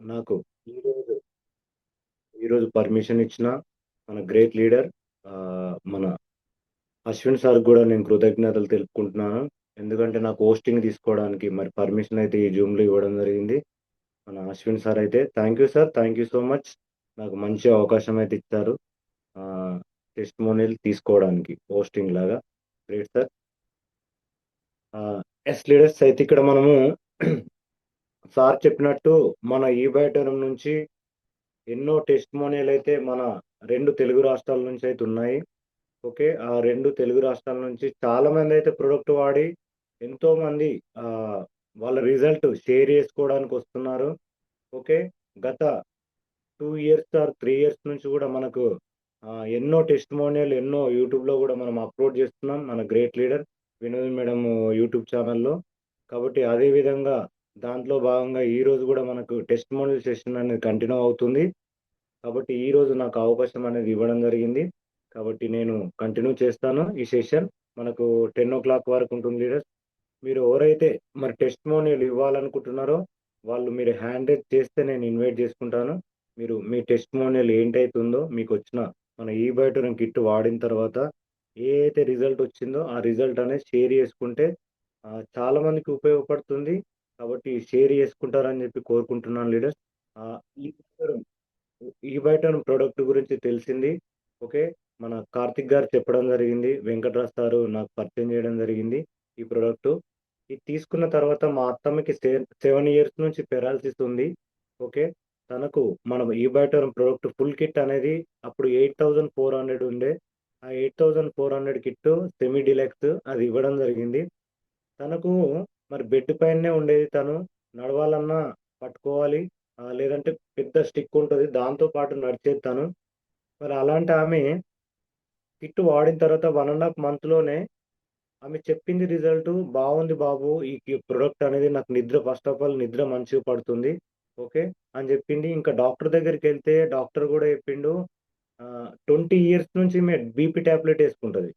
నాకు ఈరోజు ఈరోజు పర్మిషన్ ఇచ్చిన మన గ్రేట్ లీడర్ మన అశ్విన్ సార్ కూడా నేను కృతజ్ఞతలు తెలుపుకుంటున్నాను. ఎందుకంటే నాకు హోస్టింగ్ తీసుకోవడానికి మరి పర్మిషన్ అయితే ఈ జూమ్లో ఇవ్వడం జరిగింది. మన అశ్విన్ సార్ అయితే thank you sir, thank you so much. నాకు మంచి అవకాశం అయితే ఇచ్చారు టెస్టిమోనియల్ తీసుకోవడానికి హోస్టింగ్ లాగా. Great sir. ఎస్ లీడర్స్ అయితే ఇక్కడ మనము సార్ చెప్పినట్టు మన ఈ బయటనం నుంచి ఎన్నో టెస్టిమోనియల్ అయితే మన 2 తెలుగు రాష్ట్రాల నుంచి అయితే ఉన్నాయి. ఓకే. ఆ 2 తెలుగు రాష్ట్రాల నుంచి చాలా మందయితే ప్రొడక్ట్ వాడి ఎంతోమంది ఆహ్, వాళ్ళ రిజల్ట్ షేర్ చేసుకోవడానికొస్తున్నారు. ఓకే. గత 2 ఇయర్స్ ఆర్ 3 ఇయర్స్ నుంచి గూడా మనకు ఎన్నో టెస్టిమోనియల్ ఎన్నో యూట్యూబ్‌లో గూడా మనం అప్‌లోడ్ చేస్తున్నాం. మన great leader Vinod madam YouTube ఛానెల్‌లో. కాబట్టి అదే విధంగా దాంట్లో భాగంగా ఈరోజు గూడా మనకు టెస్టిమోనియల్ సెషన్ అనేది కంటిన్యూ అవుతుంది. కాబట్టి ఈరోజు నాకు అవకాశం అనేది ఇవ్వడం జరిగింది. కాబట్టి నేను కంటిన్యూ చేస్తాను ఈ సెషన్. మనకు 10:00 వరకు ఉంటుంది లీడర్స్. మీరు ఎవరైతే మరి టెస్టిమోనియల్ ఇవ్వాలనుకుంటున్నారో వాళ్ళు మీరు హ్యాండ్ రైజ్ చేస్తే నేను ఇన్వైట్ చేసుకుంటాను. మీరు మీ టెస్టిమోనియల్ ఏంటైతే ఉందో మీకొచ్చిన మన ఈ బయోటోనిక్ కిట్ వాడిన తర్వాత ఏ అయితే రిజల్ట్ వచ్చిందో ఆ రిజల్ట్ అనేది షేర్ చేసుకుంటే చాలా మందికి ఉపయోగపడుతుంది. కాబట్టి షేర్ చేసుకుంటారని చెప్పి కోరుకుంటున్నాను లీడర్స్. ఈ ఈ బయటను ప్రొడక్ట్ గురించి తెలిసింది. ఓకే. మన కార్తిక్ గారు చెప్పడం జరిగింది. వెంకట్రాజ్ సారు నాకు పరిచయం చేయడం జరిగింది ఈ ప్రొడక్టు. ఇది తీసుకున్న తర్వాత మా అత్తమ్మకి 7 ఇయర్స్ నుంచి పెరాలిసిస్ ఉంది. ఓకే. తనకు మనం ఈ బయటను ప్రొడక్ట్ ఫుల్ కిట్ అనేది అప్పుడు 8400 ఉండే. ఆ 8400 కిట్టు సెమీ డీలక్స్ అది ఇవ్వడం జరిగింది. తనకు మరి బెడ్ పైనే ఉండేది తను. నడవాలన్నా పట్టుకోవాలి. లేదంటే పెద్ద స్టిక్ ఉంటది. దాంతో పాటు నడిచేది తను. మరి అలాంటి ఆమె కిట్ వాడిన తర్వాత 1 ½ మంత్‌లోనే ఆమె చెప్పింది రిజల్టు బావుంది బాబు. ఈ ప్రొడక్ట్ అనేది నాకు నిద్ర ఫస్ట్ ఆఫ్ ఆల్ నిద్ర మంచిగా పడుతుంది. ఓకే. అని జెప్పింది. ఇంకా డాక్టర్ దగ్గరికెళ్తే డాక్టర్ గూడా చెప్పిండు 20 ఇయర్స్ నుంచి ఈమె బీపీ టాబ్లెట్ యేసుకుంటది.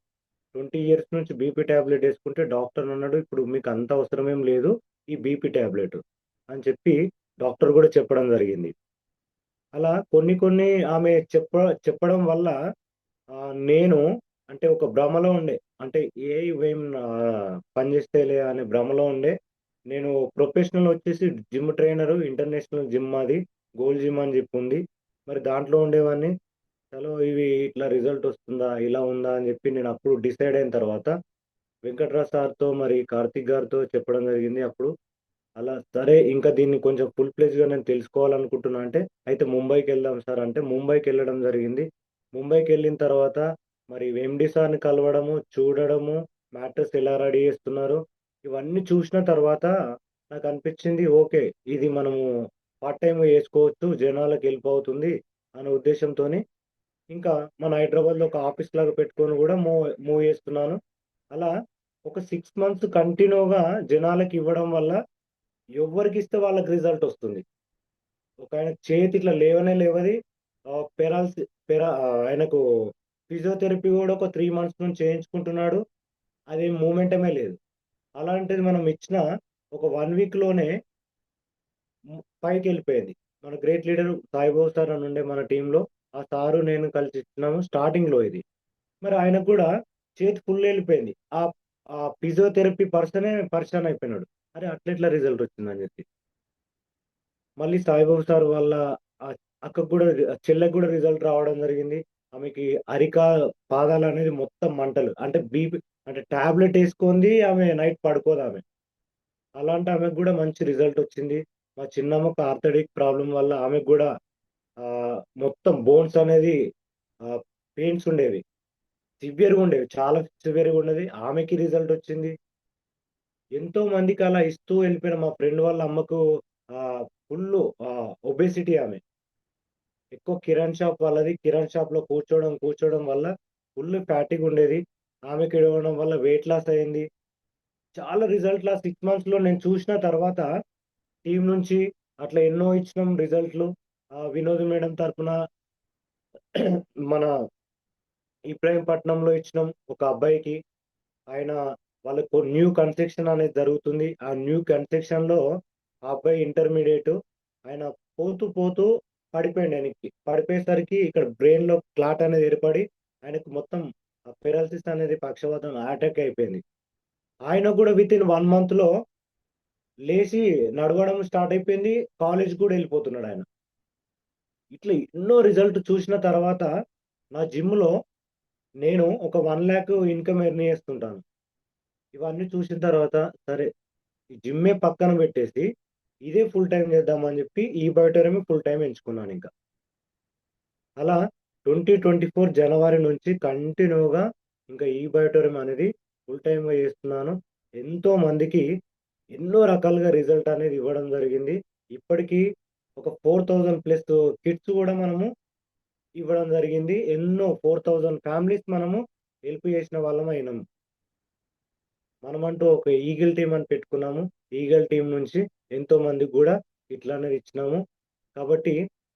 20 ఇయర్స్ నుంచి బీపీ టాబ్లెట్ యేసుకుంటే డాక్టరన్నాడు, "ఇప్పుడు మీకు అంత అవసరమేం లేదు ఈ బీపీ టాబ్లెట్" అని చెప్పి డాక్టర్ గూడా చెప్పడం జరిగింది. అలా కొన్ని కొన్ని ఆమె చెప్పడం వల్ల నేను అంటే ఒక భ్రమలో ఉండే. అంటే ఇవేం పనిచేస్తాయిలే అనే భ్రమలో ఉండే. నేను ప్రొఫెషనల్ వచ్చేసి జిమ్ ట్రైనరు ఇంటర్నేషనల్ జిమ్ మాది. గోల్డ్ జిమ్ అని జెప్పి ఉంది. మరి దాంట్లో ఉండేవాడిని. చలో ఇవి ఇట్లా రిజల్ట్ వస్తుందా? ఇలా ఉందా? అని జెప్పి నేను అప్పుడు డిసైడ్ అయిన తర్వాత వెంకట్రాజ్ సార్‌తో మరి కార్తిక్ గారితో చెప్పడం జరిగింది అప్పుడు. అలా సరే ఇంకా దీన్ని కొంచెం ఫుల్ ఫ్లెడ్జ్‌గా నేను తెలుసుకోవాలనుకుంటున్నా అంటే, అయితే ముంబైకెళ్దాం సార్ అంటే ముంబైకెళ్ళడం జరిగింది. ముంబైకెళ్ళిన తర్వాత మరి ఎండీ సార్‌ని కలవడము, చూడడము, మ్యాట్రెస్ ఎలా రెడీ చేస్తున్నారు, ఇవన్నీ చూసిన తర్వాత నాకనిపించింది ఓకే. ఇది మనము పార్ట్ టైమ్‌గా చేసుకోవచ్చు. జనాలకి హెల్ప్ అవుతుంది అనే ఉద్దేశ్యంతోని ఇంకా మన హైదరాబాద్‌లో ఒక ఆఫీస్‌లాగా పెట్టుకొని గూడా మూవ్ చేస్తున్నాను. అలా ఒక 6 మంత్స్ కంటిన్యూ‌గా జనాలకివ్వడం వల్ల ఎవ్వరికిస్తే వాళ్ళకి రిజల్టొస్తుంది. ఒకాయన చేతి ఇట్లా లేవనే లేవది. ఆయనకు ఫిజియోథెరపీ గూడా ఒక 3 మంత్స్ నుంచి చేయించుకుంటున్నాడు. అది మూమెంటమే లేదు. అలాంటిది మనం ఇచ్చిన ఒక 1 వీక్‌లోనే పైకెళ్ళిపోయింది. మన గ్రేట్ లీడర్ సాయిబాబు సార్ అని ఉండే మన టీమ్‌లో. ఆ సారు నేను కలిసి ఇచ్చినాము స్టార్టింగ్‌లో ఇది. మరి ఆయనకు గూడా చేతి ఫుల్ ఎళ్ళిపోయింది. ఆ ఫిజియోథెరపీ పర్సనే పరిషాన్ అయిపోయినాడు. అరే! అట్లెట్లా రిజల్ట్ వచ్చిందని జెప్పి. మళ్ళీ సాయిబాబా సార్ వాళ్ళ ఆహ్, అక్కకు గూడా చెల్లెకి గూడా రిజల్ట్ రావడం జరిగింది. ఆమెకి పాదాలనేది మొత్తం మంటలు. అంటే అంటే టాబ్లెట్ యేసుకుంది ఆమె నైట్ పడుకోదామె. అలాంటి ఆమెకు గూడా మంచి రిజల్ట్ వచ్చింది. మా చిన్నమ్మకు ఆర్థోడిక్ ప్రాబ్లమ్ వల్ల ఆమెకు గూడా మొత్తం బోన్స్ అనేది ఆహ్, పెయిన్స్ ఉండేవి. సివియర్‌గా ఉండేవి. చాలా సివియర్‌గా ఉండేది. ఆమెకి రిజల్ట్ వచ్చింది. ఎంతో మందికి అలా ఇస్తూ వెళ్ళిపోయిన మా ఫ్రెండ్ వాళ్ళ అమ్మకు ఫుల్లు ఒబేసిటీ ఆమె. ఎక్కువ కిరాణ్ షాప్ వాళ్ళది. కిరాణ్ షాప్‌లో కూర్చోవడం వల్ల ఫుల్ ఫ్యాటీగుండేది. ఆమెకి ఇవ్వడం వల్ల వెయిట్ లాస్ అయింది. చాలా రిజల్ట్‌ల 6 మంత్స్‌లో నేను చూసిన తర్వాత టీమ్ నుంచి అట్లా ఎన్నో ఇచ్చినాం రిజల్ట్‌లు. వినోద్ మేడం తరపున మన ఇబ్రహీంపట్నంలో ఇచ్చినాం ఒక అబ్బాయికి. ఆయన వాళ్ళకు న్యూ కన్స్ట్రక్షన్ అనేది జరుగుతుంది. ఆ న్యూ కన్స్ట్రక్షన్‌లో ఆ అబ్బాయి ఇంటర్మీడియేటు. ఆయన పోతూ పోతూ పడిపోయిండు వెనక్కి. పడిపోయేసరికి ఇక్కడ బ్రెయిన్‌లో క్లాట్ అనేది ఏర్పడి ఆయనకు మొత్తం పెరాలిసిస్ అనేది పక్షవాతం అటాక్ అయిపోయింది. ఆయన గూడా వితిన్ 1 మంత్‌లో లేసి నడవడం స్టార్ట్ అయిపోయింది. కాలేజ్‌కి గూడా ఎళ్ళిపోతున్నాడాయన. ఇట్లా ఎన్నో రిజల్ట్ చూసిన తర్వాత నా జిమ్‌లో నేను ఒక 1,00,000 ఇన్‌కమ్ ఎర్న్ చేస్తుంటాను. ఇవన్నీ చూసిన తర్వాత సరే ఈ జిమ్మే పక్కన పెట్టేసి ఇదే ఫుల్ టైమ్ చేద్దామని చెప్పి ఈ బయోటెరమీ ఫుల్ టైమ్ ఎంచుకున్నానింక. అలా 2024 జనవరి నుంచి కంటిన్యూగా ఇంకా ఈ బయోటెరమీ అనేది ఫుల్ టైమ్‌గా చేస్తున్నాను. ఎంతో మందికి ఎన్నో రకాలుగా రిజల్ట్ అనేది ఇవ్వడం జరిగింది. ఇప్పటికి ఒక 4000 ప్లస్ కిట్స్ గూడా మనము ఇవ్వడం జరిగింది. ఎన్నో 4000 ఫ్యామిలీస్ మనము హెల్ప్ చేసిన వాళ్ళమయినాం. మనమంటూ ఒక ఈగిల్ టీమ్ అని పెట్టుకున్నాము. ఈగిల్ టీమ్ నుంచి ఎంతో మందికి గూడా ఇట్లనేది ఇచ్చినాము. కాబట్టి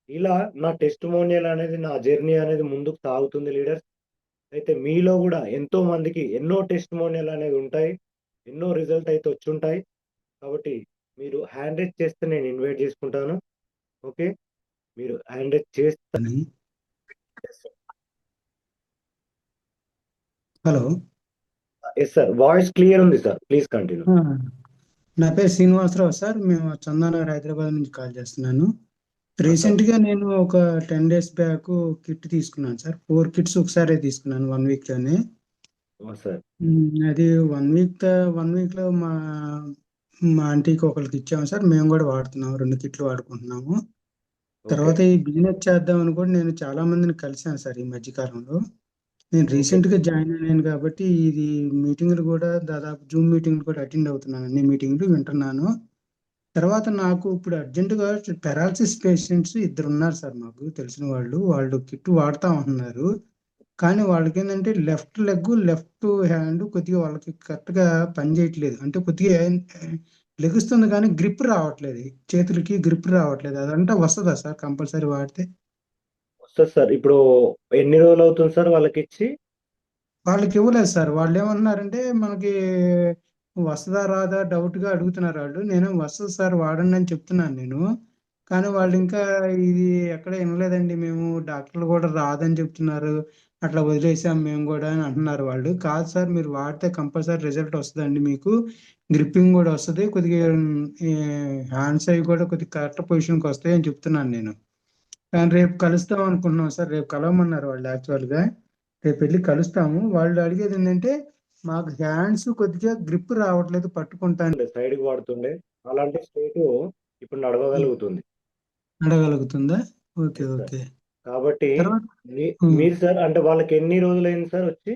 ఇలా నా టెస్టిమోనియల్ అనేది నా జర్నీ అనేది ముందుకు సాగుతుంది లీడర్స్. అయితే మీలో గూడా ఎంతో మందికి ఎన్నో టెస్టిమోనియల్ అనేది ఉంటాయి. ఎన్నో రిజల్ట్ అయితే వచ్చుంటాయి. కాబట్టి మీరు హ్యాండ్ రైజ్ చేస్తే నేను ఇన్వైట్ చేసుకుంటాను. ఓకే. మీరు హ్యాండ్ రైజ్ చేస్తే అని. Hello. Yes sir. Voice clear ఉంది సార్. Please continue. నా పేరు శ్రీనివాసరావు సార్. మేము చందానగర్ హైదరాబాద్ నుంచి కాల్ చేస్తున్నాను. సార్. రీసెంట్‌గా నేను ఒక 10 డేస్ బ్యాక్ కిట్ తీసుకున్నాను సార్. 4 కిట్స్ ఒకసారే తీసుకున్నాను 1 వీక్‌లోనే. సార్. అది 1 వీక్‌లో మా ఆంటీకి ఒకళ్ళకి ఇచ్చాము సార్. మేము కూడా వాడుతున్నాము. 2 కిట్లు వాడుకుంటున్నాము. ఓకే. తర్వాత ఈ బిజినెస్ చేద్దామని కూడా నేను చాలా మందిని కలిసాను సార్ ఈ మధ్య కాలంలో. నేను ఓకే. రీసెంట్‌గా జాయిన్ అయ్యాను కాబట్టి ఇది మీటింగ్‌లు కూడా దాదాపు జూమ్ మీటింగ్‌లు కూడా అటెండ్ అవుతున్నాను. అన్ని మీటింగ్‌లు వింటున్నాను. తర్వాత నాకు ఇప్పుడు అర్జెంట్‌గా పారాలిసిస్ పేషెంట్స్ ఇద్దరున్నారు సార్ మాకు తెలిసిన వాళ్ళు. వాళ్ళు కిట్ వాడతా ఉంటున్నారు. కానీ వాళ్ళకేందంటే లెఫ్ట్ లెగ్, లెఫ్ట్ హ్యాండ్ కొద్దిగా వాళ్ళకి కరెక్ట్‌గా పని చేయట్లేదు. అంటే కొద్దిగా లెగుస్తుంది కానీ గ్రిప్ రావట్లేదు. చేతులకి గ్రిప్ రావట్లేదు. అదంతా వస్తదా సార్ కంపల్సరీ వాడితే? వస్తది సార్. ఇప్పుడు ఎన్ని రోజులవుతుంది సార్ వాళ్ళకిచ్చి? వాళ్ళకి ఇవ్వలేదు సార్. వాళ్ళేమన్నారంటే మనకి వస్తదా? రాదా? డౌట్‌గా అడుగుతున్నారు ఆళ్ళు. నేనేమో వస్తది సార్ వాడండి అని చెప్తున్నాను నేను. కానీ సార్. వాళ్ళింకా ఇది ఎక్కడ ఇనలేదండి మేము. డాక్టర్లు కూడా రాదని చెప్తున్నారు. అట్లా వదిలేసాం మేము గూడా అని అంటున్నారు వాళ్ళు. కాదు సార్ మీరు వాడితే కంపల్సరీ రిజల్ట్ వస్తదండి మీకు. గ్రిప్పింగ్ గూడా వస్తది. కొద్దిగా ఈ హ్యాండ్స్ అవి కూడా కొద్దిగా కరెక్ట్ పొజిషన్‌కొస్తాయి అని చెప్తున్నాను నేను. కానీ రేపు కలుస్తాం అనుకుంటున్నాం సార్. రేపు కలవమన్నారు వాళ్ళు యాక్చువల్‌గా. రేపెళ్లి కలుస్తాము. వాళ్ళు అడిగేదేంటంటే, మాకు హ్యాండ్స్ కొద్దిగా గ్రిప్ రావట్లేదు పట్టుకుంటానికి. సైడ్‌కి వాడుతుండే. అలాంటి స్టేటు ఇప్పుడు హ్మ్. నడవగలుగుతుంది. నడవగలుగుతుందా? ఓకే. Yes sir. ఓకే. కాబట్టి తర్వాత మీ హ్మ్. మీరు సార్ అంటే వాళ్ళకెన్ని రోజులయింది సార్ వచ్చి?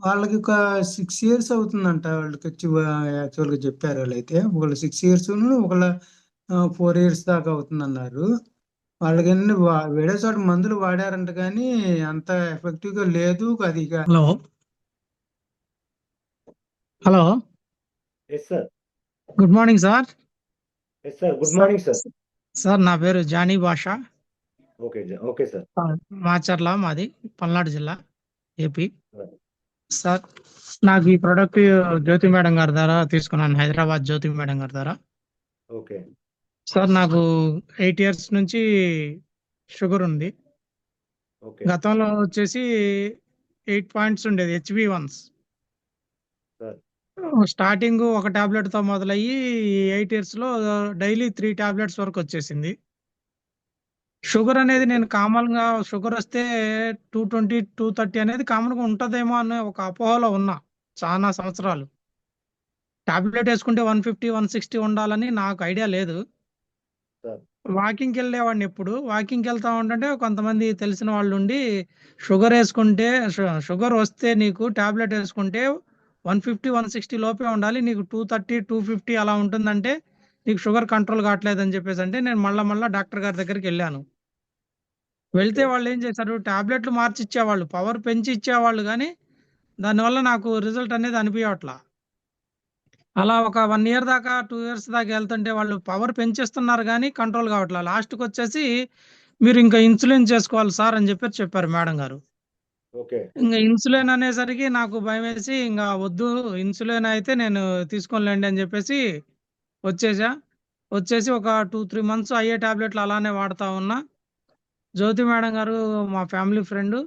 వాళ్ళకి ఒక 6 ఇయర్స్ అవుతుందంట. వాళ్ళకొచ్చి యాక్చువల్‌గా చెప్పారు ఆళ్ళైతే. ఒకళ్ళు 6 ఇయర్సును, ఒకళ్ళ 4 ఇయర్స్ దాకా అవుతుందన్నారు. వాళ్ళకేంటంటే వేరే చోట మందులు వాడారంట గానీ, అంత ఎఫెక్టివ్‌గా లేదు. అది ఇక hello. Hello. Yes sir. Good morning sir. Yes sir. Good sir morning sir. Sir నా పేరు జానీ బాషా. Okay sir. మాచర్ల మాది పల్నాడు జిల్లా ఏపీ. సార్. సార్ నాకు ఈ ప్రోడక్ట్ జ్యోతి మేడం గారి ద్వారా తీసుకున్నాను. హైదరాబాద్ జ్యోతి మేడం గారి ద్వారా. ఓకే. సార్ నాకు 8 ఇయర్స్ నుంచి షుగర్ ఉంది. ఓకే. గతంలో వచ్చేసి 8 పాయింట్స్ ఉండేది హెచ్‌బీ1స్. సార్. స్టార్టింగ్ ఒక టాబ్లెట్‌తో మొదలయ్యి 8 ఇయర్స్‌లో డైలీ 3 టాబ్లెట్స్ వరకు వచ్చేసింది. షుగర్ అనేది యెస్ నేను సార్. కామన్‌గా షుగరొస్తే 220, 230 అనేది కామన్‌గా ఉంటదేమో అనే ఒక అపోహలో ఉన్నా చానా సంవత్సరాలు. టాబ్లెట్ యేసుకుంటే 150, 160 ఉండాలని నాకు ఐడియా లేదు. సార్. వాకింగ్‌కెళ్ళేవాడిని ఎప్పుడు. వాకింగ్‌కెళ్తా ఉంటుంటే కొంతమంది తెలిసిన వాళ్ళుండి షుగరేసుకుంటే షుగరొస్తే నీకు టాబ్లెట్ యేసుకుంటే 150, 160 లోపే ఉండాలి. నీకు 230, 250 అలా ఉంటుందంటే నీకు షుగర్ కంట్రోల్ కావట్లేదని చెప్పేసంటే నేను మళ్ళా డాక్టర్ గారి దగ్గరికెళ్ళాను. వెళ్తే ఓకే. వాళ్ళేం చేశారు టాబ్లెట్‌లు మార్చిచ్చేవాళ్ళు. పవర్ పెంచి ఇచ్చేవాళ్ళు గానీ, దానివల్ల నాకు రిజల్ట్ అనేది అనిపియట్ల. అలా ఒక 1 ఇయర్ దాకా, 2 ఇయర్స్ దాకా ఎళ్తుంటే వాళ్ళు పవర్ పెంచేస్తున్నారు గానీ కంట్రోల్ కావట్ల. లాస్ట్‌కొచ్చేసి మీరింక ఇన్సులిన్ చేసుకోవాలి సార్ అని చెప్పారు మేడం గారు. ఓకే. ఇంగ ఇన్సులిన్ అనేసరికి నాకు భయమేసి ఇంగ వద్దు ఇన్సులిన్ అయితే నేను తీసుకోనులెండి అని చెప్పేసి వచ్చేసా. వచ్చేసి ఒక 2-3 మంత్స్ అయ్యే టాబ్లెట్లు అలానే వాడుతా ఉన్నా. జ్యోతి మేడం గారు మా ఫ్యామిలీ ఫ్రెండ్.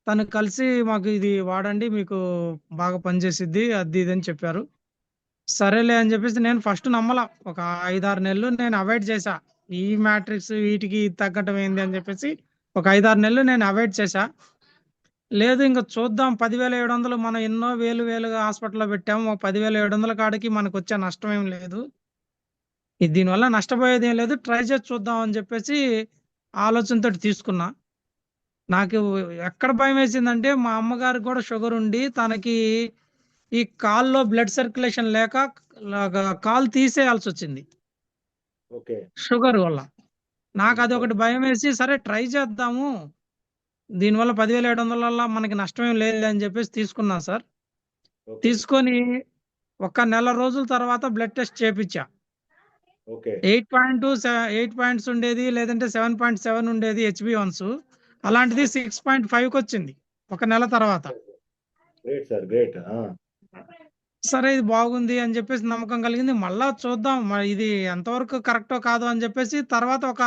తను కలిసి మాకు ఇది వాడండి మీకు బాగా పనిచేసిద్ది అది ఇది అని చెప్పారు. సరేలే అని చెప్పేసి నేను ఫస్ట్ నమ్మల. ఒక 5-6 నెలలు నేను అవాయిడ్ చేశా. ఈ మ్యాట్రిక్స్ వీటికి తగ్గటం ఏంది అని చెప్పేసి ఒక 5-6 నెలలు నేను అవాయిడ్ చేశా. లేదు ఇంక చూద్దాం 10,700 మనం ఎన్నో వేలుగా హాస్పిటల్లో పెట్టాము. 10,700 కాడికి మనకు వచ్చే నష్టం ఏం లేదు. దీనివల్ల నష్టపోయేది ఏం లేదు. ట్రై చేసి చూద్దాం అని చెప్పేసి ఆలోచనతోటి తీసుకున్నా. నాకు ఎక్కడ భయం వేసిందంటే మా అమ్మగారికి కూడా షుగర్ ఉండి తనకి ఈ కాల్లో బ్లడ్ సర్క్యులేషన్ లేక కాలు తీసేయాల్సి వచ్చింది ఓకే షుగర్ వల్ల. నాకు అది ఒకటి భయం వేసి సరే ట్రై చేద్దాము, దీనివల్ల 10,700 మనకి నష్టం ఏం లేదు అని చెప్పేసి తీసుకున్నా సార్. ఓకే తీసుకొని ఒక నెల రోజుల తర్వాత బ్లడ్ టెస్ట్ చేపించా. ఓకే 8 పాయింట్స్ ఉండేది, లేదంటే 7.7 ఉండేది HB1s. అలాంటిది 6.5కి వచ్చింది ఒక నెల తర్వాత. Great sir, great. సరే ఇది బాగుంది అని చెప్పేసి నమ్మకం కలిగింది. మళ్ళా చూద్దాం మరి ఇది ఎంతవరకు కరెక్టో కాదో అని చెప్పేసి తర్వాత ఒక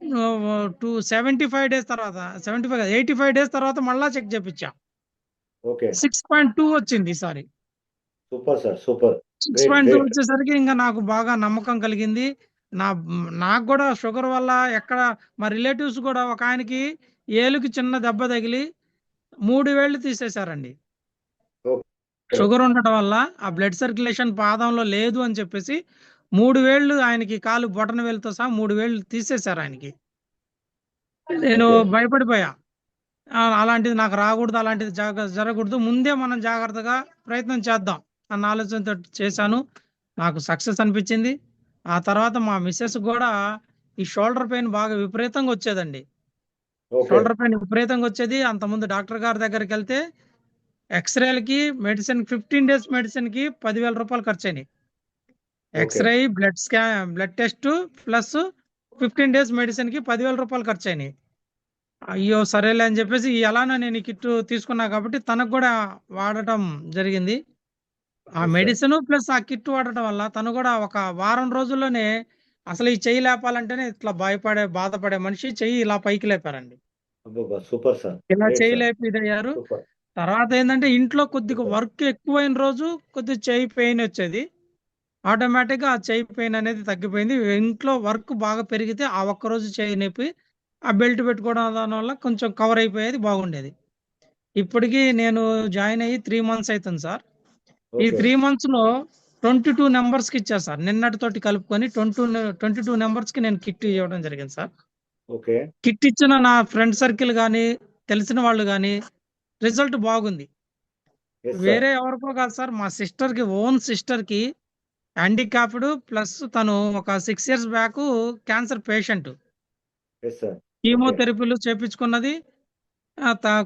75 డేస్ తర్వాత 85 డేస్ తర్వాత మళ్ళా చెక్ చేపించా. ఓకే 6.2 వచ్చింది ఈసారి. Super sir, super. 6.2 వచ్చేసరికి ఇంకా నాకు బాగా నమ్మకం కలిగింది. నాకు కూడా షుగర్ వల్ల ఎక్కడ మా రిలేటివ్స్ కూడా ఒక ఆయనకి ఏలుకి చిన్న దెబ్బ తగిలి 3 వేళ్ళు తీసేశారండి. షుగర్ ఉండటం వల్ల ఆ బ్లడ్ సర్క్యులేషన్ పాదంలో లేదు అని చెప్పేసి 3 వేళ్ళు ఆయనకి కాలు బొటన వేలుతో సహా 3 వేళ్ళు తీసేశారు ఆయనకి. నేను భయపడిపోయా. అలాంటిది నాకు రాకూడదు, అలాంటిది జరగకూడదు, ముందే మనం జాగ్రత్తగా ప్రయత్నం చేద్దాం అన్న ఆలోచనతో చేశాను. నాకు సక్సెస్ అనిపించింది. ఆ తర్వాత మా మిస్సెస్ కూడా ఈ షోల్డర్ పెయిన్ బాగా విపరీతంగా వచ్చేదండి. షోల్డర్ పెయిన్ విపరీతంగా వచ్చేది. అంతకుముందు డాక్టర్ గారి దగ్గరికి వెళ్తే ఎక్స్రేలకి మెడిసిన్ 15 డేస్ మెడిసిన్ కి 10,000 రూపాయలు ఖర్చు అయినాయి. X-ray, blood test plus 15 days medicine కి 10,000 రూపాయలు ఖర్చు అయినాయి. అయ్యో సరేలే అని చెప్పేసి ఎలానో నేను ఈ కిట్ తీసుకున్నా కాబట్టి తనకు కూడా వాడటం జరిగింది. ఆ మెడిసిన్ ప్లస్ ఆ కిట్ వాడటం వల్ల తను కూడా ఒక వారం రోజుల్లోనే అసలు ఈ చెయ్యి లేపాలంటేనే ఇట్లా బాధపడే మనిషి చెయ్యి ఇలా పైకి లేపారండి. Super sir. ఇలా చెయ్యి లేపి ఇదయ్యారు. తర్వాత ఏంటంటే ఇంట్లో కొద్దిగా వర్క్ ఎక్కువైన రోజు కొద్దిగా చెయ్యి పెయిన్ వచ్చేది. ఆటోమేటిక్ గా ఆ చెయ్యి పెయిన్ అనేది తగ్గిపోయింది. ఇంట్లో వర్క్ బాగా పెరిగితే ఆ ఒక్కరోజు చెయ్యి నొప్పి ఆ బెల్ట్ పెట్టుకోవడం దాని వల్ల కొంచెం కవర్ అయిపోయేది, బాగుండేది. ఇప్పటికి నేను జాయిన్ అయ్యి 3 మంత్స్ అవుతుంది సార్. ఈ 3 మంత్స్ లో 22 నెంబర్స్ కి ఇచ్చారు సార్. నిన్నటితోటి కలుపుకొని 22 నెంబర్స్ కి నేను కిట్ ఇవ్వడం జరిగింది సార్. కిట్ ఇచ్చిన నా ఫ్రెండ్ సర్కిల్ గానీ తెలిసిన వాళ్ళు గానీ రిజల్ట్ బాగుంది. వేరే ఎవరికో కాదు సార్, మా సిస్టర్ కి, ఓన్ సిస్టర్ కి హ్యాండిక్యాప్డ్ ప్లస్ తను ఒక 6 years బ్యాక్ క్యాన్సర్ పేషెంట్. కీమోథెరపీలు చేపించుకున్నది,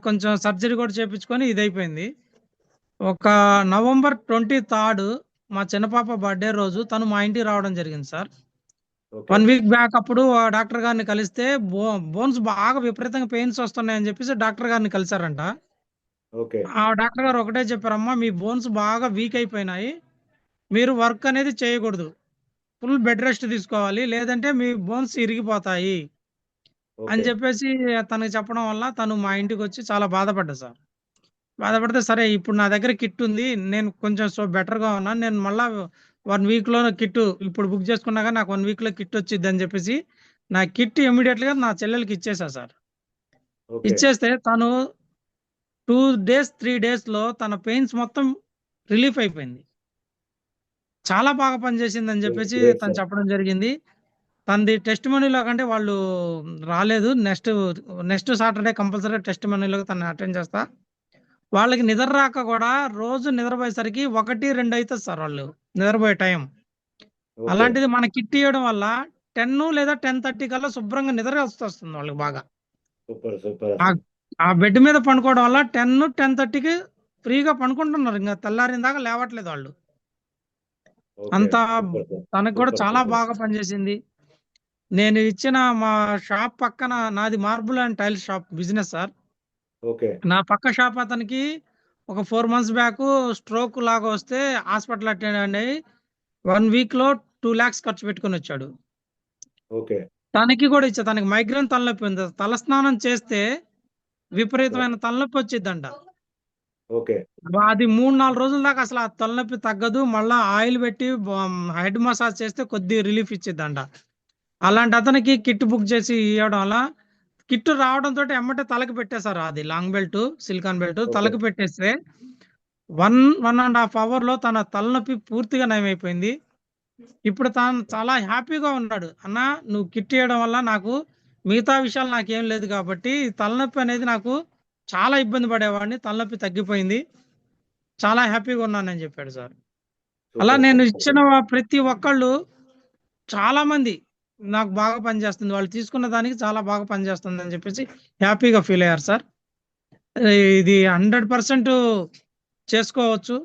కొంచెం సర్జరీ కూడా చేపించుకొని ఇదైపోయింది. ఒక November 23 మా చిన్న పాప బర్త్డే రోజు తను మా ఇంటికి రావడం జరిగింది సార్. 1 week బ్యాక్ అప్పుడు ఆ డాక్టర్ గారిని కలిస్తే బోన్స్ బాగా విపరీతంగా పెయిన్స్ వస్తున్నాయని చెప్పేసి డాక్టర్ గారిని కలిసారంట. ఆ డాక్టర్ గారు ఒకటే చెప్పారమ్మా, మీ బోన్స్ బాగా వీక్ అయిపోయినాయి, మీరు వర్క్ అనేది చేయకూడదు, ఫుల్ బెడ్ రెస్ట్ తీసుకోవాలి, లేదంటే మీ బోన్స్ ఇరిగిపోతాయి అని చెప్పేసి తనకి చెప్పడం వల్ల తను మా ఇంటికి వచ్చి చాలా బాధపడ్డా సార్. బాధపడితే సరే ఇప్పుడు నా దగ్గర కిట్ ఉంది, నేను కొంచెం బెటర్గా ఉన్నాను, నేను మళ్ళా 1 week లో కిట్ ఇప్పుడు బుక్ చేసుకున్నాక నాకు 1 week లో కిట్ వచ్చింది అని చెప్పేసి నా కిట్ ఇమీడియట్ గా నా చెల్లెలకి ఇచ్చేసా సార్. ఇచ్చేస్తే తను 2 days 3 days లో తన పెయిన్స్ మొత్తం రిలీఫ్ అయిపోయింది. చాలా బాగా పనిచేసింది అని చెప్పేసి తను చెప్పడం జరిగింది. తనది టెస్ట్ మనీలో కంటే వాళ్ళు రాలేదు. నెక్స్ట్ సాటర్డే కంపల్సరీ టెస్ట్ మనీలో తను అటెండ్ చేస్తా. వాళ్ళకి నిద్ర రాక కూడా రోజు నిద్రపోయేసరికి 1-2 అవుతుంది సార్ వాళ్ళు నిద్రపోయే టైం. అలాంటిది మన కిట్ ఇవ్వడం వల్ల 10 లేదా 10:30 కల్లా శుభ్రంగా నిద్ర వస్తుంది వాళ్ళకి బాగా. ఆ బెడ్ మీద పండుకోవడం వల్ల 10-10:30కి ఫ్రీగా పండుకుంటున్నారు, ఇంకా తెల్లారిన దాకా లేవట్లేదు వాళ్ళు. అంత తనకు కూడా చాలా బాగా పనిచేసింది. నేను ఇచ్చిన మా షాప్ పక్కన నాది marble and tile shop business sir. నా పక్క షాప్ అతనికి ఒక 4 months బ్యాక్ స్ట్రోక్ లాగా వస్తే హాస్పిటల్ అటెండ్ అయ్యి 1 week లో 2 lakhs ఖర్చు పెట్టుకొని వచ్చాడు. ఓకే తనకి కూడా ఇచ్చా, తనకి మైగ్రేన్ తలనొప్పి ఉంది. తలస్నానం చేస్తే సార్ విపరీతమైన తలనొప్పి వచ్చిద్దంట. ఓకే అది 3-4 రోజుల దాకా అసలు ఆ తలనొప్పి తగ్గదు. మళ్ళా ఆయిల్ పెట్టి హెడ్ మసాజ్ చేస్తే కొద్ది రిలీఫ్ ఇచ్చిద్దంట. అలాంటి అతనికి కిట్ బుక్ చేసి ఇవ్వడం వల్ల కిట్ రావడంతో ఎమ్మటే తలకి పెట్టేశారు. అది long belt, silicon belt okay తలకి పెట్టేస్తే 1.5 అవర్లో తన తలనొప్పి పూర్తిగా నయమైపోయింది. ఇప్పుడు తాను చాలా హ్యాపీగా ఉన్నాడు. అన్న, నువ్వు కిట్ ఇవ్వడం వల్ల నాకు మిగతా విషయాలు నాకేం లేదు కాబట్టి తలనొప్పి అనేది నాకు చాలా ఇబ్బంది పడేవాడిని, తలనొప్పి తగ్గిపోయింది, చాలా హ్యాపీగా ఉన్నానని చెప్పాడు సార్. అలా సూపర్ నేను సార్ ఇచ్చిన ప్రతి ఒక్కళ్ళు చాలా మంది నాకు బాగా పనిచేస్తుంది, వాళ్ళు తీసుకున్న దానికి చాలా బాగా పనిచేస్తుంది అని చెప్పేసి హ్యాపీగా ఫీల్ అయ్యారు సార్. ఇది 100% చేసుకోవచ్చు.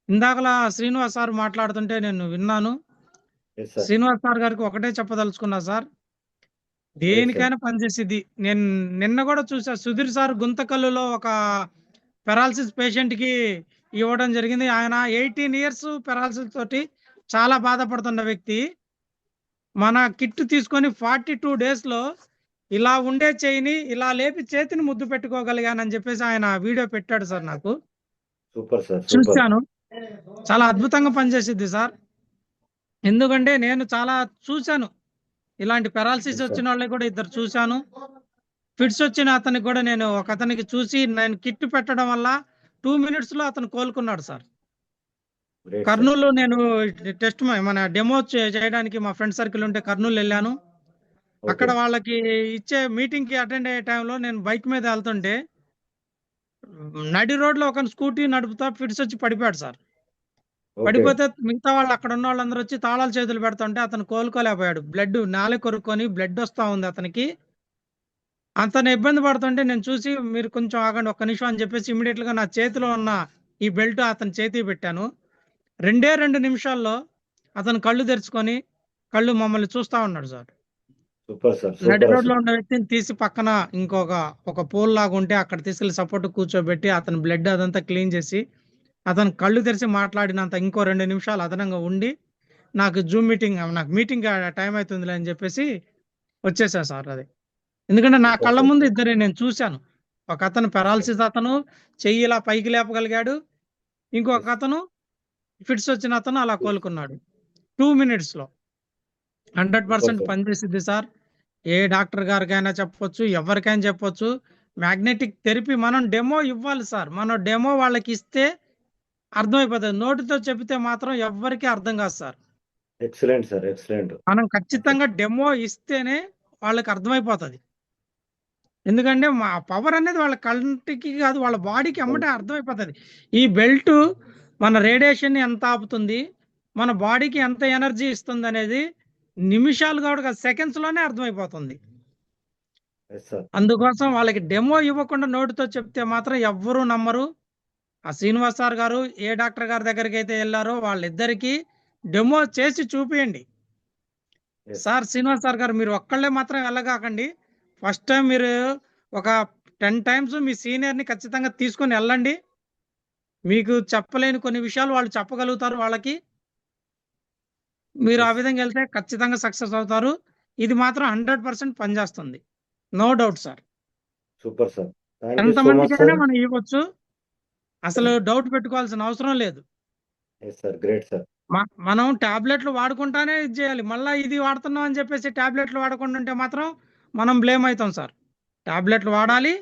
ఇందాకలా శ్రీనివాస్ సార్ మాట్లాడుతుంటే నేను విన్నాను. ఎస్ సార్ శ్రీనివాస్ సార్ గారికి ఒకటే చెప్పదలుచుకున్నా సార్, గ్రేట్ సార్ దేనికైనా పనిచేసేది. నేను నిన్న కూడా చూసా, సుధీర్ సార్ గుంతకల్లులో ఒక పెరాలసిస్ పేషెంట్ కి ఇవ్వడం జరిగింది. ఆయన 18 years పెరాలసిస్ తోటి చాలా బాధపడుతున్న వ్యక్తి. మన కిట్ తీసుకొని 42 days లో ఇలా ఉండే చేయిని ఇలా లేపి చేతిని ముద్దు పెట్టుకోగలిగానని చెప్పేసి ఆయన వీడియో పెట్టాడు సార్. నాకు సూపర్ సార్ సూపర్ చూశాను, చాలా అద్భుతంగా పనిచేసిద్ది సార్. ఎందుకంటే నేను చాలా చూశాను, ఇలాంటి పెరాలసిస్ ఎస్ వచ్చిన సార్ వాళ్ళని కూడా ఇద్దరు చూశాను. ఫిట్స్ వచ్చిన అతనికి కూడా నేను ఒక అతనికి చూసి నేను కిట్ పెట్టడం వల్ల 2 minutes లో అతను కోలుకున్నాడు సార్. గ్రేట్ సార్ కర్నూలు నేను టెస్ట్ మన డెమో చేయడానికి మా ఫ్రెండ్ సర్కిల్ ఉంటే కర్నూలు వెళ్ళాను. ఓకే అక్కడ వాళ్ళకి ఇచ్చే మీటింగ్ కి అటెండ్ అయ్యే టైంలో నేను బైక్ మీద వెళ్తుంటే నడి రోడ్లో ఒక స్కూటీ నడుపుతా ఫిట్స్ వచ్చి పడిపోయాడు సార్. ఓకే పడిపోతే మిగతా వాళ్ళు అక్కడ ఉన్న వాళ్ళందరూ వచ్చి తాళాలు చేతులు పెడుతుంటే అతను కోలుకోలేకపోయాడు. బ్లడ్ నాలుక కొరుక్కొని బ్లడ్ వస్తా ఉంది అతనికి. అతను ఇబ్బంది పడుతుంటే నేను చూసి, మీరు కొంచెం ఆగండి ఒక్క నిమిషం అని చెప్పేసి ఇమీడియట్ గా నా చేతిలో ఉన్న ఈ బెల్ట్ అతని చేతికి పెట్టాను. 2 నిమిషాల్లో అతను కళ్ళు తెరుచుకొని కళ్ళు మమ్మల్ని చూస్తా ఉన్నాడు సార్. సూపర్ సార్ నడి సూపర్ రోడ్లో ఉన్న వ్యక్తిని తీసి పక్కన ఒక పోల్ లాగా ఉంటే అక్కడ తీసుకెళ్లి సపోర్ట్ కూర్చోబెట్టి అతని బ్లడ్ అదంతా క్లీన్ చేసి అతను కళ్ళు తెరిచి మాట్లాడినంత ఇంకో 2 నిమిషాలు అదనంగా ఉండి నాకు మీటింగ్ టైం అవుతుందిలే అని చెప్పేసి వచ్చేసా సార్. అది ఎందుకంటే నా సూపర్ కళ్ళ సార్ ముందు ఇద్దరే నేను చూశాను. ఒక అతను పెరాలసిస్ అతను చెయ్యి ఇలా పైకి లేపగలిగాడు, ఇంకొక ఎస్ అతను ఫిట్స్ వచ్చిన అతను అలా కోలుకున్నాడు 2 minutes లో. సూపర్ 100% సార్ పనిచేసిద్ది సార్. ఏ డాక్టర్ గారికైనా చెప్పొచ్చు, ఎవరికైనా చెప్పొచ్చు. మ్యాగ్నెటిక్ థెరపీ మనం డెమో ఇవ్వాలి సార్. మనం డెమో వాళ్ళకి ఇస్తే అర్థమైపోతుంది. నోటితో చెబితే మాత్రం ఎవ్వరికీ అర్థం కాదు సార్. ఎక్సలెంట్ సార్ ఎక్సలెంట్ మనం ఖచ్చితంగా డెమో ఇస్తేనే వాళ్ళకి అర్థమైపోతుంది. ఎందుకంటే మా పవర్ అనేది వాళ్ళ కంటికి కాదు, వాళ్ళ బాడీకి అమ్మటే అర్థమైపోతుంది. ఈ బెల్ట్ మన రేడియేషన్ ఎంత ఆపుతుంది, మన బాడీకి ఎంత ఎనర్జీ ఇస్తుంది అనేది నిమిషాలు కాదు సెకండ్స్ లోనే అర్థమైపోతుంది. ఎస్ సార్ అందుకోసం వాళ్ళకి డెమో ఇవ్వకుండా నోటితో చెప్తే మాత్రం ఎవ్వరూ నమ్మరు. ఆ శ్రీనివాస్ సార్ గారు ఏ డాక్టర్ గారి దగ్గరికి అయితే వెళ్ళారో వాళ్ళిద్దరికి డెమో చేసి చూపియండి. ఎస్ సార్ శ్రీనివాస్ సార్ గారు మీరు ఒక్కళ్ళే మాత్రం వెళ్ళగాకండి. ఫస్ట్ టైం మీరు ఒక 10 times మీ సీనియర్ని ఖచ్చితంగా తీసుకొని వెళ్ళండి. మీకు చెప్పలేని కొన్ని విషయాలు వాళ్ళు చెప్పగలుగుతారు వాళ్ళకి. మీరు ఆ ఎస్ విధంగా వెళ్తే ఖచ్చితంగా సక్సెస్ అవుతారు. ఇది మాత్రం 100% పనిచేస్తుంది, no doubt sir. Super sir thank you so much ఎంతమందికైనా సార్ మనం ఇవ్వచ్చు, అసలు డౌట్ పెట్టుకోవాల్సిన అవసరం లేదు. ఎస్ సార్ గ్రేట్ సార్ మనం టాబ్లెట్లు వాడుకుంటానే ఇది చేయాలి. మళ్ళీ ఇది వాడుతున్నాం అని చెప్పేసి టాబ్లెట్లు వాడకుండా ఉంటే మాత్రం మనం బ్లేమ్ అవుతాం సార్. టాబ్లెట్లు వాడాలి,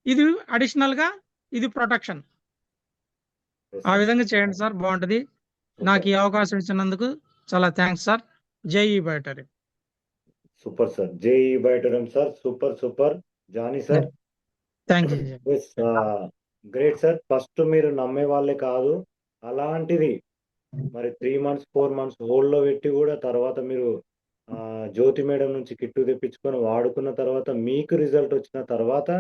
ఇది అడిషనల్ గా ఇది ప్రొటెక్షన్. ఎస్ ఆ సార్ విధంగా చేయండి సార్, బాగుంటది. నాకు సూపర్ ఈ అవకాశం ఇచ్చినందుకు చాలా థ్యాంక్స్ సార్. జై ఈ బయోటరీ. సూపర్ సార్ జేఈ బయోటెరం sir super super Jani sir thank you. Yes great sir. First మీరు నమ్మే వాళ్ళే కాదు, అలాంటిది మరి 3 months 4 months హోల్డ్లో పెట్టి కూడా తర్వాత మీరు జ్యోతి మేడం నుంచి కిట్టు తెప్పించుకొని వాడుకున్న తర్వాత మీకు రిజల్ట్ వచ్చిన తర్వాత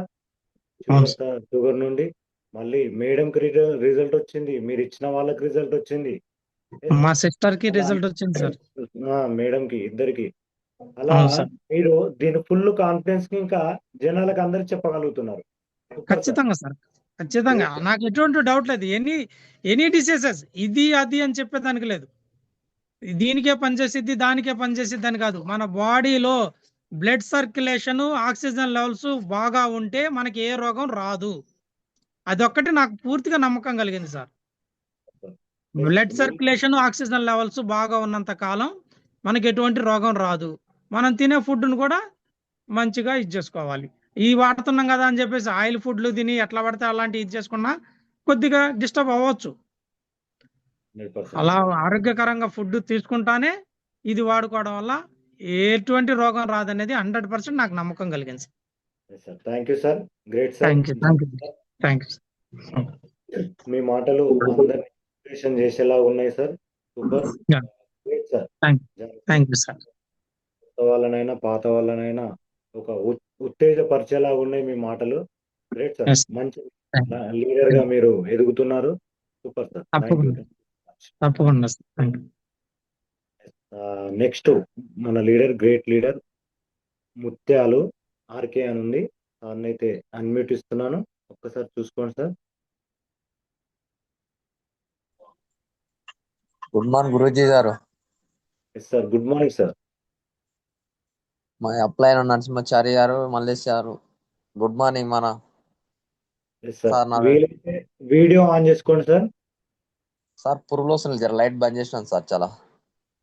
అవును సార్. షుగర్ నుండి మళ్ళీ మేడంకి రిజల్ట్ వచ్చింది, మీరు ఇచ్చిన వాళ్ళకి రిజల్ట్ వచ్చింది, మా సిస్టర్ కి అలా రిజల్ట్ వచ్చింది సార్. మేడంకి ఇద్దరికి. అలా అవును సార్, మీరు దీని ఫుల్ కాన్ఫిడెన్స్ కి ఇంకా జనాలకు అందరికి చెప్పగలుగుతున్నారు. సూపర్ సార్ ఖచ్చితంగా సార్, ఖచ్చితంగా. గ్రేట్ నాకు ఎటువంటి డౌట్ లేదు. ఎనీ డిసీజెస్ ఇది అది అని చెప్పేదానికి లేదు. దీనికే పనిచేసిద్ది, దానికే పనిచేసిద్ది అని కాదు. మన బాడీలో బ్లడ్ సర్క్యులేషన్, ఆక్సిజన్ లెవెల్స్ బాగా ఉంటే మనకి ఏ రోగం రాదు. అదొక్కటి నాకు పూర్తిగా నమ్మకం కలిగింది sir. Blood circulation, oxygen levels బాగా ఉన్నంత కాలం మనకి ఎటువంటి రోగం రాదు. మనం తినే ఫుడ్ను కూడా మంచిగా ఇది చేసుకోవాలి. ఈ వాడుతున్నాం కదా అని చెప్పేసి ఆయిల్ ఫుడ్లు తిని ఎట్లా పడితే అలాంటివి ఇది చేసుకున్నా కొద్దిగా డిస్టర్బ్ అవ్వచ్చు. 100%. అలా ఆరోగ్యకరంగా ఫుడ్ తీసుకుంటానే ఇది వాడుకోవడం వల్ల ఎటువంటి రోగం రాదనేది 100% నాకు నమ్మకం కలిగింది సార్. Yes, sir. Thank you, sir. Great, sir. Thank you, thank you, thank you. మీ మాటలు అందరినీ ఇన్స్పిరేషన్ చేసేలా ఉన్నాయి sir. Super. Yeah. Great sir. Thank you sir. కొత్త వాళ్ళనైనా పాత వాళ్ళనైనా ఒక ఉత్తేజపరిచేలా ఉన్నాయి మీ మాటలు. Great sir. Yes. మంచి Thank you. లీడర్ గా మీరు ఎదుగుతున్నారు. Super sir. తప్పకుండా. తప్పకుండా సార్. Thank you. నెక్స్ట్ మన leader, great leader Mutyalu RK అని ఉంది. దాన్ని అయితే అన్మ్యూట్ ఇస్తున్నాను, ఒక్కసారి చూసుకోండి సార్. గుడ్ మార్నింగ్ గురూజీ గారు. Yes sir, good morning sir. మా అప్లైన్ నరసింహాచారి గారు, మల్లేష్ గారు, గుడ్ మార్నింగ్. మన ఎస్ సార్, సార్ నాది వీలైతే వీడియో ఆన్ చేసుకోండి సార్. సార్ పురుగులు వస్తుంది, జర లైట్ బంద్ చేసినాను సార్. చాలా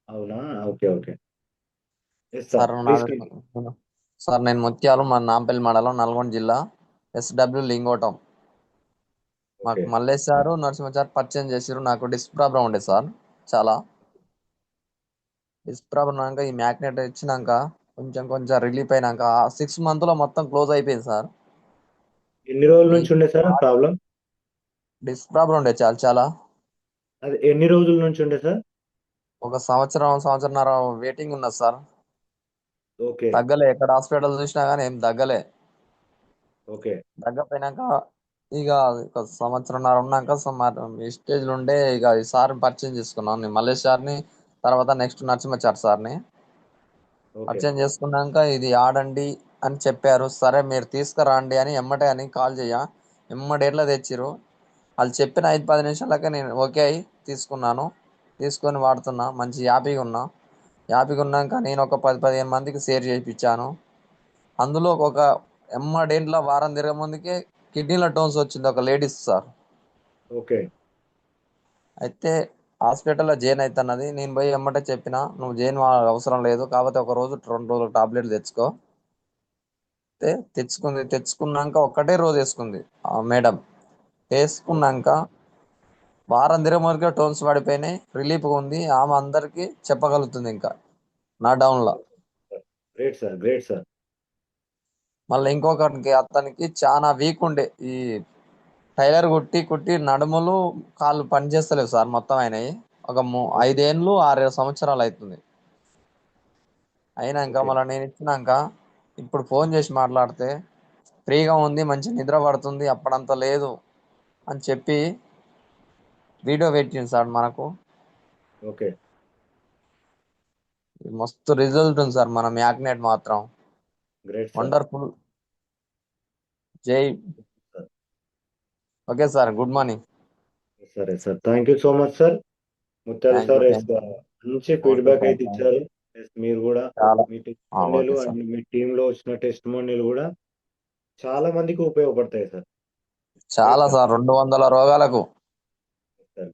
అవునా, okay okay. Yes sir sir, sir నేను ముత్యాలు, మా నాంపల్లి మండలం, నల్గొండ జిల్లా, SW లింగోటం. మాకు మల్లేష్ గారు, నరసింహాచారి పరిచయం చేసిరు. నాకు డిస్క్ ప్రాబ్లం ఉండే సార్, చాలా డిస్క్ ప్రాబ్లం ఉన్నాక ఈ మ్యాగ్నెట్ ఇచ్చినాక కొంచెం కొంచెం రిలీఫ్ అయినాక 6 months లో మొత్తం క్లోజ్ అయిపోయింది సార్. ఎన్ని రోజుల నుంచి ఉండే సార్ ప్రాబ్లం? డిస్క్ ప్రాబ్లం ఉండే చాలా చాలా. అది ఎన్ని రోజుల నుంచి ఉండే సార్? ఒక సంవత్సరంన్నర వెయిటింగ్ ఉన్నది సార్. ఓకే తగ్గలే, ఎక్కడ హాస్పిటల్ చూసినా కానీ ఏం తగ్గలే. ఓకే తగ్గపోయినాక ఇక ఒక సంవత్సరంన్నర ఉన్నాక ఈ స్టేజ్లో ఉండే ఇక ఈ సార్ని పరిచయం చేసుకున్నాను, నేను మల్లేష్ సార్ని. తర్వాత నెక్స్ట్ నరసింహాచారి సార్ని ఓకే పరిచయం చేసుకున్నాక ఇది ఆడండి అని చెప్పారు. సరే మీరు తీసుకురండి అని ఎమ్మటే అని కాల్ ఎమ్మడేట్లా తెచ్చిరు. వాళ్ళు చెప్పిన 5-10 నిమిషాలకే నేను ఓకే అయి తీసుకొని వాడుతున్నా. మంచి హ్యాపీగా ఉన్నాక నేను ఒక 10-15 మందికి షేర్ చేయించాను. అందులో ఒక ఎమ్మడేంట్లో వారం తిరగ ముందుకే కిడ్నీలో టోన్స్ వచ్చింది ఒక లేడీస్ సార్. ఓకే అయితే హాస్పిటల్లో జాయిన్ అవుతున్నది. నేను పోయి ఎమ్మటే చెప్పిన, నువ్వు జాయిన్ అవసరం లేదు, కాకపోతే 1 రోజు 2 రోజులు టాబ్లెట్లు తెచ్చుకో. తెచ్చుకున్నాక ఒక్కటే రోజు వేసుకుంది ఆ మేడం. వేసుకున్నాక వారం తిరగ ముందుకే టోన్స్ పడిపోయినాయి, రిలీఫ్గా ఉంది. ఆమె అందరికీ చెప్పగలుగుతుంది ఇంకా నా డౌన్లో. Great sir, great sir. మళ్ళీ ఇంకొకరికి అతనికి చాలా వీక్ ఉండే, ఈ టైలర్ కుట్టి నడుములు కాళ్ళు పనిచేస్తలేవు సార్ మొత్తం అయినాయి. ఒక 5 ఏళ్ళు 6 సంవత్సరాలు అవుతుంది. అయినాక మళ్ళీ నేను ఇచ్చినాక ఇప్పుడు ఫోన్ చేసి మాట్లాడితే ఫ్రీగా ఉంది, మంచి నిద్ర పడుతుంది, అప్పుడంత లేదు అని చెప్పి వీడియో పెట్టింది సార్ మనకు. ఓకే మస్తు రిజల్ట్ ఉంది సార్ మన మ్యాగ్నెట్ మాత్రం. Great sir. వండర్ఫుల్. జై. Okay sir, good morning. సరే sir, thank you so much sir. Mutyalu sir మంచి ఫీడ్బ్యాక్ అయితే ఇచ్చారు. మీరు కూడా మీ టెస్టిమోనియల్ అండ్ మీ టీమ్ లో వచ్చిన టెస్టిమోనియల్ కూడా చాలా మందికి ఉపయోగపడతాయి సార్. చాలా సార్, 200 రోగాలకు.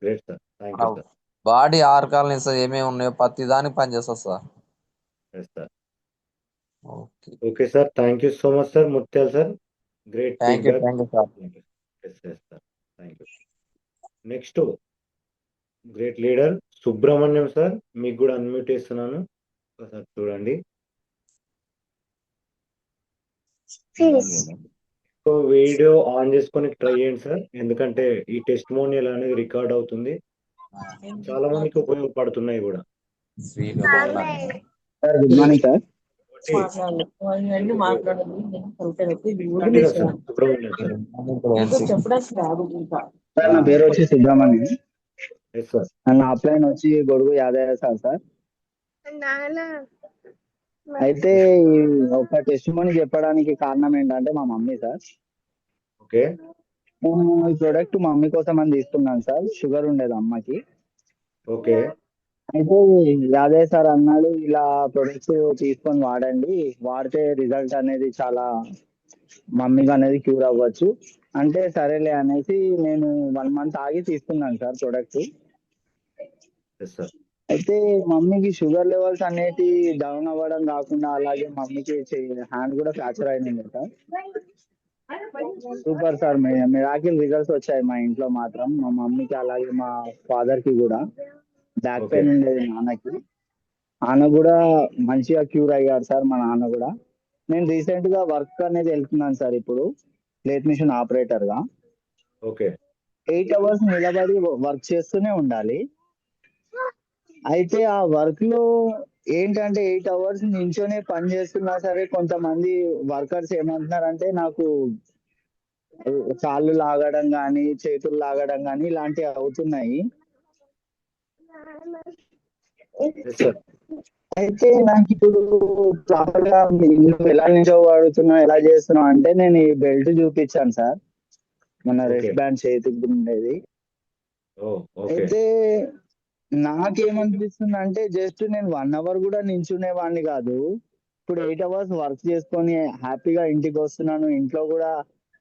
Great sir, thank you sir. Body organs ఏమేమి ఉన్నాయో ప్రతి దానికి పనిచేస్తారు sir. Okay sir, thank you so much sir Mutyal sir. Great feedback. Thank you. Next great leader Subrahmanyam sir, మీకు కూడా అన్మ్యూట్ చేస్తున్నాను, ఒకసారి చూడండి. వీడియో ఆన్ చేసుకొని ట్రై చేయండి సార్, ఎందుకంటే ఈ టెస్టిమోనియల్ అనేది రికార్డ్ అవుతుంది, చాలా మందికి ఉపయోగపడుతున్నాయి కూడా. Sir good morning sir. Sir నా పేరు వచ్చి సుబ్రహ్మణ్యం. నా అప్లైన్ వచ్చి గొడుగు యాదయ్య సార్. అయితే ఒక టెస్టిమోనీ చెప్పడానికి కారణం ఏంటంటే మా మమ్మీ సార్. ఓకే, నేను ఈ ప్రొడక్ట్ మా మమ్మీ కోసం అని తీసుకున్నాను సార్. షుగర్ ఉండేది అమ్మకి. ఓకే. అయితే యాదయ్య సార్ అన్నాడు ఇలా ప్రొడక్ట్స్ తీసుకొని వాడండి, వాడితే రిజల్ట్ అనేది చాలా మమ్మీగా అనేది క్యూర్ అవ్వచ్చు అంటే సరేలే అనేసి నేను 1 మంత్ ఆగి తీసుకున్నాను సార్ ప్రొడక్ట్. Yes sir. అయితే మమ్మీకి షుగర్ లెవెల్స్ అనేటి డౌన్ అవ్వడం కాకుండా అలాగే మమ్మీకి హ్యాండ్ కూడా ఫ్రాక్చర్ అయింది sir. Super sir, miracle results వచ్చాయి మా ఇంట్లో మాత్రం, మా మమ్మీకి అలాగే మా ఫాదర్ కి కూడా. Back okay. పెయిన్ ఉండేది నాన్నకి, నాన్న కూడా మంచిగా క్యూర్ అయ్యారు సార్ మా నాన్న కూడా. నేను రీసెంట్ గా వర్క్ అనేది వెళ్తున్నాను సార్ ఇప్పుడు, ప్లేట్ మిషన్ ఆపరేటర్ గా. ఓకే. 8 hours నిలబడి వర్క్ చేస్తూనే ఉండాలి. అయితే ఆ వర్క్ లో ఏంటంటే 8 hours నించొనే పని చేస్తున్నా సరే కొంతమంది వర్కర్స్ ఏమంటున్నారంటే నాకు కాళ్ళు లాగడం కానీ చేతులు లాగడం కానీ ఇలాంటివి అవుతున్నాయి. Yes sir. అయితే నాకు ఇప్పుడు ప్రాపర్ గా నువ్వు ఎలా నిల్చోబడుతున్నావు ఎలా చేస్తున్నావు అంటే నేను ఈ బెల్ట్ చూపించాను సార్, మన ఓకే. రెస్ట్ బ్యాండ్ చేతికి ఉండేది. ఓ ఓకే. అయితే నాకేమనిపిస్తుంది అంటే జస్ట్ నేను 1 hour కూడా నించునేవాడిని కాదు, ఇప్పుడు 8 hours వర్క్ చేసుకొని హ్యాపీగా ఇంటికి వస్తున్నాను. ఇంట్లో కూడా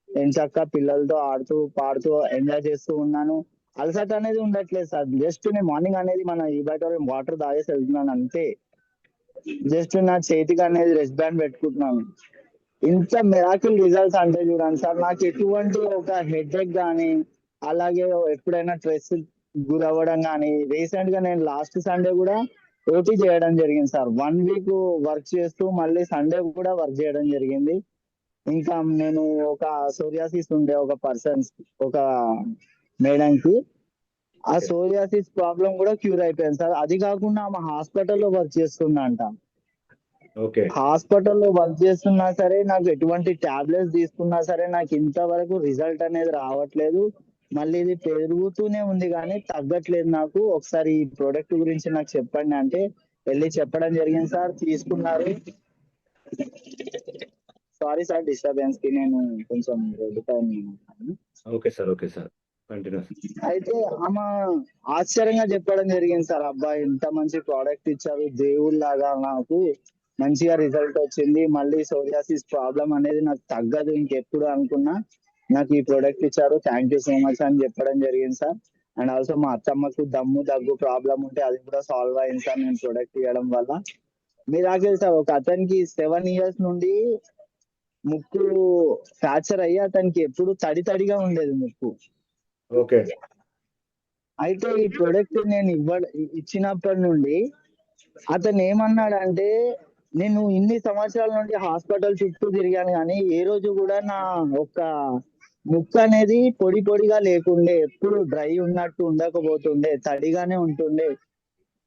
ఎంచక్కా పిల్లలతో ఆడుతూ పాడుతూ ఎంజాయ్ చేస్తూ ఉన్నాను. అలసట అనేది ఉండట్లేదు సార్. జస్ట్ నేను మార్నింగ్ అనేది మన ఈ బయట వాటర్ తాగేసి వెళ్తున్నాను అంతే. జస్ట్ నా చేతికి అనేది రెస్ట్ బ్యాండ్ పెట్టుకుంటున్నాను. ఇంత మిరాకిల్ రిజల్ట్స్ అంటే చూడండి సార్, నాకు ఎటువంటి ఒక హెడేక్ కానీ అలాగే ఎప్పుడైనా స్ట్రెస్ గురవ్వడం కానీ. రీసెంట్ గా నేను లాస్ట్ సండే కూడా ఓటీ చేయడం జరిగింది సార్. 1 week వర్క్ చేస్తూ మళ్ళీ సండే కూడా వర్క్ చేయడం జరిగింది. ఇంకా నేను ఒక సోరియాసిస్ ఉండే ఒక పర్సన్స్ ఒక మేడంకి, ఆ ఓకే. సోరియాసిస్ ప్రాబ్లం కూడా క్యూర్ అయిపోయింది సార్. అది కాకుండా ఆమె హాస్పిటల్లో వర్క్ చేస్తుందంట. ఓకే. హాస్పిటల్లో వర్క్ చేస్తున్నా సరే నాకు ఎటువంటి టాబ్లెట్స్ తీసుకున్నా సరే నాకు ఇంతవరకు రిజల్ట్ అనేది రావట్లేదు. మళ్ళీ ఇది పెరుగుతూనే ఉంది కానీ తగ్గట్లేదు నాకు. ఒకసారి ఈ ప్రోడక్ట్ గురించి నాకు చెప్పండి అంటే వెళ్ళి చెప్పడం జరిగింది సార్, తీసుకున్నారు. సారీ సార్ డిస్టర్బెన్స్ కి, నేను కొంచెం రోడ్డు పైన ఉన్నాను. Okay sir. Okay sir. Continue. అయితే ఆమె ఆశ్చర్యంగా చెప్పడం జరిగింది సార్, అబ్బాయి ఇంత మంచి ప్రోడక్ట్ ఇచ్చారు, దేవుళ్ళలాగా నాకు మంచిగా రిజల్ట్ వచ్చింది, మళ్ళీ సోరియాసిస్ ప్రాబ్లం అనేది నాకు తగ్గదు ఇంకెప్పుడు అనుకున్నా, నాకు ఈ ప్రోడక్ట్ ఇచ్చారు, థ్యాంక్ యూ సో మచ్ అని చెప్పడం జరిగింది సార్. అండ్ ఆల్సో మా అత్తమ్మకు దమ్ము దగ్గు ప్రాబ్లం ఉంటే అది కూడా సాల్వ్ అయింది సార్ నేను ప్రోడక్ట్ ఇవ్వడం వల్ల. మీరు సార్ ఒక అతనికి 7 years నుండి ముక్కు ఫ్రాక్చర్ అయ్యి అతనికి ఎప్పుడు తడి తడిగా ఉండేది ముక్కు. ఓకే. అయితే ఈ ప్రొడక్ట్ నేను ఇచ్చినప్పటి నుండి అతను ఏమన్నాడంటే, నేను ఇన్ని సంవత్సరాల నుండి హాస్పిటల్ చుట్టూ తిరిగాను కానీ ఏ రోజు కూడా నా ఒక ముక్కు అనేది పొడి పొడిగా లేకుండే, ఎప్పుడు డ్రై ఉన్నట్టు ఉండకపోతుండే, తడిగానే ఉంటుండే.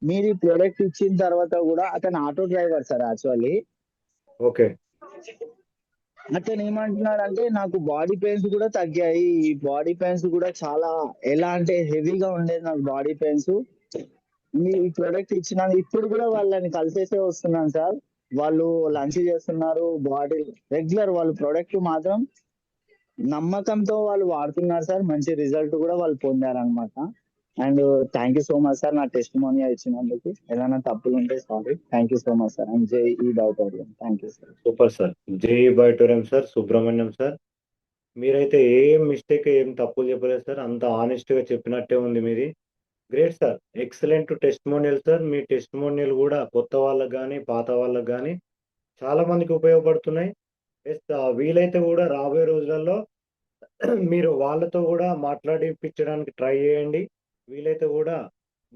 మీరు ఈ ప్రొడక్ట్ ఇచ్చిన తర్వాత కూడా, అతను auto driver sir actually. Okay. అతను ఏమంటున్నాడు అంటే నాకు బాడీ పెయిన్స్ కూడా తగ్గాయి. ఈ బాడీ పెయిన్స్ కూడా చాలా ఎలా అంటే హెవీగా ఉండేది నాకు బాడీ పెయిన్స్. మీ ఈ ప్రొడక్ట్ ఇచ్చిన ఇప్పుడు కూడా వాళ్ళని కలిసేసే వస్తున్నాను సార్. వాళ్ళు లంచ్ చేస్తున్నారు, బాడీ రెగ్యులర్ వాళ్ళు ప్రొడక్ట్ మాత్రం నమ్మకంతో వాళ్ళు వాడుతున్నారు సార్. మంచి రిజల్ట్ కూడా వాళ్ళు పొందారు అనమాట. And thank you so much sir నా టెస్టిమోనీ ఇచ్చినందుకు. ఏదైనా తప్పులు ఉంటే sorry. Thank you so much sir. And జై ఈ డౌటోరియం. Thank you sir. Super sir. జై బయోటోరియం సార్, సుబ్రహ్మణ్యం సార్. మీరైతే ఏం మిస్టేక్ ఏం తప్పులు చెప్పలేదు సార్, అంత ఆనెస్ట్ గా చెప్పినట్టే ఉంది మీది. Great sir. Excellent testimonial sir. మీ టెస్టిమోనియల్ కూడా కొత్త వాళ్ళకి కానీ పాత వాళ్ళకి కానీ చాలా మందికి ఉపయోగపడుతున్నాయి. ఎస్, వీలైతే కూడా రాబోయే రోజులలో మీరు వాళ్ళతో కూడా మాట్లాడిపించడానికి ట్రై చేయండి. వీలైతే కూడా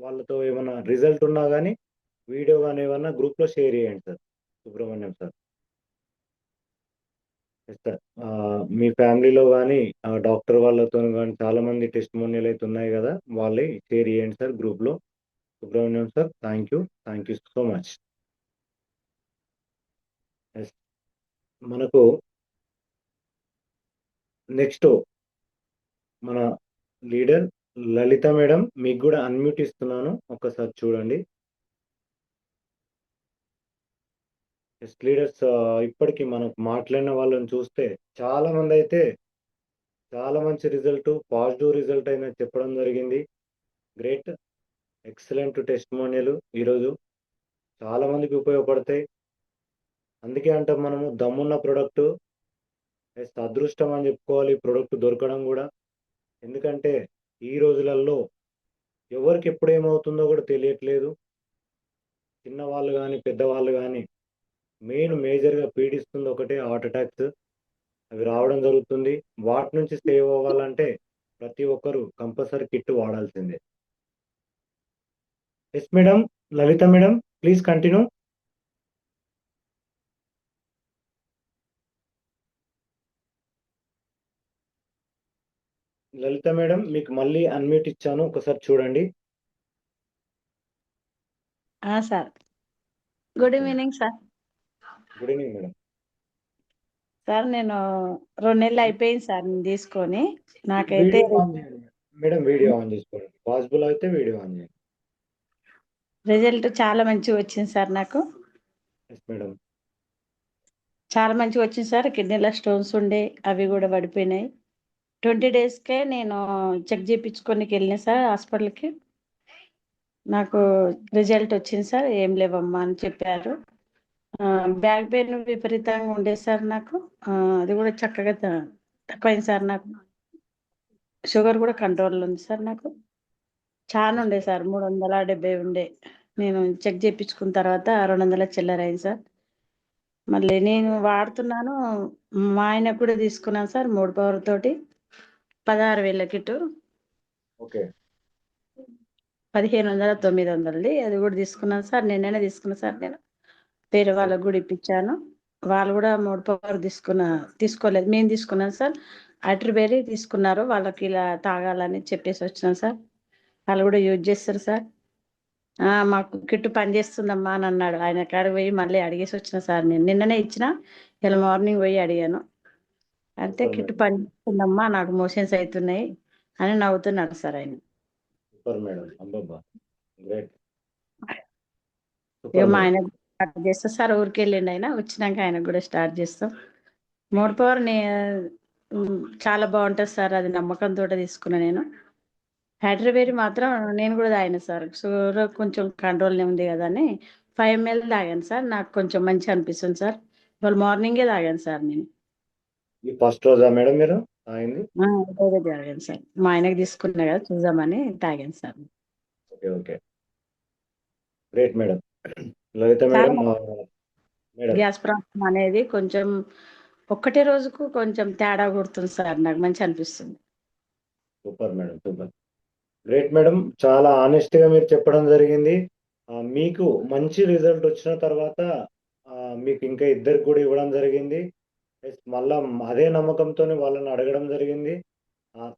వాళ్ళతో ఏమైనా రిజల్ట్ ఉన్నా కానీ వీడియో కానీ ఏమన్నా గ్రూప్లో షేర్ చేయండి sir, Subrahmanyam sir. Yes sir. మీ ఫ్యామిలీలో కానీ డాక్టర్ వాళ్ళతో కానీ చాలా మంది టెస్టిమోనియల్ అయితే ఉన్నాయి కదా, వాళ్ళే షేర్ చేయండి సార్ గ్రూప్లో. Subrahmanyam sir, thank you so much. Yes, మనకు నెక్స్ట్ మన లీడర్ లలిత మేడం, మీకు కూడా అన్మ్యూట్ ఇస్తున్నాను, ఒక్కసారి చూడండి. ఎస్ లీడర్స్, ఇప్పటికీ మనకు మాట్లాడిన వాళ్ళని చూస్తే చాలా మంది అయితే చాలా మంచి రిజల్ట్, పాజిటివ్ రిజల్ట్ అయినా చెప్పడం జరిగింది. గ్రేట్. ఎక్సలెంట్ టెస్టిమోనియల్ ఈరోజు చాలా మందికి ఉపయోగపడతాయి. అందుకే అంటాం మనము దమ్మున్న ప్రొడక్ట్ అదృష్టం అని చెప్పుకోవాలి. ప్రొడక్ట్ దొరకడం కూడా, ఎందుకంటే ఈ రోజులలో ఎవరికి ఎప్పుడు ఏమవుతుందో కూడా తెలియట్లేదు. చిన్నవాళ్ళు కానీ పెద్దవాళ్ళు కానీ మేజర్గా పీడిస్తుంది ఒకటే హార్ట్ అటాక్స్. అవి రావడం జరుగుతుంది. వాటి నుంచి సేవ్ అవ్వాలంటే ప్రతి ఒక్కరు కంపల్సరీ కిట్ వాడాల్సిందే. Yes madam, Lalitha madam please continue. Lalitha madam మీకు మళ్ళీ అన్మ్యూట్ ఇచ్చాను, ఒకసారి చూడండి. Sir good evening sir. Good evening madam. Sir నేను 2 నెలలు అయిపోయింది సార్ నేను తీసుకొని. నాకైతే వీడియో ఆన్ చేయండి మేడం, వీడియో ఆన్ చేసుకోండి. పాసిబుల్ అయితే వీడియో ఆన్ చేయండి. రిజల్ట్ చాలా మంచిగా వచ్చింది సార్. నాకు ఎస్ మేడం. చాలా మంచిగా వచ్చింది సార్. కిడ్నీలో స్టోన్స్ ఉండే అవి కూడా పడిపోయినాయి. 20 డేస్కే నేను చెక్ చేయించుకోనికి వెళ్ళిన సార్ హాస్పిటల్కి. నాకు రిజల్ట్ వచ్చింది సార్. ఏం లేవమ్మా అని చెప్పారు. బ్యాక్ పెయిన్ విపరీతంగా ఉండే సార్ నాకు. అది కూడా చక్కగా తక్కువైంది సార్. నాకు షుగర్ కూడా కంట్రోల్లో ఉంది సార్. నాకు చాలా ఉండే సార్, 370 ఉండే. నేను చెక్ చేయించుకున్న తర్వాత 200 చిల్లర అయింది సార్. మళ్ళీ నేను వాడుతున్నాను, మా ఆయనకు కూడా తీసుకున్నాను సార్ 3 పవర్ తోటి 16,000 కిట్. ఓకే. 1500 900ది అది కూడా తీసుకున్నాను సార్. నిన్ననే తీసుకున్నాను సార్. నేను వేరే వాళ్ళకు కూడా ఇప్పించాను. వాళ్ళు కూడా 3 పవర్ తీసుకోలేదు, మేము తీసుకున్నాం సార్. అట్రిబేరీ తీసుకున్నారు. వాళ్ళకి ఇలా తాగాలని చెప్పేసి వచ్చినాం సార్. వాళ్ళు కూడా యూజ్ చేస్తారు సార్. మాకు కిట్టు పని చేస్తుందమ్మా అని అన్నాడు. ఆయన కాడికి పోయి మళ్ళీ అడిగేసి వచ్చిన సార్. నేను నిన్ననే ఇచ్చిన, ఇలా మార్నింగ్ పోయి అడిగాను. అంటే కిట్టు పని చేస్తుందమ్మా, నాకు మోషన్స్ అవుతున్నాయి అని నవ్వుతున్నాడు సార్ ఆయన. సూపర్ మేడం, అబ్బబ్బా గ్రేట్. ఇక మా ఆయన స్టార్ట్ చేస్తా సార్. ఊరికి వెళ్ళిండి ఆయన, వచ్చినాక ఆయనకు కూడా స్టార్ట్ చేస్తాం. 3 పవర్ చాలా బాగుంటుంది సార్. అది నమ్మకంతో తీసుకున్నా నేను. హైడ్రోబేరీ మాత్రం నేను కూడా తాగాను సార్. షుగర్ కొంచెం కంట్రోల్నే ఉంది కదా అని 5 ml తాగాను సార్. నాకు కొంచెం మంచి అనిపిస్తుంది సార్. ఇవాళ మార్నింగే తాగాను సార్ నేను. ఈ ఫస్ట్ రోజా మేడం మీరు తాగింది? ఇదే తాగాను సార్. మా ఆయనకి తీసుకున్నా కదా చూద్దామని తాగాను sir. Okay okay, great madam. Lalitha madam, madam gas problem అనేది కొంచెం ఒక్కటే రోజుకు కొంచెం తేడా కొడుతుంది సార్. నాకు మంచి అనిపిస్తుంది. Super madam, super great madam. చాలా ఆనెస్ట్ గా మీరు చెప్పడం జరిగింది. మీకు మంచి రిజల్ట్ వచ్చిన తర్వాత మీకు ఇంకా ఇద్దరికి కూడా ఇవ్వడం జరిగింది. మళ్ళా అదే నమ్మకంతో వాళ్ళని అడగడం జరిగింది.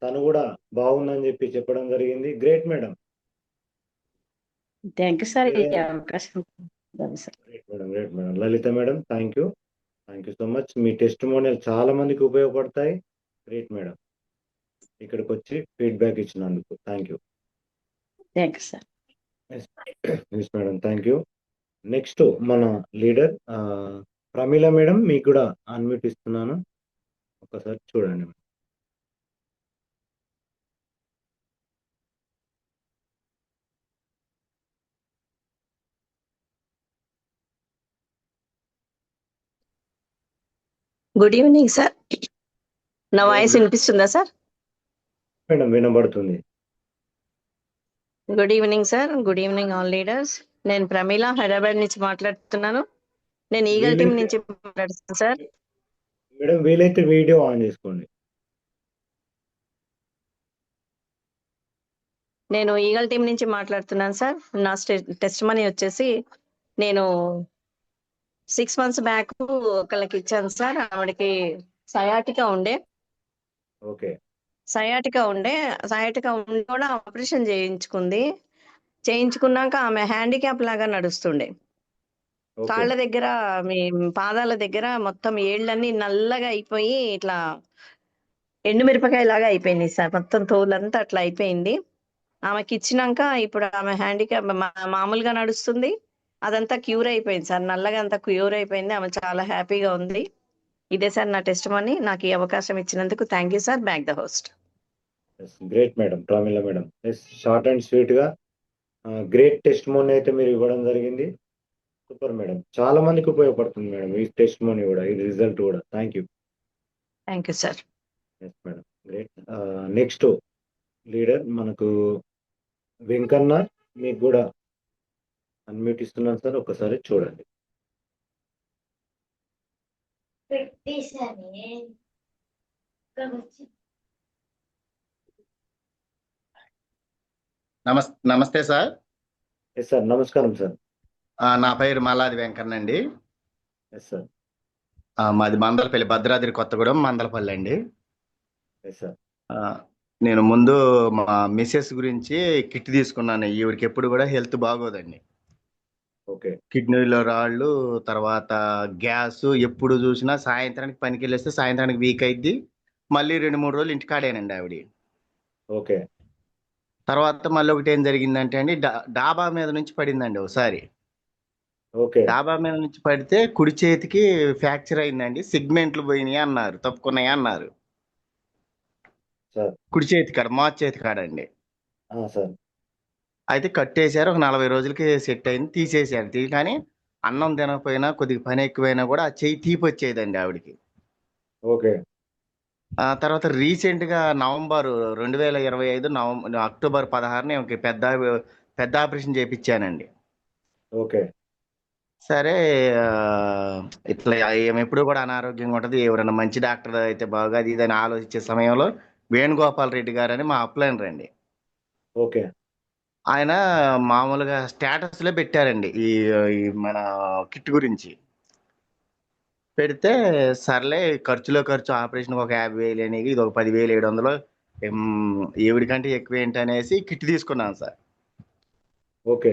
తను కూడా బాగుందని చెప్పడం జరిగింది. Great madam. Thank you sir. ఈ అవకాశం sir. Great madam. Lalitha madam, thank you so much. మీ టెస్టిమోనియల్ చాలా మందికి ఉపయోగపడతాయి. గ్రేట్ మేడం, ఇక్కడికి వచ్చి ఫీడ్బ్యాక్ ఇచ్చినందుకు thank you. Thank you sir. Yes madam, thank you. Next మన లీడర్ ప్రమీల మేడం, మీకు కూడా అన్మ్యూట్ ఇస్తున్నాను, ఒకసారి చూడండి. Good evening sir. నా వాయిస్ వినిపిస్తుందా సార్? మేడం వినబడుతుంది. Good evening sir. Good evening all leaders. నేను ప్రమీల, హైదరాబాద్ నుంచి మాట్లాడుతున్నాను. నేను ఈగల్ టీం నుంచి మాట్లాడుతున్నాను సార్. మేడం వీలైతే వీడియో ఆన్ చేసుకోండి. నేను ఈగల్ టీం నుంచి మాట్లాడుతున్నాను సార్. నా టెస్ట్ మనీ వచ్చేసి నేను 6 months బ్యాక్ ఒకళ్ళకి ఇచ్చాను సార్. ఆవిడకి సయాటికా ఉండే. ఓకే. సయాటికా ఉండి కూడా ఆపరేషన్ చేయించుకున్నాక ఆమె హ్యాండిక్యాప్ లాగా నడుస్తుండే. కాళ్ళ దగ్గర, మీ పాదాల దగ్గర మొత్తం ఏళ్ళన్నీ నల్లగా అయిపోయి ఇట్లా ఎండుమిరపకాయ లాగా అయిపోయింది సార్. మొత్తం తోలంతా అట్లా అయిపోయింది. ఆమెకి ఇచ్చినాక ఇప్పుడు ఆమె హ్యాండిక్యాప్ మామూలుగా నడుస్తుంది. అదంతా క్యూర్ అయిపోయింది సార్. నల్లగా అంతా క్యూర్ అయిపోయింది. ఆమె చాలా హ్యాపీగా ఉంది. ఇదే సార్ నా టెస్ట్ మనీ. నాకు ఈ అవకాశం ఇచ్చినందుకు thank you sir. Back the host. Great madam, Pramila madam. Short and sweet గా గ్రేట్ టెస్ట్ మోనీ అయితే మీరు ఇవ్వడం జరిగింది. Super madam. చాలా మందికి ఉపయోగపడుతుంది మేడం ఈ టెస్ట్ మోనీ కూడా, ఈ రిజల్ట్ కూడా. Thank you. Thank you sir. Yes madam. Great. Next leader మనకు వెంకన్న, మీకు కూడా అన్మ్యూట్ ఇస్తున్నాను సార్, ఒకసారి చూడండి. నమస్తే సార్. ఎస్ సార్, నమస్కారం సార్. నా పేరు మల్లాది వెంకన్న అండి. Yes sir. మాది మందలపల్లి, భద్రాద్రి కొత్తగూడెం మందలపల్లి అండి. Yes sir. నేను ముందు మా మిస్సెస్ గురించి కిట్ తీసుకున్నాను. ఈవిడికి ఎప్పుడు కూడా హెల్త్ బాగోదండి. ఓకే. కిడ్నీలో రాళ్ళు, తర్వాత గ్యాస్, ఎప్పుడు చూసినా సాయంత్రానికి పనికి వెళ్ళేస్తే సాయంత్రానికి వీక్ అయింది. మళ్ళీ 2-3 రోజులు ఇంటికాడేనండి ఆవిడ. ఓకే. తర్వాత మళ్ళీ ఒకటి ఏం జరిగిందంటే అండి, డాబా మీద నుంచి పడిందండి ఒకసారి. ఓకే. డాబా మీద నుంచి పడితే కుడి చేతికి ఫ్రాక్చర్ అయిందండి. సిగ్మెంట్లు పోయినాయి అన్నారు, తప్పుకున్నాయి అన్నారు. సార్. కుడి చేతి కాడ, మోచ చేతి కాడ అండి. సార్. అయితే కట్టేశారు. ఒక 40 రోజులకి సెట్ అయింది, తీసేశారు. కానీ అన్నం తినకపోయినా, కొద్దిగా పని ఎక్కువైనా కూడా ఆ చెయ్యి తీపి వచ్చేదండి ఆవిడకి. ఓకే. తర్వాత రీసెంట్ గా నవంబర్ 2025 అక్టోబర్ 16 పెద్ద ఆపరేషన్ చేయించానండి. ఓకే. సరే, ఇట్లా ఏమి ఎప్పుడు కూడా అనారోగ్యంగా ఉంటది, ఎవరైనా మంచి డాక్టర్ అయితే బాగా అది ఇదని ఆలోచించే సమయంలో వేణుగోపాల్ రెడ్డి గారు అని మా అప్లైన్ రండి. ఓకే. ఆయన మామూలుగా స్టేటస్ లో పెట్టారండి ఈ ఈ మన కిట్ గురించి. పెడితే సర్లే, ఖర్చులో ఖర్చు ఆపరేషన్ ఒక 50,000 అనేది, ఇది ఒక 10,700, ఈవిడికంటే ఎక్కువ ఏంటి అనేసి కిట్ తీసుకున్నాను సార్. ఓకే.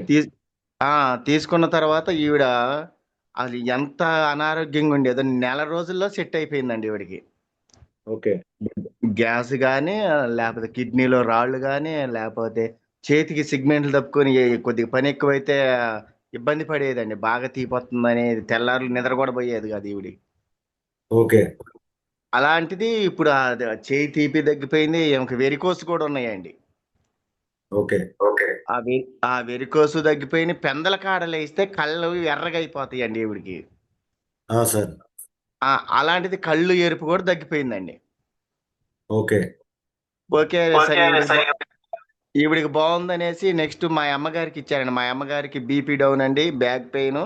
తీసుకున్న తర్వాత ఈవిడ అసలు ఎంత అనారోగ్యంగా ఉండేదో 1 రోజుల్లో సెట్ అయిపోయిందండి ఈవిడికి. ఓకే. గ్యాస్ కానీ, లేకపోతే కిడ్నీలో రాళ్ళు కానీ, లేకపోతే చేతికి సిగ్మెంట్లు తప్పుకొని కొద్దిగా పని ఎక్కువైతే ఇబ్బంది పడేదండి, బాగా తీపోతుందని. తెల్లారులు నిద్ర కూడా పోయేది కాదు ఈవిడి. ఓకే. అలాంటిది ఇప్పుడు చేయి తీపి తగ్గిపోయింది. ఆమెకు వెరికోస్ కూడా ఉన్నాయండి. ఓకే. ఓకే. ఆ వెరికోసు తగ్గిపోయిన, పెందల కాడలు వేస్తే కళ్ళు ఎర్రగా అయిపోతాయండి ఈవిడికి. సార్. అలాంటిది కళ్ళు ఎరుపు కూడా తగ్గిపోయిందండి. ఓకే. ఓకే. ఈవిడికి బాగుందనేసి నెక్స్ట్ మా అమ్మగారికి ఇచ్చారండి. మా అమ్మగారికి బీపీ డౌన్ అండి, బ్యాక్ పెయిన్,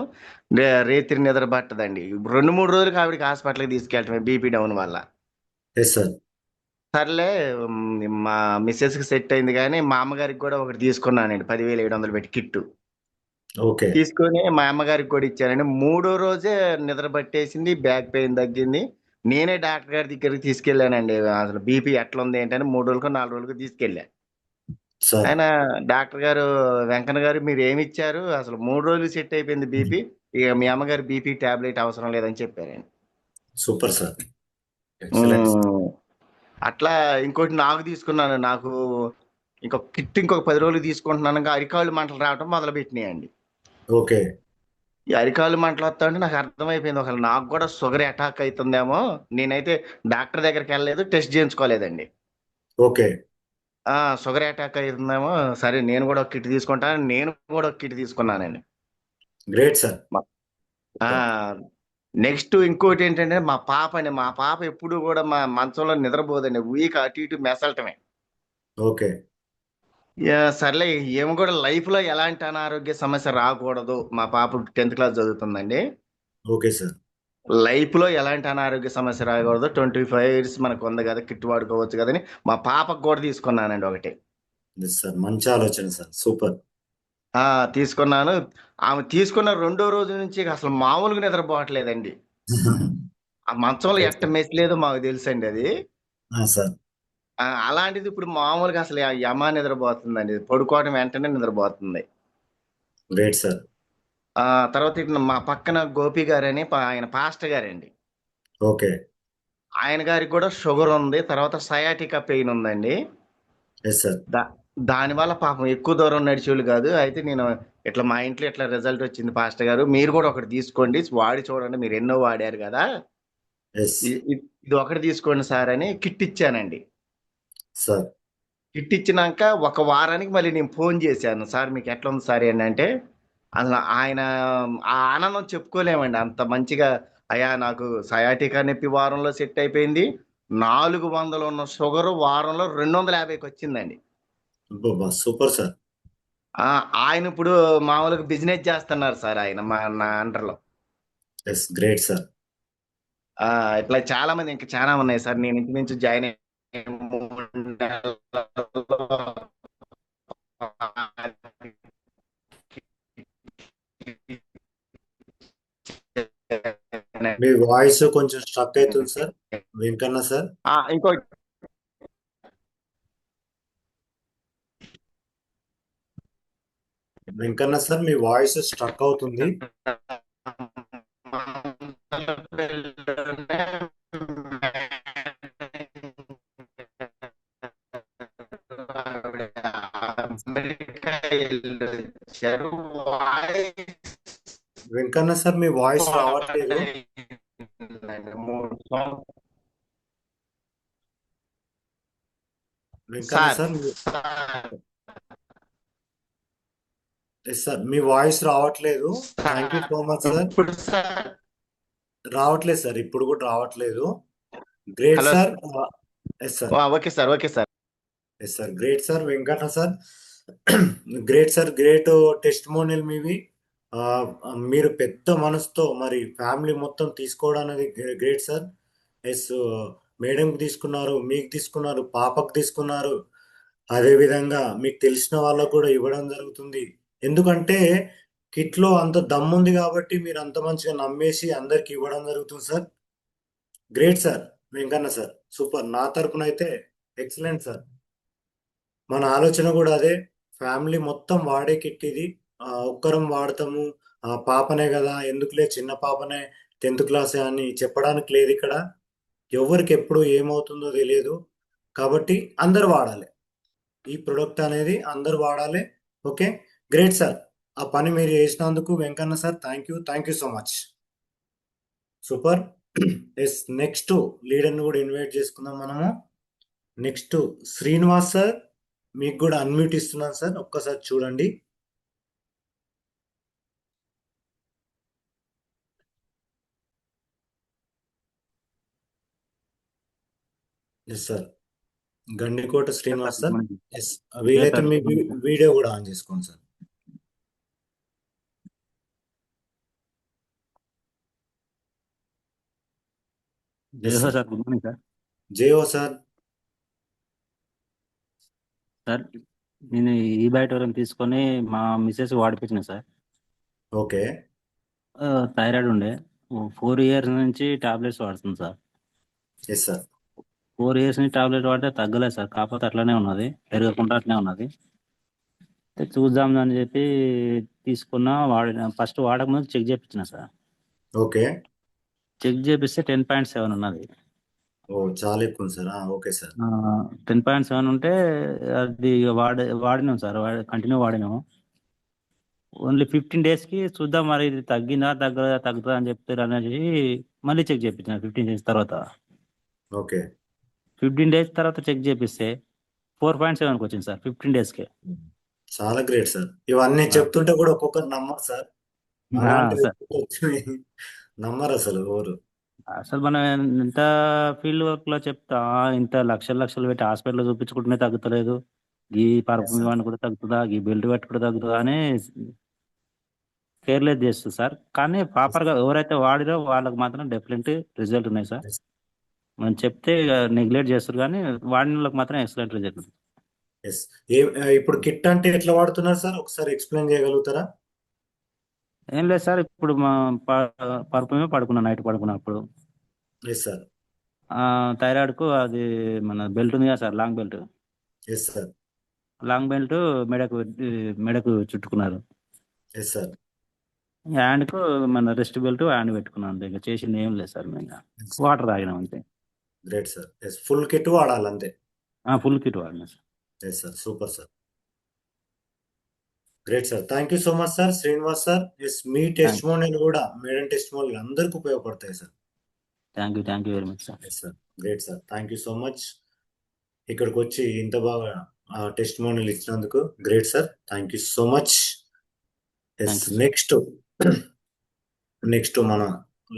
రేత్రి నిద్ర పట్టదండి. 2-3 రోజులకి ఆవిడకి హాస్పిటల్కి తీసుకెళ్ళటమే బీపీ డౌన్ వల్ల. Yes sir. సర్లే, మా మిస్సెస్ కి సెట్ అయింది. కానీ మా అమ్మగారికి కూడా ఒకటి తీసుకున్నానండి, 10,700 పెట్టి కిట్టు. ఓకే. తీసుకొని మా అమ్మగారికి కూడా ఇచ్చానండి. 3వ రోజే నిద్ర పట్టేసింది, బ్యాక్ పెయిన్ తగ్గింది. నేనే డాక్టర్ గారి దగ్గరికి తీసుకెళ్ళానండి. అసలు బీపీ ఎట్లా ఉంది ఏంటని 3 రోజులకు 4 రోజులకు తీసుకెళ్ళా. ఆయన డాక్టర్ గారు, వెంకన్న గారు, మీరు ఏమి ఇచ్చారు, అసలు 3 రోజులు సెట్ అయిపోయింది బీపీ, ఇక మీ అమ్మగారి బీపీ టాబ్లెట్ అవసరం లేదని చెప్పారండి. Super sir. అట్లా ఇంకోటి నాకు తీసుకున్నాను. నాకు ఇంకొక కిట్ ఇంకొక 10 రోజులు తీసుకుంటున్నాను, అరికాళ్ళు మంటలు రావడం మొదలు పెట్టినాయండి. ఓకే. ఈ అరికాళ్ళు మంటలు వస్తా ఉంటే నాకు అర్థమైపోయింది, ఒకవేళ నాకు కూడా షుగర్ అటాక్ అవుతుందేమో. నేనైతే డాక్టర్ దగ్గరికి వెళ్ళలేదు, టెస్ట్ చేయించుకోలేదండి. ఓకే. షుగర్ అటాక్ అవుతుందేమో, సరే నేను కూడా ఒక కిట్ తీసుకుంటాను. నేను కూడా ఒక కిట్ తీసుకున్నానండి. Great sir. నెక్స్ట్ ఇంకోటి ఏంటంటే, మా పాప ఎప్పుడు కూడా మా మంచంలో నిద్రపోదండి, వీక్ అటు ఇటు మెసలటమే. ఓకే. సర్లే, ఏమో కూడా లైఫ్ లో ఎలాంటి అనారోగ్య సమస్య రాకూడదు. మా పాప 10th క్లాస్ చదువుతుందండి. Okay sir. లైఫ్ లో ఎలాంటి అనారోగ్య సమస్య రాకూడదు, 25 years మనకు ఉంది కదా, కిట్ వాడుకోవచ్చు కదని మా పాపకు కూడా తీసుకున్నానండి ఒకటి. సార్, మంచి ఆలోచన సార్. సూపర్. తీసుకున్నాను. ఆమె తీసుకున్న 2వ రోజు నుంచి అసలు మామూలుగా నిద్రపోవట్లేదండి. ఆ మంచంలో ఎట్ట మెసలేదో మాకు తెలుసండి అది. సార్. అలాంటిది ఇప్పుడు మామూలుగా అసలు యమా నిద్రపోతుందండి, పడుకోవడం వెంటనే నిద్రపోతుంది. Great sir. తర్వాత ఇటు మా పక్కన గోపి గారని ఆయన పాస్టర్ గారండి. ఓకే. ఆయన గారికి కూడా షుగర్ ఉంది, తర్వాత సయాటికా పెయిన్ ఉందండి. Yes sir. దానివల్ల పాపం ఎక్కువ దూరం నడిచేవాళ్ళు కాదు. అయితే నేను ఇట్లా మా ఇంట్లో ఇట్లా రిజల్ట్ వచ్చింది పాస్టర్ గారు, మీరు కూడా ఒకటి తీసుకోండి, వాడి చూడండి, మీరు ఎన్నో వాడారు కదా, ఇది ఒకటి తీసుకోండి సార్ అని కిట్ ఇచ్చానండి. సార్. కిట్ ఇచ్చినాక ఒక వారానికి మళ్ళీ నేను ఫోన్ చేశాను, సార్ మీకు ఎట్లా ఉంది సార్ అని అంటే అసలు ఆయన ఆ ఆనందం చెప్పుకోలేమండి. అంత మంచిగా అయ్యా నాకు సయాటికా నొప్పి వారంలో సెట్ అయిపోయింది, 400 ఉన్న షుగర్ వారంలో 250కి వచ్చిందండి. Super sir. ఆయన ఇప్పుడు మామూలుగా బిజినెస్ చేస్తున్నారు సార్ ఆయన నా అండర్లో. Yes, great sir. ఇట్లా చాలా మంది ఇంకా చాలా ఉన్నాయి సార్. నేను ఇంచుమించు జాయిన్ అయ్యి 3 నెలల్లో మీ వాయిస్ కొంచెం స్ట్రక్ అవుతుంది సార్ వెంకన్న సార్. ఇంకో వెంకన్న సార్ మీ వాయిస్ స్ట్రక్ అవుతుంది. వెంకన్న సార్ మీ వాయిస్ రావట్లేదు. వెంకన్న సార్ సార్ మీ వాయిస్ రావట్లేదు. Thank you so much sir. రావట్లేదు సార్, ఇప్పుడు కూడా రావట్లేదు. Great hello sir. Yes sir. Okay sir, okay sir. Yes sir, great sir Venkanna sir. Great sir, great testimonial మీవి. మీరు పెద్ద మనసుతో మరి ఫ్యామిలీ మొత్తం తీసుకోవడం అనేది గ్రేట్ సార్. ఎస్, మేడంకి తీసుకున్నారు, మీకు తీసుకున్నారు, పాపకు తీసుకున్నారు, అదేవిధంగా మీకు తెలిసిన వాళ్ళకు కూడా ఇవ్వడం జరుగుతుంది. ఎందుకంటే కిట్లో అంత దమ్ముంది కాబట్టి మీరు అంత మంచిగా నమ్మేసి అందరికి ఇవ్వడం జరుగుతుంది sir. Great sir Venkanna sir, super. నా తరపున అయితే ఎక్సలెంట్ సార్. మన ఆలోచన కూడా అదే, ఫ్యామిలీ మొత్తం వాడే కిట్ ఇది. ఒక్కరం వాడతాము, పాపనే కదా ఎందుకులే, చిన్న పాపనే 10th క్లాసే అని చెప్పడానికి లేదు ఇక్కడ. ఎవరికి ఎప్పుడు ఏమవుతుందో తెలియదు కాబట్టి అందరు వాడాలి ఈ ప్రొడక్ట్ అనేది, అందరు వాడాలి. Okay, great sir. ఆ పని మీరు చేసినందుకు Venkanna sir thank you so much. Super. Yes, next లీడర్ని కూడా ఇన్వైట్ చేసుకుందాం మనము. నెక్స్ట్ శ్రీనివాస్ సార్, మీకు కూడా అన్మ్యూట్ ఇస్తున్నాను సార్, ఒక్కసారి చూడండి. Yes sir, Gandikota Srinivas sir. Yes, వీలైతే మీ వీడియో కూడా ఆన్ చేసుకోండి sir. Sir good morning sir. జేఓ సార్. సార్ నేను ఈ బయోటోరం తీసుకొని మా మిస్సెస్ వాడిపించిన సార్. ఓకే. థైరాయిడ్ ఉండే 4 years నుంచి టాబ్లెట్స్ వాడుతుంది సార్. Yes sir. 4 years నుంచి టాబ్లెట్ వాడితే తగ్గలేదు సార్, కాకపోతే అట్లనే ఉన్నది, పెరగకుండా అట్లనే ఉన్నది. చూద్దాం అని చెప్పి తీసుకున్నా, ఫస్ట్ వాడకముందు చెక్ చేయించిన సార్. ఓకే. చెక్ చేపిస్తే 10.7 ఉన్నది. ఓ, చాలా ఎక్కువ సార్. Okay sir. 10.7 ఉంటే అది వాడినాం సార్, కంటిన్యూ వాడినాము. ఓన్లీ 15 daysకి చూద్దాం మరి ఇది తగ్గిందా తగ్గుతుందా అని చెప్తారు అనేసి మళ్ళీ చెక్ చేయించిన 15 days తర్వాత. ఓకే. 15 days తర్వాత చెక్ చేపిస్తే 4.7కి వచ్చింది సార్ 15 daysకి. చాలా గ్రేట్ సార్. ఇవన్నీ చెప్తుంటే కూడా ఒక్కొక్కరు నమ్మరు సార్, నమ్మరు అసలు ఎవరు. అసలు మనం ఎంత ఫీల్డ్ వర్క్ లో చెప్తా, ఇంత లక్షలు పెట్టి హాస్పిటల్ చూపించుకుంటూనే తగ్గుతలేదు, ఈ పరుపు ఇవన్నీ కూడా తగ్గుతుందా, ఈ బెల్ట్ పెట్టుకుంటే తగ్గుతుందా అని కేర్లెస్ చేస్తుంది సార్. కానీ ప్రాపర్ గా ఎవరైతే వాడిరో వాళ్ళకి మాత్రం డెఫినెట్ రిజల్ట్ ఉన్నాయి సార్. మనం చెప్తే నెగ్లెక్ట్ చేస్తారు కానీ వాడిన వాళ్ళకి మాత్రం ఎక్సలెంట్ రిజల్ట్ ఉంది. ఇప్పుడు కిట్ అంటే ఎట్లా వాడుతున్నారు సార్, ఒకసారి ఎక్స్ప్లెయిన్ చేయగలుగుతారా? ఏం లేదు సార్, ఇప్పుడు మా పరుపు పడుకున్నా, నైట్ పడుకున్నప్పుడు ఎస్ సార్. థైరాయిడ్ కు అది మన బెల్ట్ ఉంది కదా sir, long belt. Yes sir. Long belt మెడకు చుట్టుకున్నారు. Yes sir. హ్యాండ్ కు మన రెస్ట్ బెల్ట్ హ్యాండ్ పెట్టుకున్నాం. ఇంకా చేసింది ఏం లేదు సార్, మేము వాటర్ తాగినాం అంతే. Great sir. Yes, full kit వాడాలి అంతే. ఫుల్ కిట్ వాడినా sir. Yes sir, super sir. Great sir, thank you so much sir Srinivas sir. Yes, మీ టెస్టిమోనియల్ కూడా మేడం టెస్టిమోనియల్ అందరికి ఉపయోగపడతాయి sir. Thank you very much sir. Yes sir, great sir, thank you so much. ఇక్కడికి వచ్చి ఇంత బాగా testimonial ఇచ్చినందుకు. Great sir, thank you so much. Yes, thank you. Next మన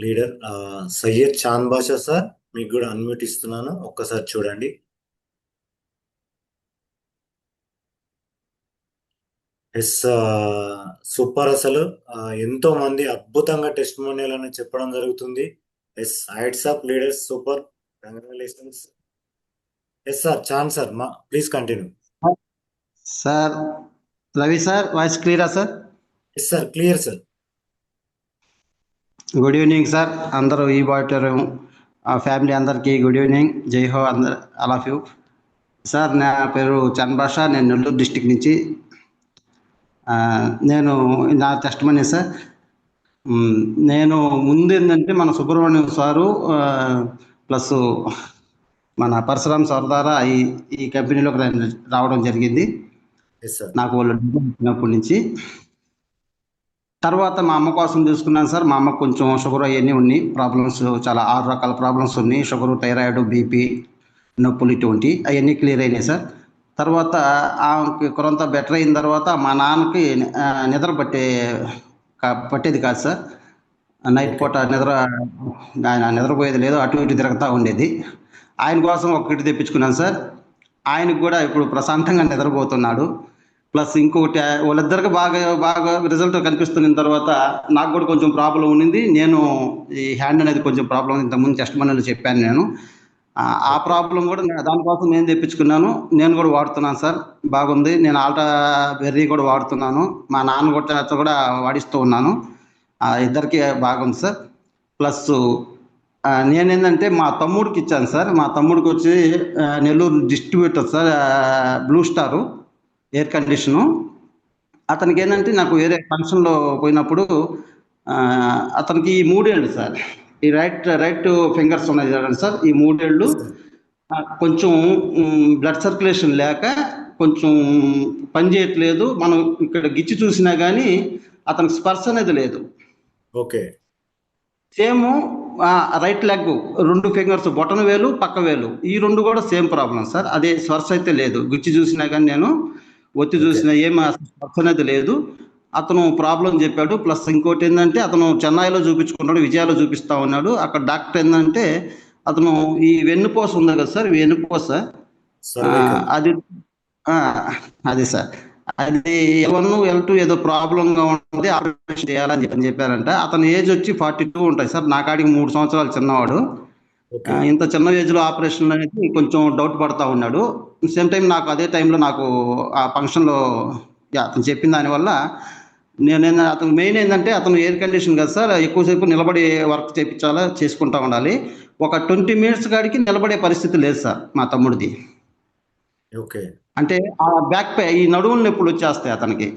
లీడర్ సయ్యద్ చాంద్ బాషా సార్, మీకు కూడా అన్మ్యూట్ ఇస్తున్నాను, ఒక్కసారి చూడండి. Yes, super. అసలు ఎంతో మంది అద్భుతంగా టెస్టిమోనియల్ అని చెప్పడం జరుగుతుంది. Yes, heights up leaders, super, congratulations. Yes sir, Chand sir, please continue. Sir Ravi sir, voice క్లియరా sir? Yes sir, clear sir. Good evening sir, అందరూ ఈ బాటరు ఫ్యామిలీ అందరికీ గుడ్ ఈవినింగ్. జై హో అందరు, ఆల్ ఆఫ్ యూ. సార్ నా పేరు చంద్ బాషా, నేను నెల్లూరు డిస్టిక్ నుంచి. నేను నా టెస్టిమనీ సార్, నేను ముందు ఏంటంటే మన సుబ్రహ్మణ్యం సారు ప్లస్ మన పరశురామ్ సార్ ద్వారా ఈ కంపెనీలోకి రావడం జరిగింది. నాకు వాళ్ళు ఇచ్చినప్పటి నుంచి. తర్వాత మా అమ్మ కోసం చూసుకున్నాను సార్. మా అమ్మకు కొంచెం షుగర్ అవన్నీ ఉన్నాయి, ప్రాబ్లమ్స్ చాలా 6 రకాల ప్రాబ్లమ్స్ ఉన్నాయి. షుగరు, థైరాయిడ్, బీపీ, నొప్పులు ఇటువంటి అవన్నీ క్లియర్ అయినాయి సార్. తర్వాత ఆమెకి కొంత బెటర్ అయిన తర్వాత మా నాన్నకి నిద్ర పట్టేది కాదు సార్. నైట్ పూట ఆయన నిద్రపోయేది లేదు, అటు ఇటు తిరుగుతూ ఉండేది. ఆయన కోసం ఒకటి తెప్పించుకున్నాను సార్. ఆయనకు కూడా ఇప్పుడు ప్రశాంతంగా నిద్రపోతున్నాడు. ప్లస్ ఇంకొకటి, వాళ్ళిద్దరికి బాగా రిజల్ట్ కనిపిస్తున్న తర్వాత నాకు కూడా కొంచెం ప్రాబ్లం ఉండింది. నేను ఈ హ్యాండ్ అనేది కొంచెం ప్రాబ్లం, ఇంతకుముందు టెస్టిమోనియల్ చెప్పాను నేను. ఆ ప్రాబ్లం కూడా దానికోసం నేను తెప్పించుకున్నాను. నేను కూడా వాడుతున్నాను సార్, బాగుంది. నేను ఆల్టా బెర్రీ కూడా వాడుతున్నాను, మా నాన్న కూడా వాడిస్తూ ఉన్నాను. ఇద్దరికి బాగుంది సార్. ప్లస్ నేనేంటంటే మా తమ్ముడికి ఇచ్చాను సార్. మా తమ్ముడికి వచ్చి Nellore distributor sir, blue star air condition. అతనికి ఏంటంటే నాకు వేరే ఫంక్షన్లో పోయినప్పుడు అతనికి ఈ 3 ఏళ్ళు సార్, ఈ రైట్ ఫింగర్స్ ఉన్నాయి చూడండి సార్, ఈ 3 ఏళ్ళు కొంచెం బ్లడ్ సర్క్యులేషన్ లేక కొంచెం పని చేయట్లేదు. మనం ఇక్కడ గిచ్చి చూసినా కానీ అతనికి స్పర్శ అనేది లేదు. Okay. Same right leg 2 fingers, బొటన వేలు, పక్క వేలు, ఈ 2 కూడా సేమ్ ప్రాబ్లం సార్. అదే స్పర్శ అయితే లేదు. గిచ్చి చూసినా కానీ నేను ఒత్తి చూసినా ఏం స్పర్శ అనేది లేదు. అతను ప్రాబ్లం చెప్పాడు. ప్లస్ ఇంకోటి ఏంటంటే అతను చెన్నైలో చూపించుకున్నాడు, విజయాలో చూపిస్తా ఉన్నాడు. అక్కడ డాక్టర్ ఏంటంటే అతను ఈ వెన్నుపూస ఉంది కదా సార్, వెన్నుపూస అది సార్, అది L1 L2 ఏదో ప్రాబ్లంగా ఉంటుంది, ఆపరేషన్ చేయాలని చెప్పారంట. అతని ఏజ్ వచ్చి 42 ఉంటాయి సార్, నా కాడికి 3 సంవత్సరాలు చిన్నవాడు. ఇంత చిన్న ఏజ్లో ఆపరేషన్ అనేది కొంచెం డౌట్ పడతా ఉన్నాడు. సేమ్ టైం నాకు అదే టైంలో నాకు ఆ ఫంక్షన్లో అతను చెప్పిన దానివల్ల అతను మెయిన్ ఏంటంటే అతను ఎయిర్ కండిషన్ కదా సార్, ఎక్కువసేపు నిలబడి వర్క్ చేసుకుంటా ఉండాలి. ఒక 20 మినిట్స్ కాడికి నిలబడే పరిస్థితి లేదు సార్ మా తమ్ముడిది. ఓకే. అంటే ఆ బ్యాక్ పై ఈ నడువుల నొప్పులు వచ్చేస్తాయి అతనికి.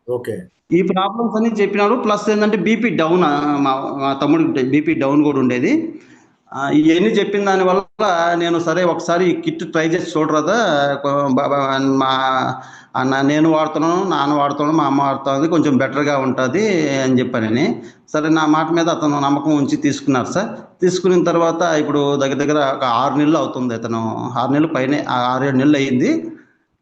ఓకే. ఈ ప్రాబ్లమ్స్ అన్ని చెప్పినాడు. ప్లస్ ఏంటంటే బీపీ డౌన్, మా తమ్ముడికి బీపీ డౌన్ కూడా ఉండేది. ఇవన్నీ చెప్పిన దానివల్ల నేను సరే ఒకసారి ఈ కిట్ ట్రై చేసి చూడరాదా, నేను వాడుతున్నాను, నాన్న వాడుతున్నాను, మా అమ్మ వాడుతుంది, కొంచెం బెటర్గా ఉంటుంది అని చెప్పానని. సరే నా మాట మీద అతను నమ్మకం ఉంచి తీసుకున్నారు సార్. తీసుకున్న తర్వాత ఇప్పుడు దగ్గర ఒక 6 నెలలు అవుతుంది. అతను 6 నెలలు పైనే, 6-7 నెలలు అయ్యింది.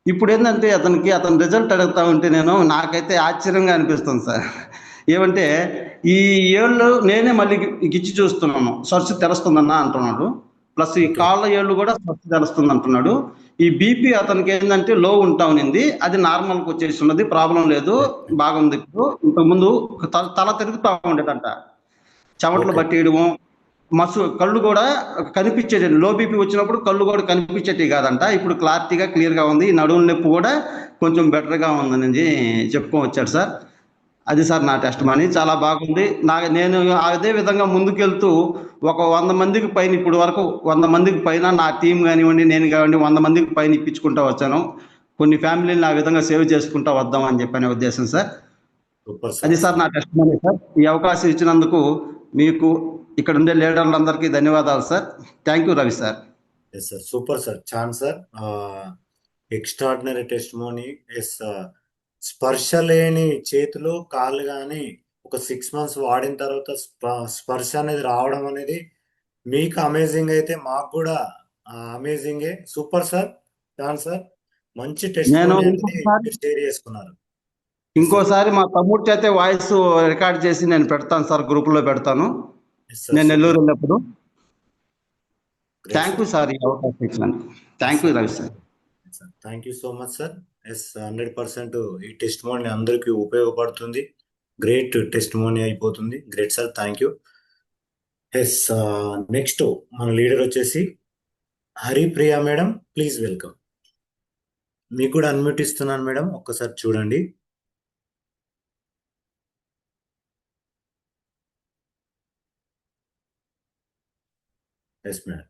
ఇప్పుడు ఏంటంటే అతని రిజల్ట్ అడుగుతా ఉంటే నాకైతే ఆశ్చర్యంగా అనిపిస్తుంది సార్. ఏమంటే ఈ ఏళ్ళు నేనే మళ్ళీ గిచ్చి చూస్తున్నాను, సర్చ్ తెలుస్తుందన్నా అంటున్నాడు. ప్లస్ ఈ కాళ్ళ ఏళ్ళు కూడా సర్చ్ తెలుస్తుంది అంటున్నాడు. ఈ బీపీ అతనికి ఏంటంటే లో ఉంటా ఉన్నింది, అది నార్మల్కి వచ్చేసి ఉన్నది, ప్రాబ్లం లేదు, బాగుంది. ఇప్పుడు ఇంతకుముందు తల తిరుగుతూ ఉండేదంట, చెమటలు పట్టేయడము, కళ్ళు కూడా కనిపించేది. లో బీపీ వచ్చినప్పుడు కళ్ళు కూడా కనిపించేటివి కాదంట, ఇప్పుడు క్లియర్గా ఉంది. నడుము నొప్పి కూడా కొంచెం బెటర్గా ఉందని చెప్పుకోవచ్చాడు సార్. అది సార్ నా టెస్టిమనీ, చాలా బాగుంది. నేను అదే విధంగా ముందుకెళ్తూ ఒక 100 మందికి పైన, ఇప్పుడు వరకు 100 మందికి పైన నా టీం కానివ్వండి, నేను కానివ్వండి, 100 మందికి పైన ఇప్పించుకుంటా వచ్చాను. కొన్ని ఫ్యామిలీని ఆ విధంగా సేవ్ చేసుకుంటా వద్దాం అని చెప్పనే ఉద్దేశం సార్. అది సార్ నా టెస్టిమనీ సార్. ఈ అవకాశం ఇచ్చినందుకు మీకు ఇక్కడ ఉండే లీడర్లందరికీ ధన్యవాదాలు sir. Thank you Ravi sir. Yes sir, super sir, Chand sir, extraordinary testimony. Yes, స్పర్శ లేని చేతులు, కాళ్ళు కానీ ఒక 6 months వాడిన తర్వాత స్పర్శ అనేది రావడం అనేది మీకు అమేజింగ్ అయితే మాకు కూడా అమేజింగే. Super sir, Chand sir. మంచి నేను టెస్టిమోనీ అనేది ఇంకోసారి మీరు షేర్ చేసుకున్నారు. ఇంకోసారి మా తమ్ముడి చేతే వాయిస్ రికార్డ్ చేసి నేను పెడతాను సార్, గ్రూప్లో పెడతాను నేను నెల్లూరు వెళ్ళినప్పుడు. థ్యాంక్ యూ సార్ ఈ అవకాశం ఇచ్చినందుకు. Thank you Ravi sir. Thank you so much sir. 100% ఈ టెస్టిమోనీ అందరికీ ఉపయోగపడుతుంది. గ్రేట్ టెస్టిమోనీ అయిపోతుంది. Great sir, thank you. Next మన లీడర్ వచ్చేసి హరిప్రియ మేడం, ప్లీజ్ వెల్కమ్. మీకు కూడా అన్మ్యూట్ ఇస్తున్నాను మేడం, ఒక్కసారి చూడండి. Yes madam.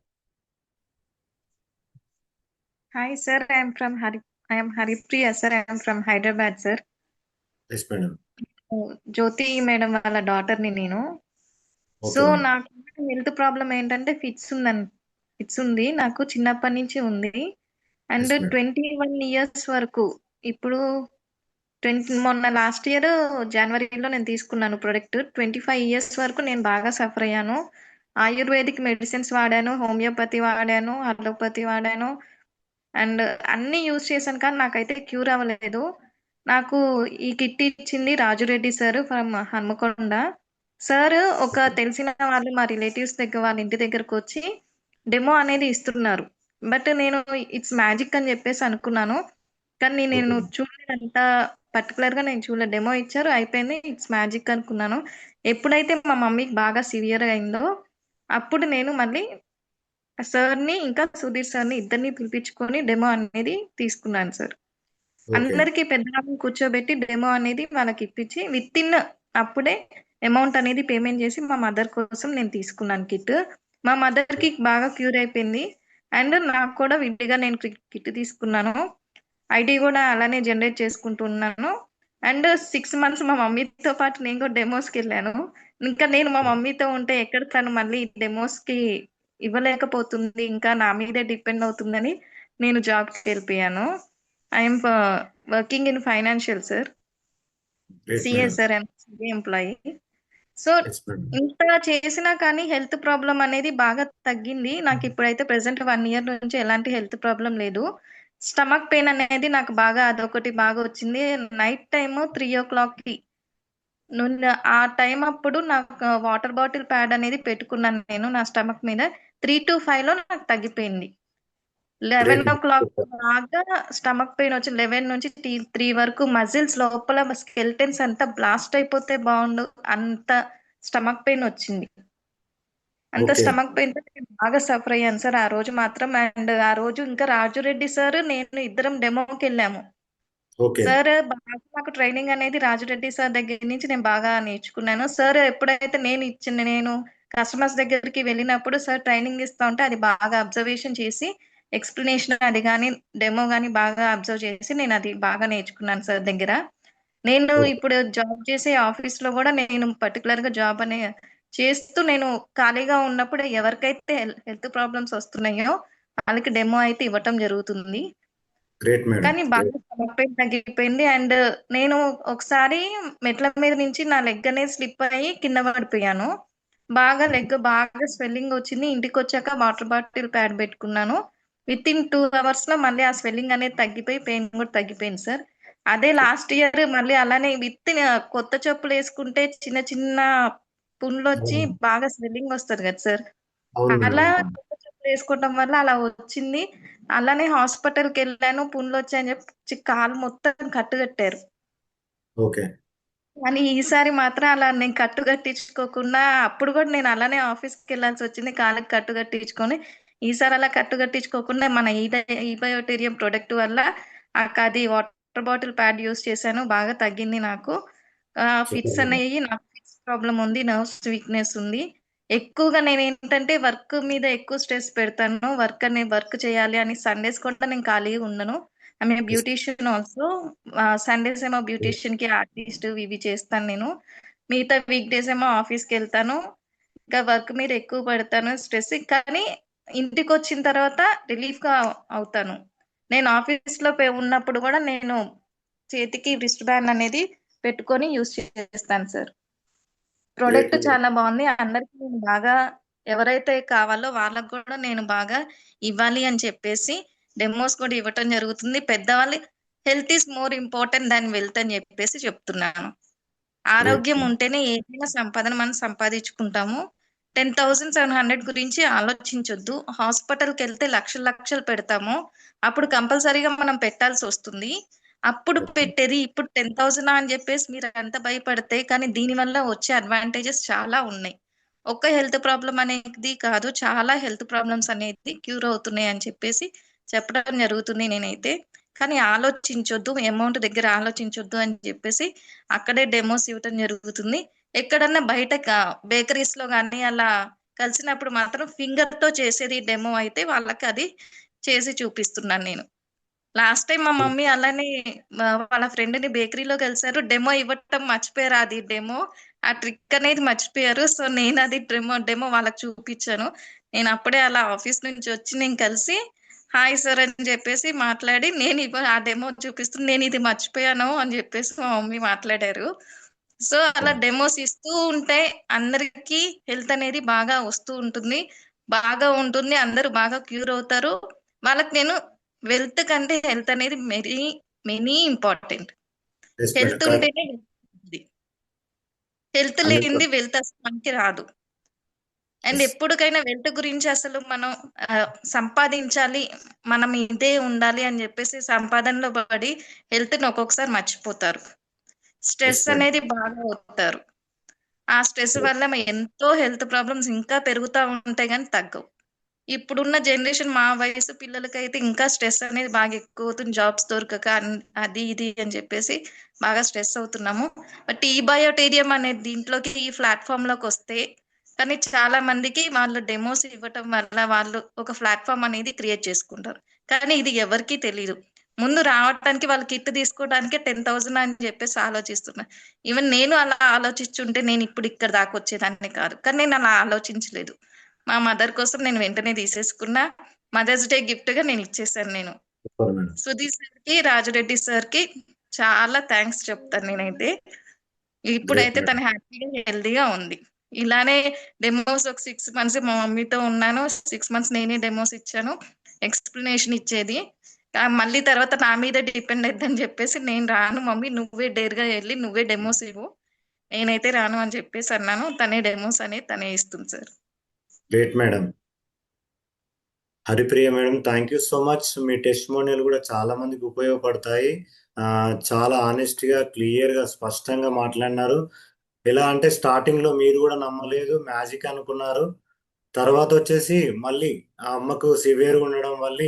Hi sir, I am Haripriya sir. I am from Hyderabad sir. Yes madam. Jyothi madam వాళ్ళ డాటర్ ని నేను. సో నాకు హెల్త్ ప్రాబ్లం ఏంటంటే ఫిట్స్ ఉంది నాకు చిన్నప్పటి నుంచి ఉంది. అండ్ 21 ఇయర్స్ వరకు ఇప్పుడు మొన్న లాస్ట్ ఇయర్ జనవరిలో నేను తీసుకున్నాను ప్రొడక్ట్. 25 ఇయర్స్ వరకు నేను బాగా సఫర్ అయ్యాను. ఆయుర్వేదిక్ మెడిసిన్స్ వాడాను, హోమియోపతి వాడాను, అలోపతి వాడాను అండ్ అన్ని యూజ్ చేశాను, కానీ నాకైతే క్యూర్ అవ్వలేదు. నాకు ఈ కిట్ ఇచ్చింది Raju Reddy sir from Hanamkonda. Sir ఒక తెలిసిన వాళ్ళు మా రిలేటివ్స్ దగ్గర వాళ్ళ ఇంటి దగ్గరకు వచ్చి డెమో అనేది ఇస్తున్నారు. బట్ నేను ఇట్స్ మ్యాజిక్ అని చెప్పేసి అనుకున్నాను, కానీ నేను చూడలేదంత పర్టికులర్ గా నేను చూడలేదు. డెమో ఇచ్చారు, అయిపోయింది, ఇట్స్ మ్యాజిక్ అనుకున్నాను. ఎప్పుడైతే మా మమ్మీకి బాగా సివియర్ అయిందో అప్పుడు నేను మళ్ళీ సార్ని ఇంకా సుధీర్ సార్ని ఇద్దరిని పిలిపించుకొని డెమో అనేది తీసుకున్నాను సార్. అందరికి పెద్దవాళ్ళని కూర్చోబెట్టి డెమో అనేది వాళ్ళకి ఇప్పించి విత్ ఇన్ అప్పుడే అమౌంట్ అనేది పేమెంట్ చేసి మా మదర్ కోసం నేను తీసుకున్నాను కిట్. మా మదర్ కి బాగా క్యూర్ అయిపోయింది. అండ్ నాకు కూడా విడిగా నేను కిట్ తీసుకున్నాను. ఐడి కూడా అలానే జనరేట్ చేసుకుంటున్నాను. అండ్ 6 months మా మమ్మీతో పాటు నేను కూడా డెమోస్కి వెళ్ళాను. ఇంకా నేను మా మమ్మీతో ఉంటే ఎక్కడ తను మళ్ళీ డెమోస్కి ఇవ్వలేకపోతుంది, ఇంకా నా మీదే డిపెండ్ అవుతుందని నేను జాబ్కి వెళ్ళిపోయాను. I'm working in financial sir, CA sir, employee. So ఇంత చేసినా కానీ హెల్త్ ప్రాబ్లం అనేది బాగా తగ్గింది. నాకు ఇప్పుడైతే ప్రెసెంట్ 1 year నుంచి ఎలాంటి హెల్త్ ప్రాబ్లం లేదు. స్టమక్ పెయిన్ అనేది నాకు బాగా అదొకటి బాగా వచ్చింది. నైట్ టైమ్ 3 o'clock ఆ టైం అప్పుడు నాకు వాటర్ బాటిల్ ప్యాడ్ అనేది పెట్టుకున్నాను నేను నా స్టమక్ మీద. 3 to 5 లో నాకు తగ్గిపోయింది. 11 o'clock బాగా స్టమక్ పెయిన్ వచ్చి 11 నుంచి 3 వరకు మజిల్స్ లోపల స్కెల్టన్స్ అంతా బ్లాస్ట్ అయిపోతే బాగుండు అంత స్టమక్ పెయిన్ వచ్చింది. అంత స్టమక్ పెయిన్ బాగా సఫర్ అయ్యాను సార్ ఆ రోజు మాత్రం. అండ్ ఆ రోజు ఇంకా రాజురెడ్డి సార్ నేను ఇద్దరం డెమోకి వెళ్ళాము. సార్ బాగా నాకు ట్రైనింగ్ అనేది రాజురెడ్డి సార్ దగ్గర నుంచి నేను బాగా నేర్చుకున్నాను. సార్ ఎప్పుడైతే నేను కస్టమర్స్ దగ్గరికి వెళ్ళినప్పుడు సార్ ట్రైనింగ్ ఇస్తా ఉంటే అది బాగా అబ్జర్వేషన్ చేసి ఎక్స్ప్లెనేషన్ అది కానీ డెమో కానీ బాగా అబ్జర్వ్ చేసి నేను అది బాగా నేర్చుకున్నాను సార్ దగ్గర. నేను ఇప్పుడు జాబ్ చేసే ఆఫీస్ లో కూడా నేను పర్టికులర్ గా జాబ్ అనే చేస్తూ నేను ఖాళీగా ఉన్నప్పుడు ఎవరికైతే హెల్త్ ప్రాబ్లమ్స్ వస్తున్నాయో వాళ్ళకి డెమో అయితే ఇవ్వటం జరుగుతుంది. కానీ బాగా స్టమక్ పెయిన్ తగ్గిపోయింది. అండ్ నేను ఒకసారి మెట్ల మీద నుంచి నా లెగ్ అనేది స్లిప్ అయ్యి కింద పడిపోయాను. బాగా లెగ్ బాగా స్వెల్లింగ్ వచ్చింది. ఇంటికి వచ్చాక వాటర్ బాటిల్ ప్యాడ్ పెట్టుకున్నాను. విత్ ఇన్ 2 hours లో మళ్ళీ ఆ స్వెల్లింగ్ అనేది తగ్గిపోయి పెయిన్ కూడా తగ్గిపోయింది సార్. అదే లాస్ట్ ఇయర్ మళ్ళీ అలానే కొత్త చెప్పులు వేసుకుంటే చిన్న చిన్న పుండ్లు వచ్చి బాగా స్వెల్లింగ్ వస్తుంది కదా సార్, అలా కొత్త చెప్పులు వేసుకోవడం వల్ల అలా వచ్చింది. అలానే హాస్పిటల్కి వెళ్ళాను, పుండ్లు వచ్చాయని చెప్పి కాలు మొత్తం కట్టు కట్టారు. కానీ ఈసారి మాత్రం అలా నేను కట్టు కట్టించుకోకుండా అప్పుడు కూడా నేను అలానే ఆఫీస్కి వెళ్ళాల్సి వచ్చింది కాళ్ళకి కట్టు కట్టించుకొని. ఈసారి అలా కట్టు కట్టించుకోకుండా మన ఈబయోటేరియం ప్రొడక్ట్ వల్ల అది వాటర్ బాటిల్ ప్యాడ్ యూస్ చేశాను, బాగా తగ్గింది నాకు. ఫిట్స్ అనేవి నాకు ఫిట్స్ ప్రాబ్లం ఉంది, నర్వ్స్ వీక్నెస్ ఉంది. ఎక్కువగా నేను ఏంటంటే వర్క్ మీద ఎక్కువ స్ట్రెస్ పెడతాను. వర్క్ చేయాలి అని సండేస్ కూడా నేను ఖాళీగా ఉండను. I'm beautician also. సండేస్ ఏమో బ్యూటీషియన్ కి ఆర్టిస్ట్ ఇవి చేస్తాను నేను. మిగతా వీక్ డేస్ ఏమో ఆఫీస్కి వెళ్తాను. ఇంకా వర్క్ మీద ఎక్కువ పడతాను, స్ట్రెస్. కానీ ఇంటికి వచ్చిన తర్వాత రిలీఫ్ గా అవుతాను. నేను ఆఫీస్ లో ఉన్నప్పుడు కూడా నేను చేతికి రిస్ట్ బ్యాండ్ అనేది పెట్టుకొని యూజ్ చేస్తాను సార్. ప్రొడక్ట్ చాలా బాగుంది. అందరికి నేను బాగా ఎవరైతే కావాలో వాళ్ళకు కూడా నేను బాగా ఇవ్వాలి అని చెప్పేసి డెమోస్ కూడా ఇవ్వటం జరుగుతుంది. పెద్దవాళ్ళు health is more important than wealth అని చెప్పేసి చెప్తున్నాను. ఆరోగ్యం ఉంటేనే ఏదైనా సంపాదన మనం సంపాదించుకుంటాము. 10,700 గురించి ఆలోచించొద్దు. హాస్పిటల్కి వెళ్తే లక్షలు లక్షలు పెడతాము. అప్పుడు కంపల్సరీగా మనం పెట్టాల్సి వస్తుంది. అప్పుడు పెట్టేది ఇప్పుడు 10,000 అని చెప్పేసి మీరు అంత భయపడితే, కానీ దీనివల్ల వచ్చే అడ్వాంటేజెస్ చాలా ఉన్నాయి. ఒక్క హెల్త్ ప్రాబ్లం అనేది కాదు, చాలా హెల్త్ ప్రాబ్లమ్స్ అనేది క్యూర్ అవుతున్నాయి అని చెప్పేసి చెప్పడం జరుగుతుంది నేనైతే. కానీ ఆలోచించొద్దు, అమౌంట్ దగ్గర ఆలోచించొద్దు అని చెప్పేసి అక్కడే డెమోస్ ఇవ్వటం జరుగుతుంది. ఎక్కడన్నా బయట బేకరీస్ లో కానీ అలా కలిసినప్పుడు మాత్రం ఫింగర్ తో చేసేది డెమో అయితే వాళ్ళకి అది చేసి చూపిస్తున్నాను నేను. లాస్ట్ టైం మా మమ్మీ అలానే వాళ్ళ ఫ్రెండ్ ని బేకరీలో కలిసారు, డెమో ఇవ్వటం మర్చిపోయారు. అది డెమో ఆ ట్రిక్ అనేది మర్చిపోయారు. సో నేను అది డెమో వాళ్ళకి చూపించాను. నేను అప్పుడే అలా ఆఫీస్ నుంచి వచ్చి నేను కలిసి హాయ్ సార్ అని చెప్పేసి మాట్లాడి నేను ఆ డెమో చూపిస్తూ నేను ఇది మర్చిపోయాను అని చెప్పేసి మా మమ్మీ మాట్లాడారు. సో అలా డెమోస్ ఇస్తూ ఉంటే అందరికి హెల్త్ అనేది బాగా వస్తూ ఉంటుంది, బాగా ఉంటుంది, అందరూ బాగా క్యూర్ అవుతారు. వాళ్ళకి నేను వెల్త్ కంటే హెల్త్ అనేది మెనీ ఇంపార్టెంట్. హెల్త్ ఉంటేనే హెల్త్ లేనిది వెల్త్ అసలు మనకి రాదు. అండ్ ఎప్పటికైనా వెల్త్ గురించి అసలు మనం సంపాదించాలి, మనం ఇదే ఉండాలి అని చెప్పేసి సంపాదనలో పడి హెల్త్ ని ఒక్కొక్కసారి మర్చిపోతారు. స్ట్రెస్ అనేది బాగా అవుతారు. ఆ స్ట్రెస్ వల్ల ఎంతో హెల్త్ ప్రాబ్లమ్స్ ఇంకా పెరుగుతూ ఉంటాయి కానీ తగ్గవు. ఇప్పుడున్న జనరేషన్ మా వయసు పిల్లలకైతే ఇంకా స్ట్రెస్ అనేది బాగా ఎక్కువ అవుతుంది. జాబ్స్ దొరకక అది ఇది అని చెప్పేసి బాగా స్ట్రెస్ అవుతున్నాము. బట్ ఈ బయోటేరియం అనే దీంట్లోకి ఈ ప్లాట్ఫామ్ లోకి వస్తే కానీ చాలా మందికి వాళ్ళు డెమోస్ ఇవ్వటం వల్ల వాళ్ళు ఒక ప్లాట్ఫామ్ అనేది క్రియేట్ చేసుకుంటారు. కానీ ఇది ఎవరికీ తెలియదు. ముందు రావడానికి వాళ్ళు కిట్ తీసుకోవడానికి 10,000 అని చెప్పేసి ఆలోచిస్తున్నారు. ఈవెన్ నేను అలా ఆలోచించుంటే నేను ఇప్పుడు ఇక్కడ దాకా వచ్చేదాన్ని కాదు. కానీ నేను అలా ఆలోచించలేదు. మా మదర్ కోసం నేను వెంటనే తీసేసుకున్నా. మదర్స్ డే గిఫ్ట్ గా నేను ఇచ్చేసాను. నేను సుధీర్ సార్ కి, రాజురెడ్డి సార్ కి చాలా థ్యాంక్స్ చెప్తాను నేనైతే. ఇప్పుడైతే తను హ్యాపీగా హెల్దీగా ఉంది. ఇలానే డెమోస్ ఒక 6 months మా మమ్మీతో ఉన్నాను. 6 months నేనే డెమోస్ ఇచ్చాను, ఎక్స్ప్లెనేషన్ ఇచ్చేది. మళ్ళీ తర్వాత నా మీద డిపెండ్ అయిద్దని చెప్పేసి నేను రాను మమ్మీ, నువ్వే డేర్గా వెళ్ళి నువ్వే డెమోస్ ఇవ్వు, నేనైతే రాను అని చెప్పేసి అన్నాను. తనే డెమోస్ అనేది తనే ఇస్తుంది sir. Great madam. Haripriya madam, thank you so much. మీ టెస్టిమోనియల్ కూడా చాలా మందికి ఉపయోగపడతాయి. చాలా ఆనెస్ట్ గా, క్లియర్ గా, స్పష్టంగా మాట్లాడినారు. ఎలా అంటే స్టార్టింగ్ లో మీరు కూడా నమ్మలేదు, మ్యాజిక్ అనుకున్నారు. తర్వాత వచ్చేసి మళ్ళీ ఆ అమ్మకు సివియర్ ఉండడం వల్ల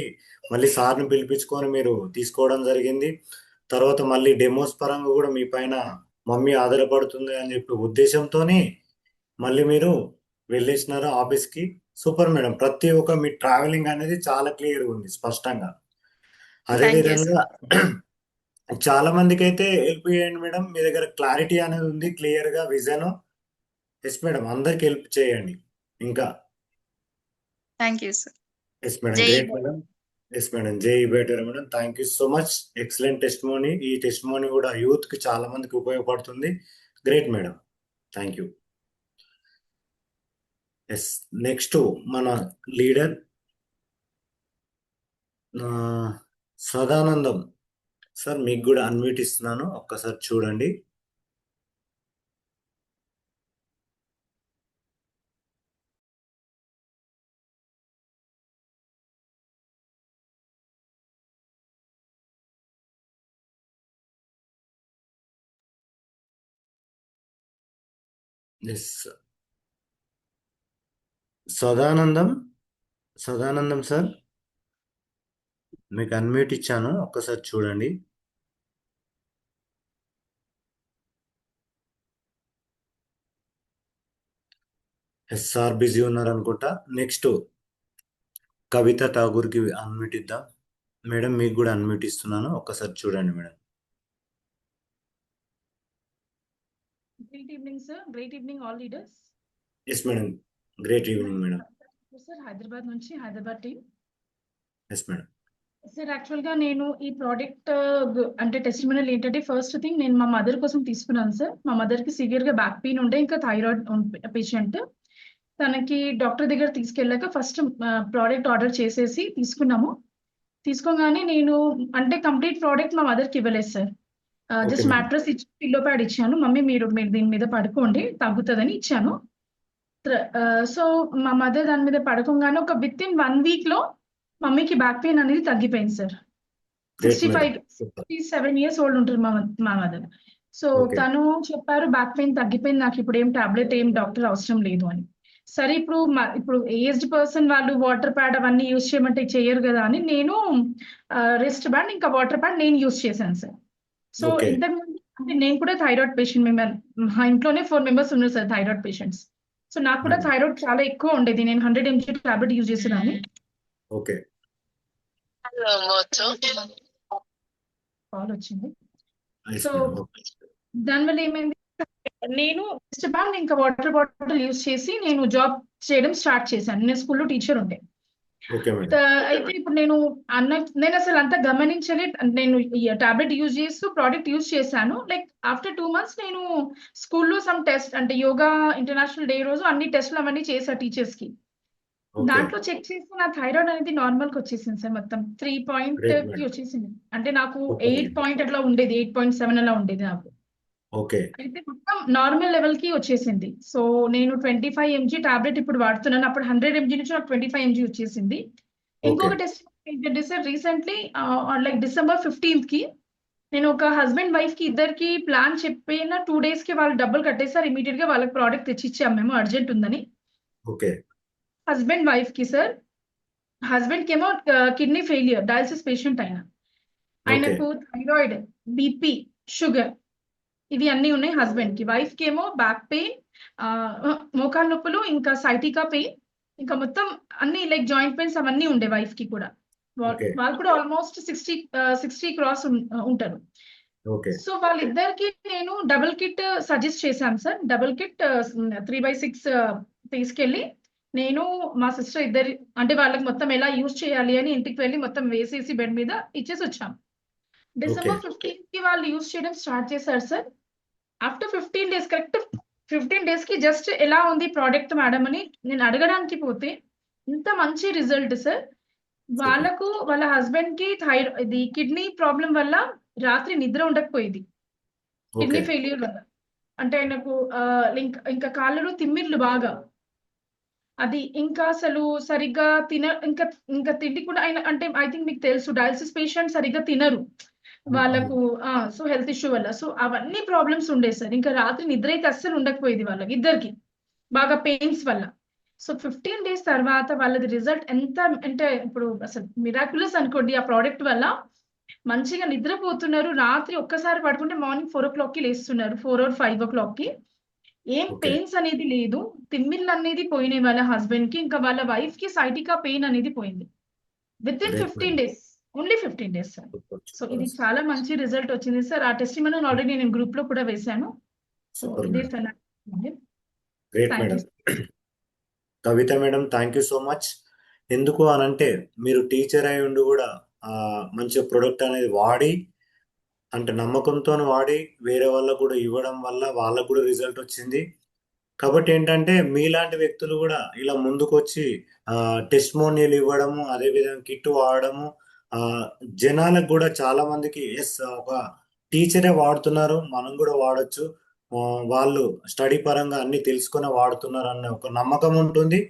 మళ్ళీ సార్ని పిలిపించుకొని మీరు తీసుకోవడం జరిగింది. తర్వాత మళ్ళీ డెమోస్ పరంగా కూడా మీ పైన మమ్మీ ఆధారపడుతుంది అని చెప్పి ఉద్దేశంతోనే మళ్ళీ మీరు వెళ్ళేసినారు ఆఫీస్కి. Super madam. ప్రతి ఒక్క మీ ట్రావెలింగ్ అనేది చాలా క్లియర్గా ఉంది, స్పష్టంగా. అదేవిధంగా చాలా మందికి అయితే హెల్ప్ చేయండి మేడం. మీ దగ్గర క్లారిటీ అనేది ఉంది, క్లియర్గా విజన్. ఎస్ మేడం, అందరికి హెల్ప్ చేయండి ఇంకా. Thank you sir. Yes madam, great madam. Yes madam, జై better madam. Thank you so much. Excellent testimony. ఈ టెస్టిమోనీ కూడా యూత్ కి చాలా మందికి ఉపయోగపడుతుంది. Great madam, thank you. Yes, next మన లీడర్ సదానందం సార్, మీకు కూడా అన్మ్యూట్ ఇస్తున్నాను, ఒక్కసారి చూడండి. ఎస్, సదానందం సార్, మీకు అన్మ్యూట్ ఇచ్చాను, ఒక్కసారి చూడండి. ఎస్ సార్, బిజీ ఉన్నారు అనుకుంటా. నెక్స్ట్ కవిత ఠాగూర్కి అన్మ్యూట్ ఇద్దాం. మేడం, మీకు కూడా అన్మ్యూట్ ఇస్తున్నాను, ఒక్కసారి చూడండి madam. Great evening, sir. Great evening, all leaders. Yes madam, great evening madam. Sir, Hyderabad నుంచి, Hyderabad team. Yes madam. Sir, యాక్చువల్గా నేను ఈ ప్రోడక్ట్ అంటే టెస్టిమోనియల్ ఏంటంటే, ఫస్ట్ థింగ్ నేను మా మదర్ కోసం తీసుకున్నాను సార్. మా మదర్కి సివియర్గా బ్యాక్ పెయిన్ ఉండే, ఇంకా థైరాయిడ్ పేషెంట్. తనకి డాక్టర్ దగ్గర తీసుకెళ్ళాక ఫస్ట్ ప్రోడక్ట్ ఆర్డర్ చేసేసి తీసుకున్నాము. తీసుకోగానే నేను అంటే కంప్లీట్ ప్రోడక్ట్ మా మదర్కి ఇవ్వలేదు sir. Okay just madam. Mattress ఇచ్చి పిల్లో ప్యాడ్ ఇచ్చాను. మమ్మీ మీరు దీని మీద పడుకోండి తగ్గుతుందని ఇచ్చాను. సో మా మదర్ దాని మీద పడుకోగానే ఒక విత్ ఇన్ 1 week లో మమ్మీకి బ్యాక్ పెయిన్ అనేది తగ్గిపోయింది sir. Great madam. 67 years old ఉంటారు మా మదర్. So okay. తను చెప్పారు బ్యాక్ పెయిన్ తగ్గిపోయింది, నాకు ఇప్పుడు ఏం టాబ్లెట్ ఏం డాక్టర్ అవసరం లేదు అని. సరే ఇప్పుడు ఏజ్డ్ పర్సన్ వాళ్ళు వాటర్ ప్యాడ్ అవన్నీ యూజ్ చేయమంటే చేయరు కదా అని నేను రెస్ట్ బ్యాండ్ ఇంకా వాటర్ ప్యాడ్ నేను యూజ్ చేశాను సార్. So okay. ఇంతకుముందు అంటే నేను కూడా థైరాయిడ్ పేషెంట్, మా ఇంట్లోనే 4 members ఉన్నారు సార్ థైరాయిడ్ పేషెంట్స్. సో నాకు కూడా థైరాయిడ్ చాలా ఎక్కువ ఉండేది. నేను 100 mg టాబ్లెట్ యూజ్ చేసేదాన్ని. ఓకే. కాల్ వచ్చింది. Nice so madam. ఓకే. దానివల్ల ఏమైంది, నేను రెస్ట్ బ్యాండ్ ఇంకా వాటర్ బాటిల్ యూజ్ చేసి నేను జాబ్ చేయడం స్టార్ట్ చేశాను. నేను స్కూల్లో టీచర్ ఉండే. Okay madam. అయితే ఇప్పుడు నేను అసలు అంతా గమనించలే. నేను టాబ్లెట్ యూజ్ చేస్తూ ప్రోడక్ట్ యూజ్ చేశాను. లైక్ ఆఫ్టర్ 2 months నేను స్కూల్లో సమ్ టెస్ట్ అంటే యోగా ఇంటర్నేషనల్ డే రోజు అన్ని టెస్ట్లు అవన్నీ చేశాను టీచర్స్ కి. ఓకే. దాంట్లో చెక్ చేసి నా థైరాయిడ్ అనేది నార్మల్ కి వచ్చేసింది సార్. మొత్తం 3 point గ్రేట్ కి మేడం. వచ్చేసింది. అంటే నాకు సూపర్ 8 మేడం. point అట్లా ఉండేది, 8.7 అలా ఉండేది నాకు. ఓకే. అయితే మొత్తం నార్మల్ లెవెల్ కి వచ్చేసింది. సో నేను 25 mg టాబ్లెట్ ఇప్పుడు వాడుతున్నాను. అప్పుడు 100 mg నుంచి నాకు 25 mg వచ్చేసింది. ఓకే. ఇంకొక టెస్ట్ ఏంటంటే sir, recently like December 15th కి నేను ఒక హస్బెండ్ వైఫ్ కి ఇద్దరికి ప్లాన్ చెప్పిన 2 days కి వాళ్ళు డబ్బులు కట్టేసారు. ఇమీడియట్ గా వాళ్ళకి ప్రోడక్ట్ తెచ్చి ఇచ్చాము మేము, అర్జెంట్ ఉందని. ఓకే. హస్బెండ్ వైఫ్ కి సార్, హస్బెండ్ కి ఏమో కిడ్నీ ఫెయిలియర్, డయాలసిస్ పేషెంట్ ఆయన. ఓకే. ఆయనకు థైరాయిడ్, బీపీ, షుగర్ ఇవి అన్ని ఉన్నాయి హస్బెండ్ కి. వైఫ్ కి ఏమో బ్యాక్ పెయిన్, మోకాలు నొప్పులు, ఇంకా సైటికా పెయిన్, ఇంకా మొత్తం అన్ని లైక్ జాయింట్ పెయిన్స్ అవన్నీ ఉండే వైఫ్ కి కూడా. ఓకే. వాళ్ళు కూడా ఆల్మోస్ట్ 60 క్రాస్ ఉంటారు. ఓకే. సో వాళ్ళిద్దరికి నేను డబుల్ కిట్ సజెస్ట్ చేశాను సార్. డబుల్ కిట్ 3/6 తీసుకెళ్ళి నేను మా సిస్టర్ ఇద్దరి అంటే వాళ్ళకి మొత్తం ఎలా యూజ్ చేయాలి అని ఇంటికి వెళ్ళి మొత్తం వేసేసి బెడ్ మీద ఇచ్చేసి వచ్చాం. ఓకే. December 15th కి వాళ్ళు యూజ్ చేయడం స్టార్ట్ చేశారు sir. After 15 days, correct 15 days కి జస్ట్ ఎలా ఉంది ప్రోడక్ట్ మేడం అని నేను అడగడానికి పోతే ఇంత మంచి రిజల్ట్ సార్. సూపర్. వాళ్ళకు వాళ్ళ హస్బెండ్ కి ఇది కిడ్నీ ప్రాబ్లం వల్ల రాత్రి నిద్ర ఉండకపోయేది, కిడ్నీ ఓకే. ఫెయిల్యూర్ వల్ల. అంటే ఆయనకు ఇంకా కాళ్ళలో తిమ్మిర్లు బాగా, అది ఇంకా అసలు సరిగ్గా ఇంకా తిండి కూడా ఆయన అంటే ఐ థింక్ మీకు తెలుసు డయాలసిస్ పేషెంట్ సరిగ్గా తినరు వాళ్ళకు. సో హెల్త్ ఇష్యూ వల్ల సో అవన్నీ ప్రాబ్లమ్స్ ఉండే సార్. ఇంకా రాత్రి నిద్ర అయితే అస్సలు ఉండకపోయేది వాళ్ళకి ఇద్దరికి, బాగా పెయిన్స్ వల్ల. సో 15 days తర్వాత వాళ్ళది రిజల్ట్ ఎంత అంటే ఇప్పుడు అసలు మిరాక్యులస్ అనుకోండి. ఆ ప్రోడక్ట్ వల్ల మంచిగా నిద్రపోతున్నారు. రాత్రి ఒక్కసారి పడుకుంటే మార్నింగ్ 4 o'clock కి లేస్తున్నారు, 4 or 5 o'clock కి. ఏం ఓకే. పెయిన్స్ అనేది లేదు, తిమ్మిళ్ళు అనేది పోయినాయి వాళ్ళ హస్బెండ్ కి. ఇంకా వాళ్ళ వైఫ్ కి సైటికా పెయిన్ అనేది పోయింది with in great 15 madam. days, only 15 days sir. Super. So super. ఇది చాలా మంచి రిజల్ట్ వచ్చింది సార్. ఆ టెస్టిమోనియల్ ఆల్రెడీ నేను గ్రూప్ లో కూడా వేశాను. సో సూపర్ ఇదే madam. Phenomenal. Great thank madam. You. Kavitha madam, thank you so much. ఎందుకు అనంటే మీరు టీచర్ అయి ఉండి కూడా మంచి ప్రొడక్ట్ అనేది వాడి అంటే నమ్మకంతో వాడి వేరే వాళ్ళకు కూడా ఇవ్వడం వల్ల వాళ్ళకు కూడా రిజల్ట్ వచ్చింది. కాబట్టి ఏంటంటే మీలాంటి వ్యక్తులు కూడా ఇలా ముందుకు వచ్చి టెస్టిమోనియల్ ఇవ్వడము, అదేవిధంగా కిట్ వాడడము, ఆ జనాలకు కూడా చాలా మందికి ఎస్ ఒక టీచరే వాడుతున్నారు, మనం కూడా వాడొచ్చు, వాళ్ళు స్టడీ పరంగా అన్ని తెలుసుకునే వాడుతున్నారు అన్న ఒక నమ్మకం ఉంటుంది.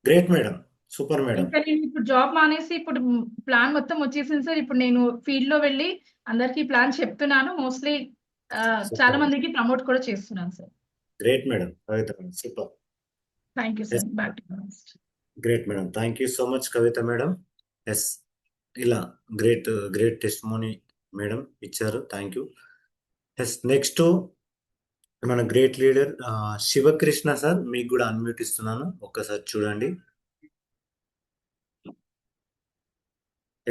Great madam. Super madam. ఇంకా నేను ఇప్పుడు జాబ్ మానేసి ఇప్పుడు ప్లాన్ మొత్తం వచ్చేసింది సార్. ఇప్పుడు నేను ఫీల్డ్ లో వెళ్ళి అందరికి ప్లాన్ చెప్తున్నాను. మోస్ట్లీ చాలా సూపర్. మందికి ప్రమోట్ కూడా చేస్తున్నాను sir. Great madam. Kavitha madam. Super. Thank you yes sir. Back to great madam. Thank you so much Kavitha madam. Yes ఇలా గ్రేట్ టెస్టిమోనీ మేడం ఇచ్చారు. Thank you. ఎస్ నెక్స్ట్ మన గ్రేట్ లీడర్ శివకృష్ణ సార్, మీకు కూడా unmute ఇస్తున్నాను, ఒక్కసారి చూడండి.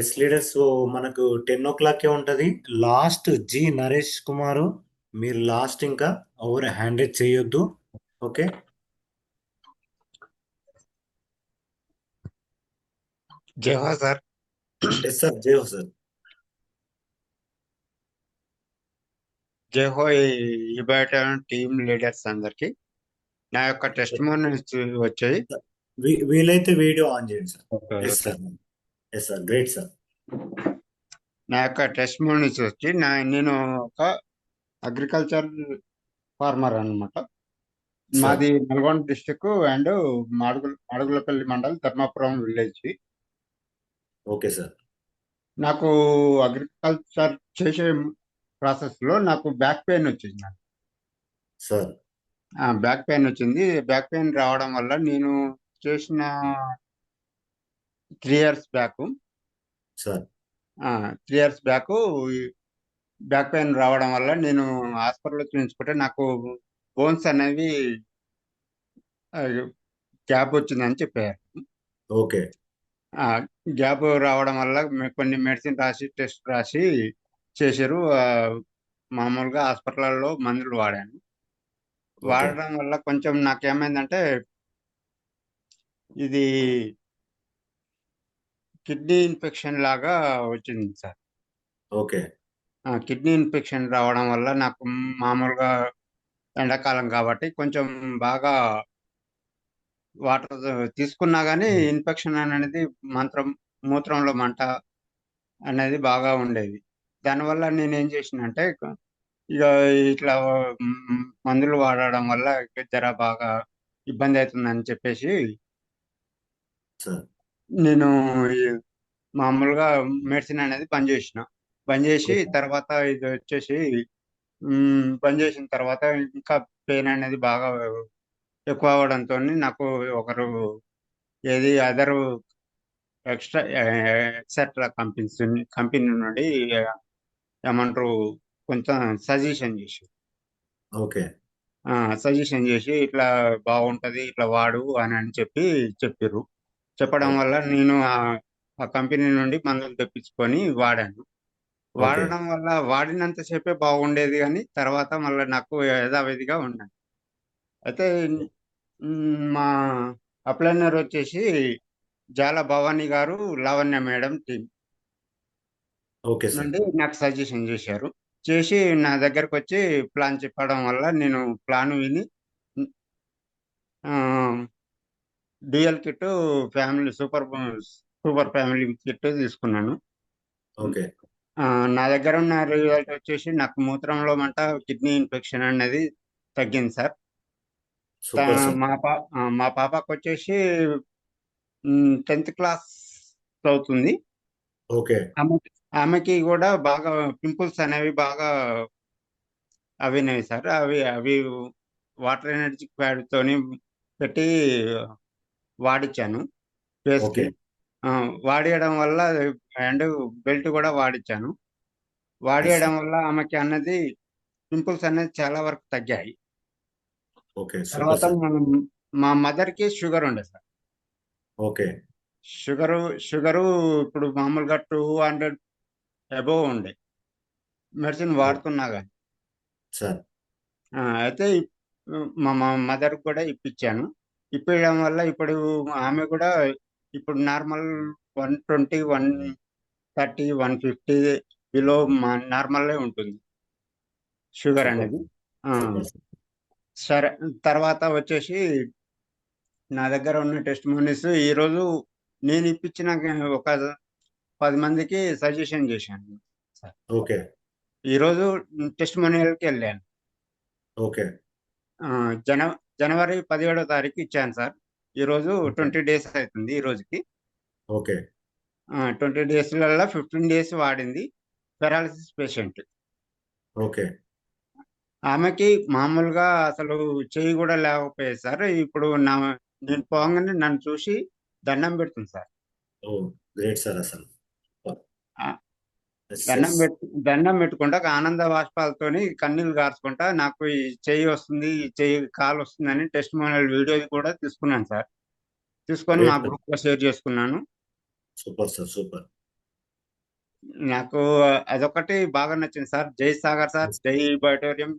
ఎస్ లీడర్, సో మనకు 10 o'clock ఉంటది. లాస్ట్ జి నరేష్ కుమారు, మీరు లాస్ట్, ఇంకా ఓవర్ హ్యాండ్ చేయొద్దు. ఓకే. జై హో సార్. ఎస్ సార్, జై హో సార్. జై హో ఈ బయట టీమ్ లీడర్స్ అందరికి నా యొక్క టెస్టిమోనియల్స్ వచ్చాయి. వీలైతే వీడియో ఆన్ చేయండి sir. Yes sir. Yes sir. Great sir. నా యొక్క టెస్టిమోనీస్ వచ్చి నేను ఒక అగ్రికల్చర్ ఫార్మర్ అన్నమాట. సార్ మాది Nalgonda district and Madugulapalli mandal Dharmapuram village. Okay sir. నాకు అగ్రికల్చర్ చేసే ప్రాసెస్లో నాకు బ్యాక్ పెయిన్ వచ్చింది. నాకు సార్ బ్యాక్ పెయిన్ వచ్చింది. బ్యాక్ పెయిన్ రావడం వల్ల నేను చేసిన 3 years back sir 3 years back back pain రావడం వల్ల నేను హాస్పిటల్లో చూపించుకుంటే నాకు బోన్స్ అనేవి గ్యాప్ వచ్చిందని చెప్పారు. ఓకే గ్యాప్ రావడం వల్ల కొన్ని మెడిసిన్ రాసి టెస్ట్ రాసి చేశారు. మామూలుగా హాస్పిటల్లో మందులు వాడాను. ఓకే వాడడం వల్ల కొంచెం నాకేమైందంటే ఇది కిడ్నీ ఇన్ఫెక్షన్ లాగా వచ్చింది సార్. ఓకే కిడ్నీ ఇన్ఫెక్షన్ రావడం వల్ల నాకు మామూలుగా ఎండాకాలం కాబట్టి కొంచెం బాగా వాటర్ తీసుకున్నా కానీ ఇన్ఫెక్షన్ అనేది మూత్రంలో మంట అనేది బాగా ఉండేది. దానివల్ల నేనేం చేసినంటే ఇక ఇట్లా మందులు వాడడం వల్ల జర బాగా ఇబ్బంది అవుతుందని చెప్పేసి సార్ నేను మామూలుగా మెడిసిన్ అనేది బంద్ చేసి ఓకే తర్వాత ఇది వచ్చేసి బంద్ చేసిన తర్వాత ఇంకా పెయిన్ అనేది బాగా ఎక్కువ అవడంతో నాకు ఒకరు అదర్ ఎక్సెట్రా కంపెనీ నుండి ఏమంటారు కొంచెం సజెషన్ ఓకే చేసి ఇట్లా బాగుంటది ఇట్లా వాడు అని చెప్పారు. చెప్పడం ఓకే వల్ల నేను ఆ కంపెనీ నుండి మందులు తెప్పించుకొని వాడాను. ఓకే వాడడం వల్ల వాడినంతసేపే బాగుండేది కానీ తర్వాత మళ్ళీ నాకు యథావిధిగా ఉన్నాను. అయితే మా అప్లైనర్ వచ్చేసి జాల భవానీ గారు, Lavanya madam team okay sir నుండి నాకు సజెషన్ చేసి నా దగ్గరకు వచ్చి ప్లాన్ చెప్పడం వల్ల నేను ప్లాన్ విని dual kit family super family kit తీసుకున్నాను. ఓకే నా దగ్గర ఉన్న రిజల్ట్ వచ్చేసి నాకు మూత్రంలో మంట, కిడ్నీ ఇన్ఫెక్షన్ అనేది తగ్గింది సార్. సూపర్ సార్ మా పాపకు వచ్చేసి 10th క్లాస్ చదువుతుంది. ఓకే ఆమెకి కూడా బాగా పింపుల్స్ అనేవి బాగా అవినవి సార్. అవి వాటర్ ఎనర్జీ ప్యాడ్ తోని పెట్టి వాడిచ్చాను ఫేస్ కి. ఓకే వాడియడం వల్ల అండ్ బెల్ట్ కూడా వాడిచ్చాను. ఎస్ వాడియడం సార్ వల్ల ఆమెకి అన్నది పింపుల్స్ అనేది చాలా వరకు తగ్గాయి. ఓకే సూపర్ తర్వాత సార్ మా మదర్ కి షుగర్ ఉండే సార్. ఓకే షుగరు ఇప్పుడు మామూలుగా 200 అబోవ్ ఉండే మెడిసిన్ వాడుతున్నా కానీ. సార్ అయితే మా మదర్ కూడా ఇప్పించాను. ఇప్పించడం వల్ల ఇప్పుడు ఆమె కూడా ఇప్పుడు నార్మల్ 120, 130, 150 బిలో నార్మల్లే ఉంటుంది షుగర్ సూపర్ అనేది. సూపర్ సార్ సరే తర్వాత వచ్చేసి నా దగ్గర ఉన్న టెస్టిమోనీస్ ఈరోజు నేను ఇప్పించిన ఒక 10 మందికి సజెషన్ చేశాను సార్. ఓకే ఈరోజు టెస్టిమోనియల్కి వెళ్ళాను. ఓకే జనవరి 17వ తారీఖు ఇచ్చాను సార్. ఈరోజు ఓకే 20 days అవుతుంది ఈ రోజుకి. ఓకే 20 daysలలో 15 days వాడింది పెరాలసిస్ పేషెంట్. ఓకే ఆమెకి మామూలుగా అసలు చెయ్యి కూడా లేకపోయేది సార్. ఇప్పుడు నేను పోగానే నన్ను చూసి దండం పెడుతుంది సార్. ఓ గ్రేట్ సార్ అసలు ఆ, ఎస్ దండం ఎస్ దండం పెట్టుకుంటా ఆనంద బాష్పాలతోని కన్నీళ్ళు గార్చుకుంటా నాకు ఈ చెయ్యి వస్తుంది, ఈ చెయ్యి కాలు వస్తుందని టెస్టిమోనియల్ వీడియో కూడా తీసుకున్నాను సార్. తీసుకొని మా గ్రేట్ గ్రూప్ లో షేర్ చేసుకున్నాను. సూపర్ సార్ సూపర్ నాకు అదొకటి బాగా నచ్చింది సార్. జై సాగర్ సార్, జై బయోటోరియం.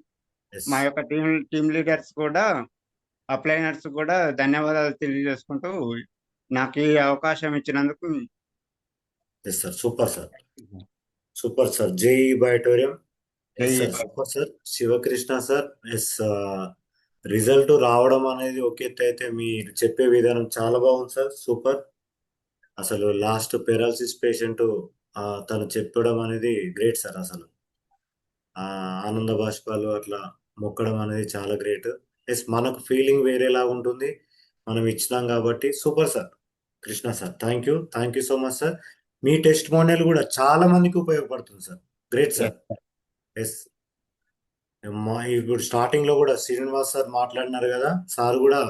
ఎస్ మా యొక్క టీమ్ లీడర్స్ కూడా అప్లైనర్స్ కూడా ధన్యవాదాలు తెలియజేసుకుంటూ నాకు ఈ అవకాశం ఇచ్చినందుకు ఎస్ సార్ సూపర్ సార్ జై బయోటోరియం జై yes sir super sir Sivakrishna sir yes result రావడం అనేది ఒక ఎత్తు అయితే మీరు చెప్పే విధానం చాలా బాగుంది సార్ సూపర్ అసలు లాస్ట్ పెరాలసిస్ పేషెంట్ తను చెప్పడం అనేది గ్రేట్ సార్ అసలు. ఆనంద బాష్పాలు అట్లా మొక్కడం అనేది చాలా గ్రేట్. ఎస్, మనకు ఫీలింగ్ వేరేలా ఉంటుంది. మనం ఇచ్చినాం కాబట్టి super sir. Krishna sir, thank you so much sir. మీ టెస్ట్ మోనియల్ కూడా చాలా మందికి ఉపయోగపడుతుంది సార్. Great sir. ఎస్, ఇప్పుడు స్టార్టింగ్ లో కూడా శ్రీనివాస్ సార్ మాట్లాడినారు కదా, సార్ కూడా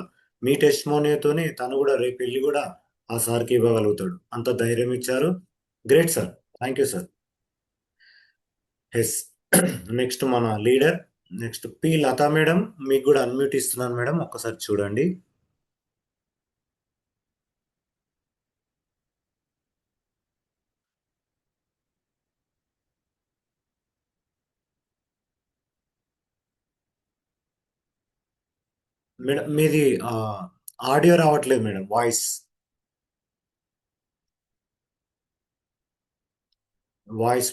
మీ టెస్ట్ మోనియతోనే తను కూడా రేపు వెళ్ళి కూడా ఆ సార్కి ఇవ్వగలుగుతాడు. అంత ధైర్యం ఇచ్చారు. Great sir. Thank you sir. Yes, next మన leader next P Latha madam. మీకు కూడా అన్మ్యూట్ ఇస్తున్నాను మేడం, ఒక్కసారి చూడండి. మేడం మీది ఆడియో రావట్లేదు మేడం, వాయిస్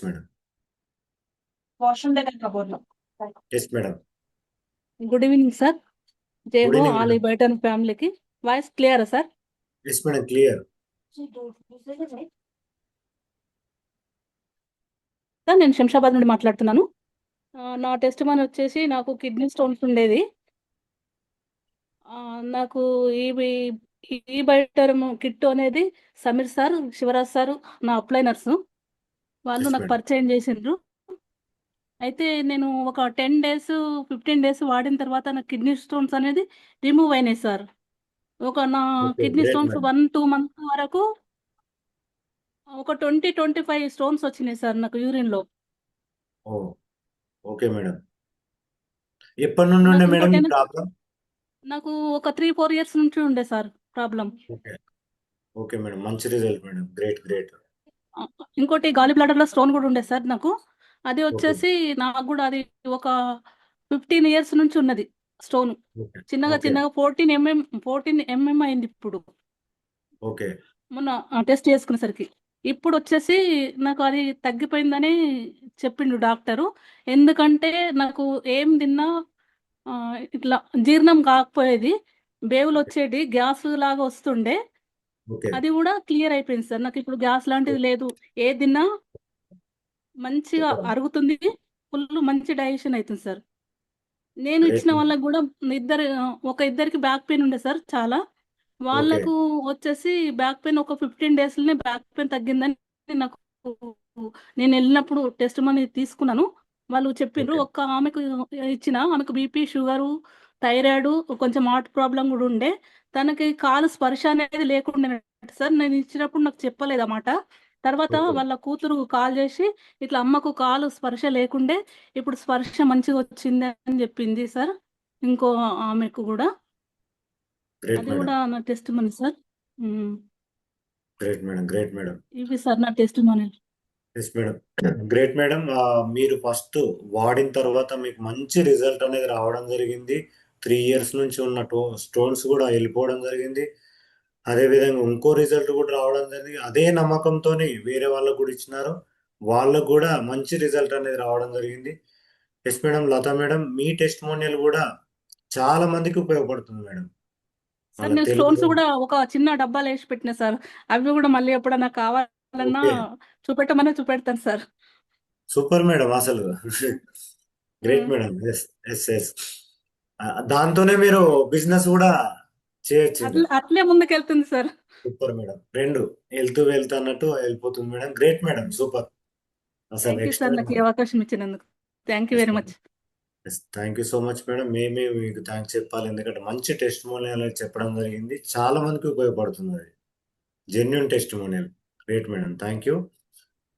మేడం. వాష్రూమ్ దగ్గర కబోర్డ్లో. Yes madam. Good evening sir. జై గుడ్ హో ఈవినింగ్ ఆల్ మేడం. బైటన్ ఫ్యామిలీకి. వాయిస్ క్లియరా sir? Yes madam, clear. Sir నేను శంషాబాద్ నుండి మాట్లాడుతున్నాను. నా టెస్ట్ మనీ వచ్చేసి నాకు కిడ్నీ స్టోన్స్ ఉండేది. నాకు ఈ బైటర్మ్ కిట్ అనేది సమీర్ సార్, శివరాజ్ సార్ నా అప్లైనర్స్ వాళ్ళు ఎస్ నాకు మేడం. పరిచయం చేసిండ్రు. అయితే నేను ఒక 10 డేస్ 15 డేస్ వాడిన తర్వాత నాకు కిడ్నీ స్టోన్స్ అనేది రిమూవ్ అయినాయి సార్. నా okay, kidney great stones madam. 1-2 months వరకు ఒక 20-25 స్టోన్స్ వచ్చినాయి సార్ నాకు యూరిన్లో. ఓ, ఓకే మేడం. ఎప్పటి నుండి ఉండే నాకు మేడం ఈ ఇంకోటి ప్రాబ్లం? నాకు ఒక 3-4 ఇయర్స్ నుంచి ఉండే sir problem. Okay, okay madam, మంచి రిజల్ట్ మేడం. గ్రేట్. ఇంకోటి గాలి బ్లాడర్లో స్టోన్ కూడా ఉండే సార్ నాకు. అది ఓకే, వచ్చేసి నాకు కూడా అది ఒక 15 ఇయర్స్ నుంచి ఉన్నది స్టోన్. ఓకే, చిన్నగా ఓకే, 14 mm అయింది ఇప్పుడు ఓకే, మొన్న టెస్ట్ చేసుకునేసరికి. ఇప్పుడు వచ్చేసి నాకు అది తగ్గిపోయిందని చెప్పిండు డాక్టరు. ఎందుకంటే నాకు ఏం తిన్నా ఇట్లా జీర్ణం కాకపోయేది, బేవులు వచ్చేది, గ్యాస్ లాగా వస్తుండే. ఓకే, అది కూడా క్లియర్ అయిపోయింది సార్. నాకు ఇప్పుడు గ్యాస్ లాంటిది లేదు. ఏది తిన్నా మంచిగా సూపర్. అరుగుతుంది, ఫుల్ మంచి డైజెషన్ అవుతుంది సార్. నేను గ్రేట్ ఇచ్చిన మేడం. వాళ్ళకి కూడా ఇద్దరికి బ్యాక్ పెయిన్ ఉండే సార్ చాలా. ఓకే, వాళ్ళకు వచ్చేసి బ్యాక్ పెయిన్ ఒక 15 డేస్లోనే బ్యాక్ పెయిన్ తగ్గిందని నాకు నేను వెళ్ళినప్పుడు టెస్ట్ మనీ తీసుకున్నాను. వాళ్ళు చెప్పిండ్రు. ఓకే, ఒక్క ఆమెకు ఆమెకు బీపీ, షుగరు, థైరాయిడ్, కొంచెం హార్ట్ ప్రాబ్లం కూడా ఉండే. తనకి కాలు స్పర్శ అనేది లేకుండా సార్. నేను ఇచ్చినప్పుడు నాకు చెప్పలేదు అన్నమాట. తర్వాత ఓకే, వాళ్ళ కూతురు కాల్ చేసి ఇట్లా అమ్మకు కాలు స్పర్శ లేకుండే, ఇప్పుడు స్పర్శ మంచిగా వచ్చింది అని చెప్పింది సార్. ఇంకో ఆమెకు కూడా గ్రేట్ అది మేడం. కూడా నా testimony sir. Great madam. ఇవి సార్ నా testimony. Yes madam, great madam. మీరు ఫస్ట్ వాడిన తర్వాత మీకు మంచి రిజల్ట్ అనేది రావడం జరిగింది. 3 ఇయర్స్ నుంచి ఉన్న స్టోన్స్ కూడా వెళ్ళిపోవడం జరిగింది. అదేవిధంగా ఇంకో రిజల్ట్ కూడా రావడం జరిగింది. అదే నమ్మకంతో వేరే వాళ్ళకు కూడా ఇచ్చినారు, వాళ్ళకు కూడా మంచి రిజల్ట్ అనేది రావడం జరిగింది. ఎస్ మేడం, లతా మేడం, మీ టెస్ట్ మోనియల్ కూడా చాలా మందికి ఉపయోగపడుతుంది మేడం. సార్ మన నేను తెలుగు. స్టోన్స్ కూడా ఒక చిన్న డబ్బాలో వేసి పెట్టిన సార్. అవి కూడా మళ్ళీ ఎప్పుడన్నా కావాలన్నా ఓకే, చూపెడతాను సార్. సూపర్ మేడం అసలు. Great madam. ఎస్. దాంతోనే మీరు బిజినెస్ కూడా చేయొచ్చు ఇంకా. అట్లే ముందుకెళ్తుంది సార్. సూపర్ మేడం, రెండు వెళ్తూ అన్నట్టు వెళ్ళిపోతుంది మేడం. గ్రేట్ మేడం, సూపర్ అసలు. థ్యాంక్ యూ సార్ నాకు ఈ అవకాశం ఇచ్చినందుకు. Thank you very much. Thank you so much madam. మేమే మీకు థ్యాంక్స్ చెప్పాలి, ఎందుకంటే మంచి టెస్ట్ మోనియల్ చెప్పడం జరిగింది. చాలా మందికి ఉపయోగపడుతుంది అది. Genuine testimonial. Great madam, thank you.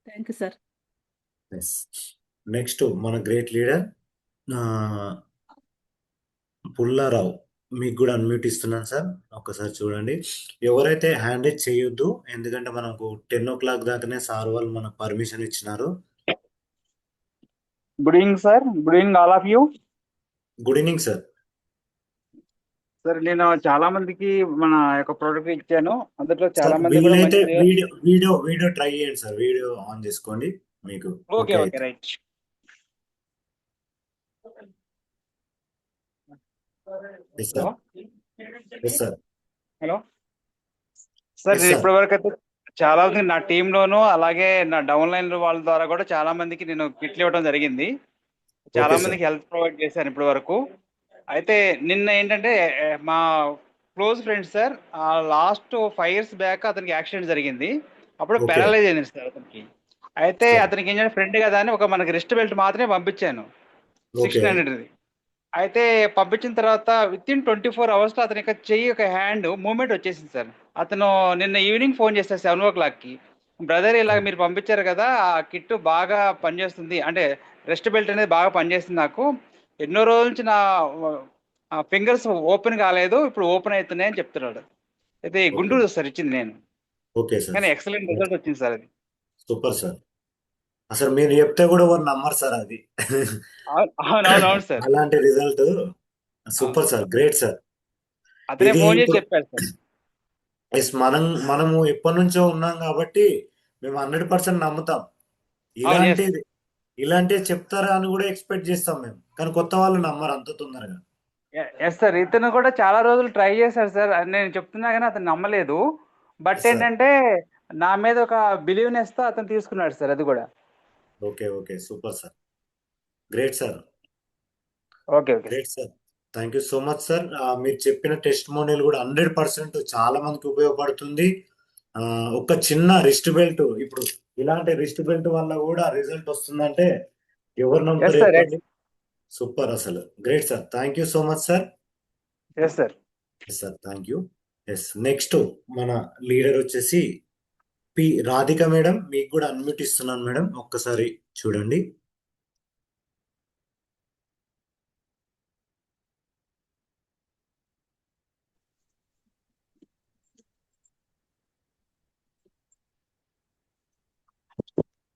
Thank you sir. Next మన గ్రేట్ లీడర్ పుల్లారావు. మీకు కూడా అన్మ్యూట్ ఇస్తున్నాను సార్, ఒక్కసారి చూడండి. ఎవరైతే హ్యాండ్ రైజ్ చేయొద్దు, ఎందుకంటే మనకు 10 o'clock దాకానే సార్ వాళ్ళు మనకు పర్మిషన్ ఇచ్చినారు. Good evening sir. Good evening all of you. Good evening sir. Sir నేను చాలా మందికి మన యొక్క ప్రోడక్ట్ ఇచ్చాను. అందులో చాలా సార్ మంది కూడా వీలైతే మంచి వీడియో ట్రై చేయండి సార్. వీడియో ఆన్ చేసుకోండి మీకు. Okay okay right. Yes sir. Yes sir. Hello sir, yes నేను సార్. ఇప్పటి వరకు అయితే చాలా మంది నా టీంలోను అలాగే నా డౌన్లైన్ వాళ్ళ ద్వారా కూడా చాలా మందికి నేను కిట్లు ఇవ్వడం జరిగింది. చాలా ఓకే సార్. మందికి హెల్ప్ ప్రొవైడ్ చేశాను ఇప్పటి వరకు. అయితే నిన్న ఏంటంటే మా close friend sir last 5 years back అతనికి యాక్సిడెంట్ జరిగింది. అప్పుడు ఓకే పారలైజ్ అయింది సార్ అతనికి. అయితే సార్. అతనికి ఏంటంటే ఫ్రెండ్ కదా అని ఒక మనకి రిస్ట్ బెల్ట్ మాత్రమే పంపించాను ఓకే 1600ది. అయితే పంపించిన తర్వాత వితిన్ 24 hours అతని యొక్క చెయ్యి ఒక హ్యాండ్ మూమెంట్ వచ్చేసింది సార్. అతను నిన్న ఈవినింగ్ ఫోన్ చేశారు 7 o'clockకి. బ్రదర్ ఇలా మీరు పంపించారు కదా, ఆ కిట్ బాగా పనిచేస్తుంది, అంటే రెస్ట్ బెల్ట్ అనేది బాగా పనిచేస్తుంది నాకు. ఎన్నో రోజుల నుంచి నా ఫింగర్స్ ఓపెన్ కాలేదు, ఇప్పుడు ఓపెన్ అవుతున్నాయి అని చెప్తున్నాడు. అయితే ఓకే గుంటూరు సార్ ఇచ్చింది నేను, ఓకే సార్. కానీ ఎక్సలెంట్ రిజల్ట్ వచ్చింది సార్ అది. Super sir. అసలు మీరు చెప్తే కూడా వారు నమ్మరు సార్ అది. అవునవునవును సార్. అలాంటి result super sir, great sir. అతనే ఇది ఫోన్ చేసి ఇప్పుడు చెప్పారు సార్. ఎస్, మనము ఎప్పటి నుంచో ఉన్నాం కాబట్టి మేము 100% నమ్ముతాం. అవును, ఎస్ ఇలాంటి చెప్తారా అని కూడా ఎక్స్పెక్ట్ చేస్తాం మేము, కానీ కొత్త వాళ్ళు నమ్మరు అంత తొందరగా. Yes sir. ఇతను కూడా చాలా రోజులు ట్రై చేశారు సార్, నేను చెప్తున్నా కానీ అతను నమ్మలేదు. But yes sir. ఏంటంటే నా మీద ఒక బిలీవ్నెస్ తో అతను తీసుకున్నాడు సార్ అది కూడా. Okay okay, super sir, great sir, okay okay great sir. Thank you so much sir. మీరు చెప్పిన టెస్ట్ మోడల్ కూడా 100% చాలా మందికి ఉపయోగపడుతుంది. ఒక చిన్న రిస్ట్ బెల్ట్, ఇప్పుడు ఇలాంటి రిస్ట్ బెల్ట్ వల్ల కూడా రిజల్ట్ వస్తుందంటే ఎవరు ఎస్ నమ్ముతారు సార్. చెప్పండి? సూపర్, అసలు great sir. Thank you so much sir. Yes sir. Yes sir, thank you. Yes, next మన లీడర్ వచ్చేసి పి రాధిక మేడం. మీకు కూడా అన్మ్యూట్ ఇస్తున్నాను మేడం, ఒక్కసారి చూడండి.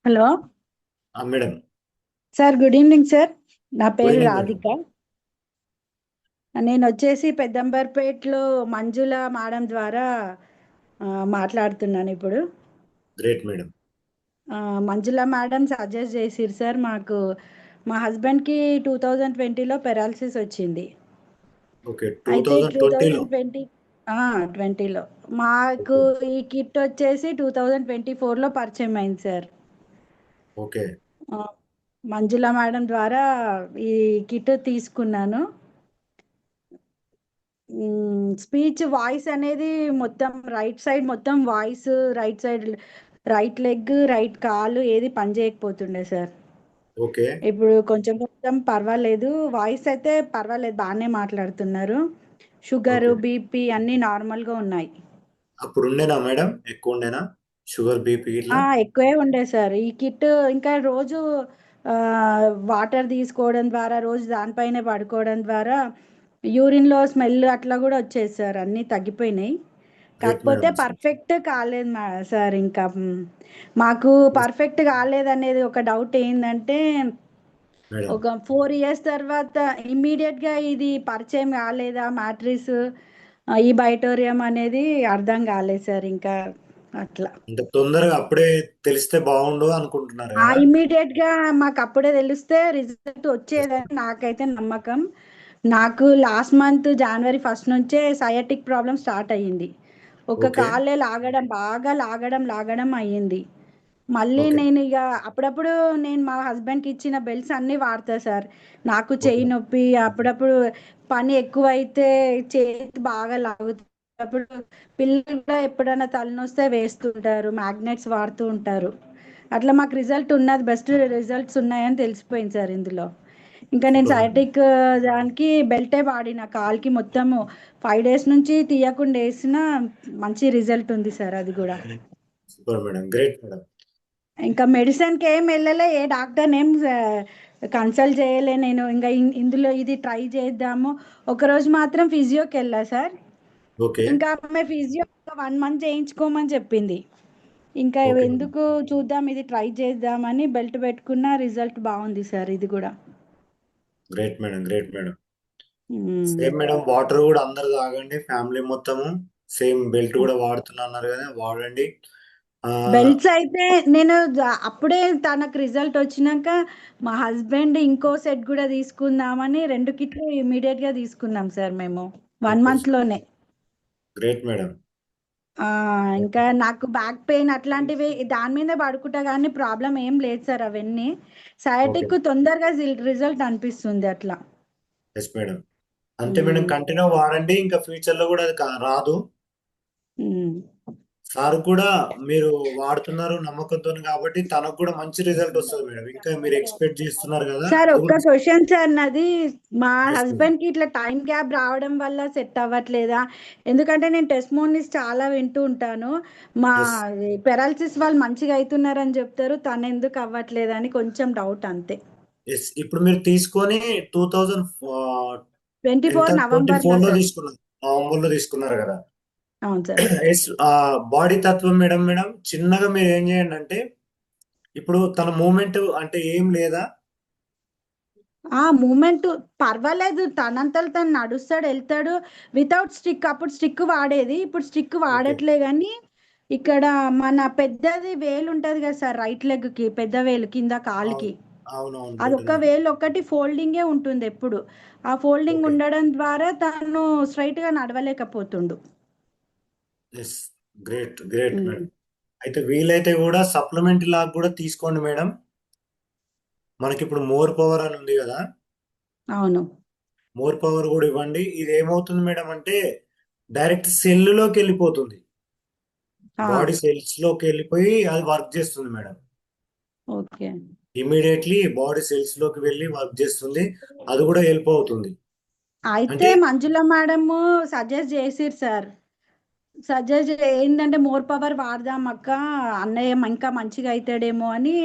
Hello madam. Sir, good evening sir. నా గుడ్ పేరు ఈవినింగ్ మేడం. రాధిక. నేను వచ్చేసి పెద్దంబర్పేటలో మంజుల మేడం ద్వారా మాట్లాడుతున్నాను ఇప్పుడు. Great madam. Manjula madam suggest చేసిరు సార్. మా హస్బెండ్కి 2020లో పెరాలసిస్ వచ్చింది. ఓకే, అయితే 2020లో. 2020లో మాకు ఓకే ఈ కిట్ వచ్చేసి 2024లో పరిచయం అయింది సార్. ఓకే మంజుల మేడం ద్వారా ఈ కిట్ తీసుకున్నాను. స్పీచ్ వాయిస్ అనేది మొత్తం రైట్ సైడ్ మొత్తం voice, right side right leg right కాలు ఏది పని చేయకపోతుండే సార్. ఓకే ఇప్పుడు కొంచెం కొంచెం పర్వాలేదు, వాయిస్ అయితే పర్వాలేదు, బాగానే మాట్లాడుతున్నారు. Sugar okay. బీపీ అన్నీ నార్మల్గా ఉన్నాయి. అప్పుడు ఉండేనా మేడం, ఎక్కువ ఉండేనా షుగర్ బీపీ ఇట్లా? ఎక్కువే ఉండే సార్. ఈ కిట్ ఇంకా రోజు వాటర్ తీసుకోవడం ద్వారా, రోజు దానిపైనే పడుకోవడం ద్వారా యూరిన్లో స్మెల్ అట్లా కూడా వచ్చేది సార్. అన్నీ తగ్గిపోయినాయి. గ్రేట్ కాకపోతే మేడం. పర్ఫెక్ట్ కాలేదు సార్. ఇంకా మాకు పర్ఫెక్ట్ కాలేదనేది ఒక డౌట్ ఏంటంటే, మేడం ఒక 4 years తర్వాత ఇమ్మీడియట్గా ఇది పరిచయం కాలేదా మ్యాట్రిస్ ఈ బైటోరియం అనేది అర్థం కాలేదు సార్. ఇంకా అట్లా అంటే తొందరగా అప్పుడే తెలిస్తే బాగుండు అనుకుంటున్నారు కదా? ఇమ్మీడియట్గా మాకు అప్పుడే తెలిస్తే రిజల్ట్ వచ్చేదని నాకైతే నమ్మకం. నాకు లాస్ట్ మంత్ January 1 నుంచే సయాటిక్ ప్రాబ్లం స్టార్ట్ అయ్యింది. ఒక ఓకే కాలే లాగడం, బాగా లాగడం అయ్యింది. మళ్ళీ ఓకే నేను ఇక అప్పుడప్పుడు నేను మా హస్బెండ్కి ఇచ్చిన బెల్ట్స్ అన్నీ వాడతా సార్. నాకు చెయ్యి ఓకే నొప్పి, అప్పుడప్పుడు పని ఎక్కువైతే చేతి బాగా లాగుతుంది. అప్పుడు పిల్లలు కూడా ఎప్పుడైనా తలనొస్తే వేస్తుంటారు, మ్యాగ్నెట్స్ వాడుతూ ఉంటారు. అట్లా మాకు రిజల్ట్ ఉన్నది, బెస్ట్ రిజల్ట్స్ ఉన్నాయని తెలిసిపోయింది సార్ ఇందులో. ఇంకా నేను సూపర్ మేడం. సయాటిక్ దానికి బెల్టే వాడిన కాల్కి మొత్తము 5 days నుంచి తీయకుండా వేసిన మంచి రిజల్ట్ ఉంది సార్ అది కూడా. Super madam, great madam. ఇంకా మెడిసిన్కి ఏం వెళ్ళలే, ఏ డాక్టర్ని ఏం కన్సల్ట్ చేయలే నేను. ఇంకా ఇందులో ఇది ట్రై చేద్దాము. ఒకరోజు మాత్రం ఫిజియోకి వెళ్ళా సార్. ఓకే ఇంకా ఆమె ఫిజియో 1 month చేయించుకోమని చెప్పింది. ఇంకా ఓకే మేడం. ఎందుకు చూద్దాం, ఇది ట్రై చేద్దామని బెల్ట్ పెట్టుకున్న, రిజల్ట్ బాగుంది సార్ ఇది కూడా. Great madam, great madam. Same madam, water కూడా అందరు తాగండి, ఫ్యామిలీ మొత్తము. సేమ్ బెల్ట్ కూడా వాడుతున్నారు కదా, వాడండి. బెల్ట్స్ అయితే నేను అప్పుడే తనకు రిజల్ట్ వచ్చినాక మా హస్బెండ్ ఇంకో సెట్ కూడా తీసుకుందామని 2 కిట్లు ఇమీడియట్ గా తీసుకున్నాం సార్ మేము 1 month లోనే. Great madam. ఇంకా నాకు బ్యాక్ పెయిన్ అట్లాంటివి దాని మీద పడుకుంటా కానీ ప్రాబ్లం ఏం లేదు సార్. అవన్నీ సయాటిక్ తొందరగా రిజల్ట్ అనిపిస్తుంది అట్లా. Yes madam. అంతే మేడం, కంటిన్యూ వాడండి, ఇంకా ఫ్యూచర్ లో కూడా అది రాదు. సార్ కూడా మీరు వాడుతున్నారు నమ్మకంతో కాబట్టి తనకు కూడా మంచి రిజల్ట్ వస్తుంది మేడం. ఇంకా మీరు ఎక్స్పెక్ట్ చేస్తున్నారు కదా. సార్ అది ఒక్క కూడా క్వశ్చన్ సార్ నాది, మా Yes, madam. హస్బెండ్ కి ఇట్లా టైం గ్యాప్ రావడం వల్ల సెట్ అవ్వట్లేదా? ఎందుకంటే నేను టెస్టిమోనీస్ చాలా వింటూ ఉంటాను. మా Yes. పెరాలసిస్ వాళ్ళు మంచిగా అవుతున్నారని చెప్తారు, తను ఎందుకు అవ్వట్లేదని కొంచెం డౌట్ అంతే. ఎస్, ఇప్పుడు మీరు తీసుకొని 24 నవంబర్ లో 2024 లో సార్. తీసుకున్నారు, నవంబర్ లో తీసుకున్నారు కదా. అవును సార్. ఎస్, బాడీ తత్వం మేడం. చిన్నగా మీరు ఏం చేయండి అంటే, ఇప్పుడు తన మూమెంట్ అంటే ఏం లేదా? మూమెంట్ పర్వాలేదు, తనంతలు తను నడుస్తాడు, వెళ్తాడు వితౌట్ స్టిక్. అప్పుడు స్టిక్ వాడేది, ఇప్పుడు స్టిక్ వాడట్లే. కానీ ఇక్కడ మన పెద్దది వేలు ఉంటది కదా సార్, రైట్ లెగ్ కి పెద్ద వేలు కింద కాలుకి, అవునవును, అది ఒక్క వేలు ఒక్కటి ఫోల్డింగే ఉంటుంది ఎప్పుడు. ఆ ఫోల్డింగ్ ఉండడం ద్వారా తను స్ట్రైట్ గా నడవలేకపోతుండు. Yes, great great madam. అయితే వీలైతే కూడా సప్లిమెంట్ లాగా కూడా తీసుకోండి మేడం. మనకి ఇప్పుడు మోర్ పవర్ అని ఉంది కదా, అవును. మోర్ పవర్ కూడా ఇవ్వండి. ఇది ఏమవుతుంది మేడం అంటే, డైరెక్ట్ సెల్లులోకి వెళ్ళిపోతుంది, బాడీ సెల్స్ లోకి వెళ్ళిపోయి అది వర్క్ చేస్తుంది madam. Okay. Immediately body cells లోకి వెళ్ళి వర్క్ చేస్తుంది, అది కూడా హెల్ప్ అవుతుంది. అయితే అంటే మంజుల మేడం సజెస్ట్ చేసిరు సార్, సజెస్ట్ ఏంటంటే మోర్ పవర్ వాడదాం అక్క, అన్నయ్య ఇంకా మంచిగా అవుతాడేమో అని.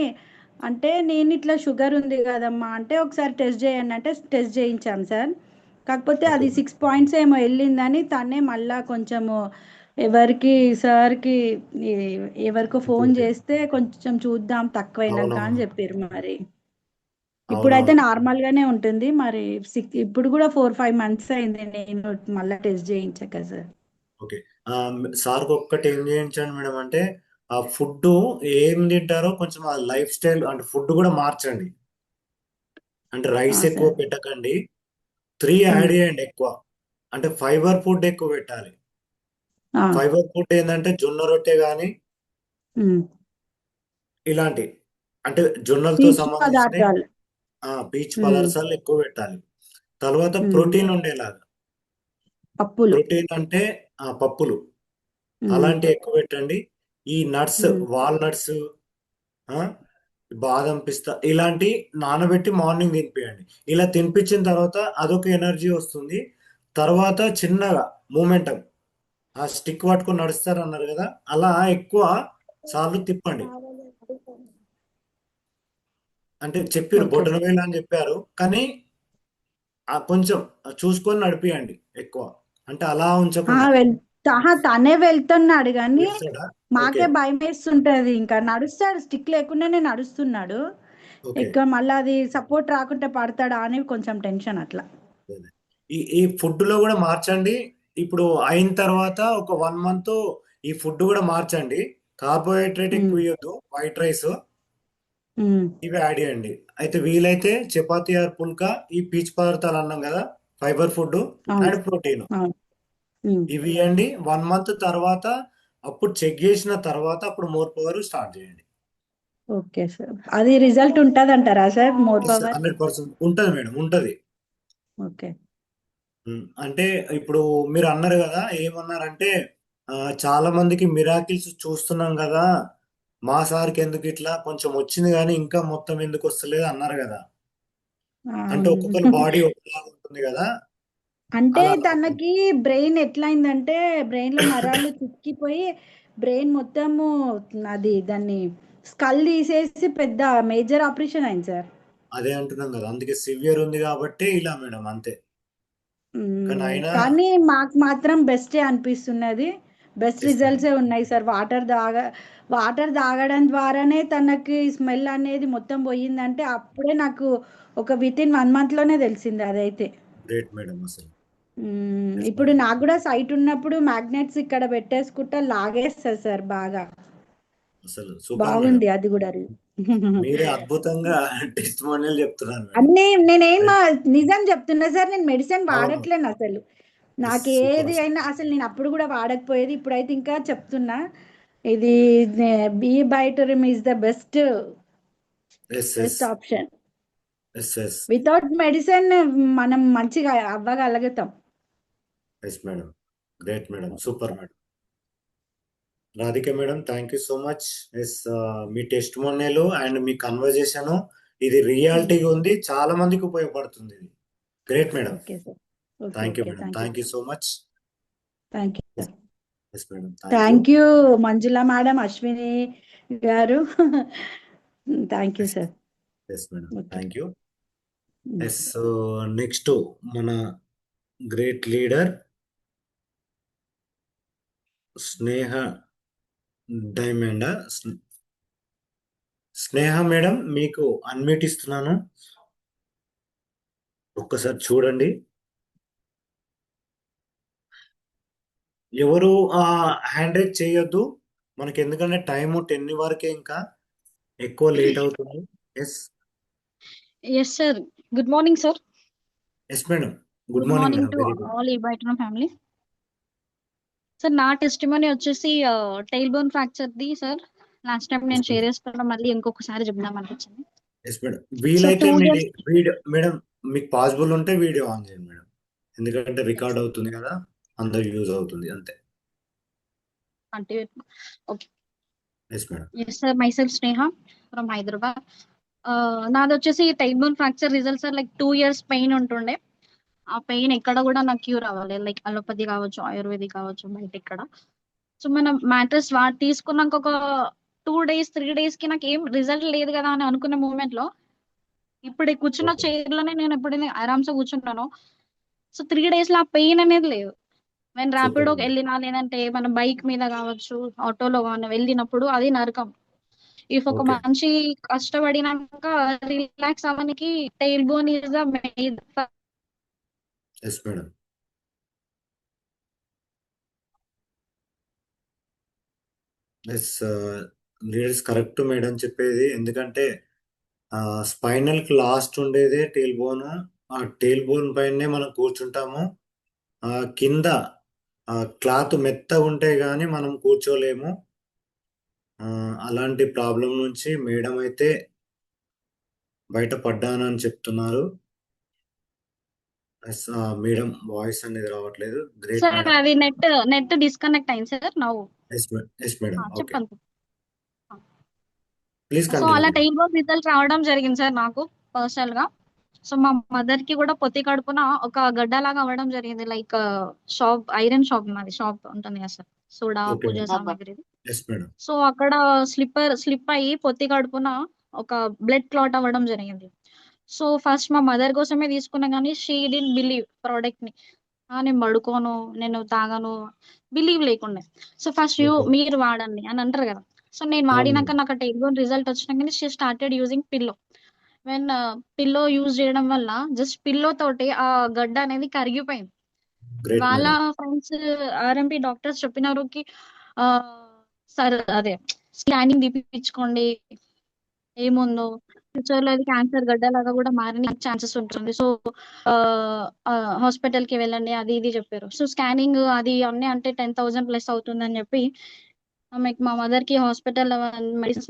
అంటే నేను ఇట్లా షుగర్ ఉంది కదమ్మా అంటే, ఒకసారి టెస్ట్ చేయండి అంటే టెస్ట్ చేయించాను సార్. కాకపోతే అది 6 పాయింట్స్ ఏమో వెళ్ళిందని తనే మళ్ళా కొంచెము ఎవరికి సార్కి ఎవరికో ఫోన్ చేస్తే కొంచెం చూద్దాం తక్కువైనాక అని చెప్పారు. మరి ఇప్పుడైతే నార్మల్ గానే ఉంటుంది. మరి ఇప్పుడు కూడా 4-5 మంత్స్ అయింది నేను మళ్ళీ టెస్ట్ చేయించాక సార్. ఓకే, సార్కి ఒక్కటి ఏం చేయించండి మేడం అంటే, ఆ ఫుడ్ ఏం తింటారో కొంచెం ఆ లైఫ్ స్టైల్ అంటే ఫుడ్ కూడా మార్చండి. అంటే రైస్ ఎక్కువ సార్. పెట్టకండి, 3 యాడ్ చేయండి ఎక్కువ. అంటే ఫైబర్ ఫుడ్ ఎక్కువ పెట్టాలి. ఫైబర్ ఫుడ్ ఏంటంటే జొన్న రొట్టె కానీ ఇలాంటి, అంటే జొన్నలతో పీచు సంబంధించిన పదార్థాలు. పీచు పదార్థాలు ఎక్కువ పెట్టాలి. తర్వాత ప్రోటీన్ ఉండేలాగా, పప్పులు. ప్రోటీన్ అంటే పప్పులు అలాంటివి ఎక్కువ పెట్టండి. ఈ నట్స్, వాల్నట్స్, బాదం పిస్తా ఇలాంటి నానబెట్టి మార్నింగ్ తినిపియండి. ఇలా తినిపించిన తర్వాత అదొక ఎనర్జీ వస్తుంది. తర్వాత చిన్నగా మూమెంటం, ఆ స్టిక్ పట్టుకొని నడుస్తారు అన్నారు కదా, అలా ఎక్కువ సార్లు తిప్పండి. అంటే చెప్పారు బొటన వేలు అని చెప్పారు, కానీ కొంచెం చూసుకొని నడిపియండి ఎక్కువ. అంటే అలా ఉంచకుండా. తనే వెళ్తున్నాడు కానీ వెళ్తాడా? మాకే ఓకే భయం వేస్తుంటది. ఇంకా నడుస్తాడు, స్టిక్ లేకుండానే నడుస్తున్నాడు. ఓకే. ఎక్కువ మళ్ళీ అది సపోర్ట్ రాకుంటే పడతాడా అని కొంచెం టెన్షన్ అట్లా. ఈ ఫుడ్ లో కూడా మార్చండి. ఇప్పుడు అయిన తర్వాత ఒక 1 మంత్ ఈ ఫుడ్ కూడా మార్చండి. కార్బోహైడ్రేట్ ఎక్కువ ఇవ్వద్దు, వైట్ రైస్ ఇవి యాడ్ చేయండి. అయితే వీలైతే చపాతీ ఆర్ పుల్కా, ఈ పీచు పదార్థాలు అన్నాం కదా, ఫైబర్ ఫుడ్ అండ్ ప్రోటీన్, ఇవి ఇవ్వండి. 1 మంత్ తర్వాత అప్పుడు చెక్ చేసిన తర్వాత అప్పుడు మోర్ పవర్ స్టార్ట్ చేయండి. ఓకే సార్, అది రిజల్ట్ ఉంటుంది అంటారా సార్ మోర్ పవర్? 100% ఉంటుంది మేడం, ఉంటుంది. ఓకే. అంటే ఇప్పుడు మీరు అన్నారు కదా, ఏమన్నారంటే చాలా మందికి మిరాకిల్స్ చూస్తున్నాం కదా, మా సార్కి ఎందుకు ఇట్లా కొంచెం వచ్చింది కానీ ఇంకా మొత్తం ఎందుకు వస్తలేదు అన్నారు కదా. అంటే ఒక్కొక్కరి బాడీ ఒకలాగా ఉంటుంది కదా. అంటే అలా తనకి బ్రెయిన్ ఎట్లయిందంటే, బ్రెయిన్ లో నరాలు చిక్కిపోయి బ్రెయిన్ మొత్తము అది దాన్ని స్కల్ తీసేసి పెద్ద మేజర్ ఆపరేషన్ అయింది సార్. అదే అంటున్నాం కదా, అందుకే సివియర్ ఉంది కాబట్టి ఇలా మేడం, అంతే. కానీ అయినా కానీ మాకు మాత్రం బెస్టే అనిపిస్తున్నది, బెస్ట్ రిజల్ట్సే ఉన్నాయి సార్. వాటర్ తాగడం ద్వారానే తనకి స్మెల్ అనేది మొత్తం పోయిందంటే అప్పుడే నాకు ఒక వితిన్ 1 month లోనే తెలిసింది అదైతే. గ్రేట్ మేడం అసలు. ఇప్పుడు నాకు కూడా సైట్ ఉన్నప్పుడు మ్యాగ్నెట్స్ ఇక్కడ పెట్టేసుకుంటా లాగేస్తారు సార్ బాగా. అసలు సూపర్ మేడం, బాగుంది అది కూడా. మీరే అద్భుతంగా టెస్టిమోనియల్ చెప్తున్నారు మేడం. అన్నీ నేనేం నిజం చెప్తున్నా సార్, నేను మెడిసిన్ వాడట్లేను అసలు. నాకు సూపర్ ఏది అయినా అసలు నేను అప్పుడు కూడా వాడకపోయేది, ఇప్పుడైతే ఇంకా చెప్తున్నా, ఇది బీ బైటరిమ్ is the best yes yes best option. Yes yes without medicine మనం మంచిగా అవ్వగలుగుతాం. Yes madam, great madam, super madam. Radhika madam, thank you so much. Yes, మీ టెస్ట్ మొన్నలు అండ్ మీ కన్వర్జేషన్ ఇది రియాలిటీగా ఉంది, చాలా మందికి ఉపయోగపడుతుంది ఇది. Great madam, okay sir. Okay thank you okay madam, thank you thank you so much. Thank you sir. Yes madam, thank you. Thank you Manjula madam, Ashwini గారు. Thank you sir. Yes madam, okay. Thank you. Yes, next మన great leader Sneha diamond. Sneha madam, మీకు unmute ఇస్తున్నాను, ఒక్కసారి చూడండి. ఎవరు hand raise చేయొద్దు మనకి, ఎందుకంటే టైము 10 వరకే, ఇంకా ఎక్కువ లేట్ అవుతుంది. Yes yes sir, good morning sir. Yes madam, good good morning morning madam, to very good. All ఈబైటన్ ఫ్యామిలీ. సార్ నా టెస్టిమనీ వచ్చేసి టైల్ బోన్ ఫ్రాక్చర్ది సార్. లాస్ట్ టైం నేను షేర్ చేసుకోవడం మళ్ళీ ఇంకొకసారి చెప్దాం అనిపించింది. ఎస్ మేడం, సో వీలైతే 2 మీది years వీడియో మేడం, మీకు పాసిబుల్ ఉంటే వీడియో ఆన్ చేయండి మేడం, ఎందుకంటే రికార్డ్ అవుతుంది కదా, అందరు యూజ్ అవుతుంది అంతే. అంటే okay. Yes madam. Yes sir, myself Sneha from Hyderabad. నాది వచ్చేసి tail bone fracture result sir. Like 2 years pain ఉంటుండే. ఆ పెయిన్ ఎక్కడ కూడా నాకు క్యూర్ అవ్వాలి, లైక్ అలోపతి కావచ్చు, ఆయుర్వేదిక్ కావచ్చు, బయట ఇక్కడ. సో మనం మ్యాట్రెస్ తీసుకున్నాక ఒక 2 days 3 days కి నాకు ఏం రిజల్ట్ లేదు కదా అని అనుకున్న మూమెంట్ లో, ఇప్పుడు కూర్చున్న చైర్ లోనే నేను ఎప్పుడైనా ఆరామ్సే కూర్చుంటాను. సో 3 days లో ఆ పెయిన్ అనేది లేదు. నేను ర్యాపిడోకి వెళ్ళినా, లేదంటే మన బైక్ మీద కావచ్చు, ఆటోలో కానీ వెళ్ళినప్పుడు అది నరకం. ఇఫ్ ఒక ఓకే. మనిషి కష్టపడినాక రిలాక్స్ అవ్వడానికి tail bone is the main. Yes madam. Yes, leaders correct madam చెప్పేది, ఎందుకంటే స్పైనల్ కి లాస్ట్ ఉండేదే టేల్ బోన్. ఆ టేల్ బోన్ పైనే మనం కూర్చుంటాము, కింద క్లాత్ మెత్తగా ఉంటే గానీ మనం కూర్చోలేము. అలాంటి ప్రాబ్లం నుంచి మేడం అయితే బయటపడ్డానని చెప్తున్నారు. ఎస్, మేడం వాయిస్ అనేది రావట్లేదు. Great sir madam. అది నెట్ డిస్కనెక్ట్ అయింది సార్. నవ్వు ఎస్ మేడం, ఓకే, చెప్పండి. ప్లీజ్ సో అలా కంటిన్యూ. టైల్ బోన్ రిజల్ట్ రావడం జరిగింది సార్ నాకు పర్సనల్ గా. సో మా మదర్ కి కూడా పొత్తి కడుపున ఒక గడ్డలాగా అవ్వడం జరిగింది. లైక్ షాప్, ఐరన్ షాప్, మాది షాప్ ఉంటుంది కదా సార్, సోడా, ఓకే పూజ సామాగ్రి. Yes madam. సో అక్కడ స్లిప్ అయ్యి పొత్తి కడుపున ఒక బ్లడ్ క్లాట్ అవ్వడం జరిగింది. సో ఫస్ట్ మా మదర్ కోసమే తీసుకున్నా, కానీ షీ డిడ్ బిలీవ్ ప్రోడక్ట్ ని. నేను పడుకోను, నేను తాగను, బిలీవ్ లేకుండే. సో ఫస్ట్ మీరు వాడండి అని అంటారు కదా. సో నేను వాడినాక నాకు టైల్ బోన్ రిజల్ట్ వచ్చినాక she started using pillow. When pillow use చేయడం వల్ల జస్ట్ పిల్లో తోటి ఆ గడ్డ అనేది కరిగిపోయింది. గ్రేట్ వాళ్ళ మేడం. ఫ్రెండ్స్ ఆర్ఎంపీ డాక్టర్స్ చెప్పినారు కి సార్ అదే స్కానింగ్ తీపించుకోండి, ఏముందో ఫ్యూచర్ లో అది క్యాన్సర్ గడ్డలాగా కూడా మారని ఛాన్సెస్ ఉంటుంది. సో హాస్పిటల్ కి వెళ్ళండి, అది ఇది చెప్పారు. సో స్కానింగ్ అది అన్నీ అంటే 10,000 ప్లస్ అవుతుందని చెప్పి ఆమెకి, మా మదర్ కి హాస్పిటల్ మెడిసిన్స్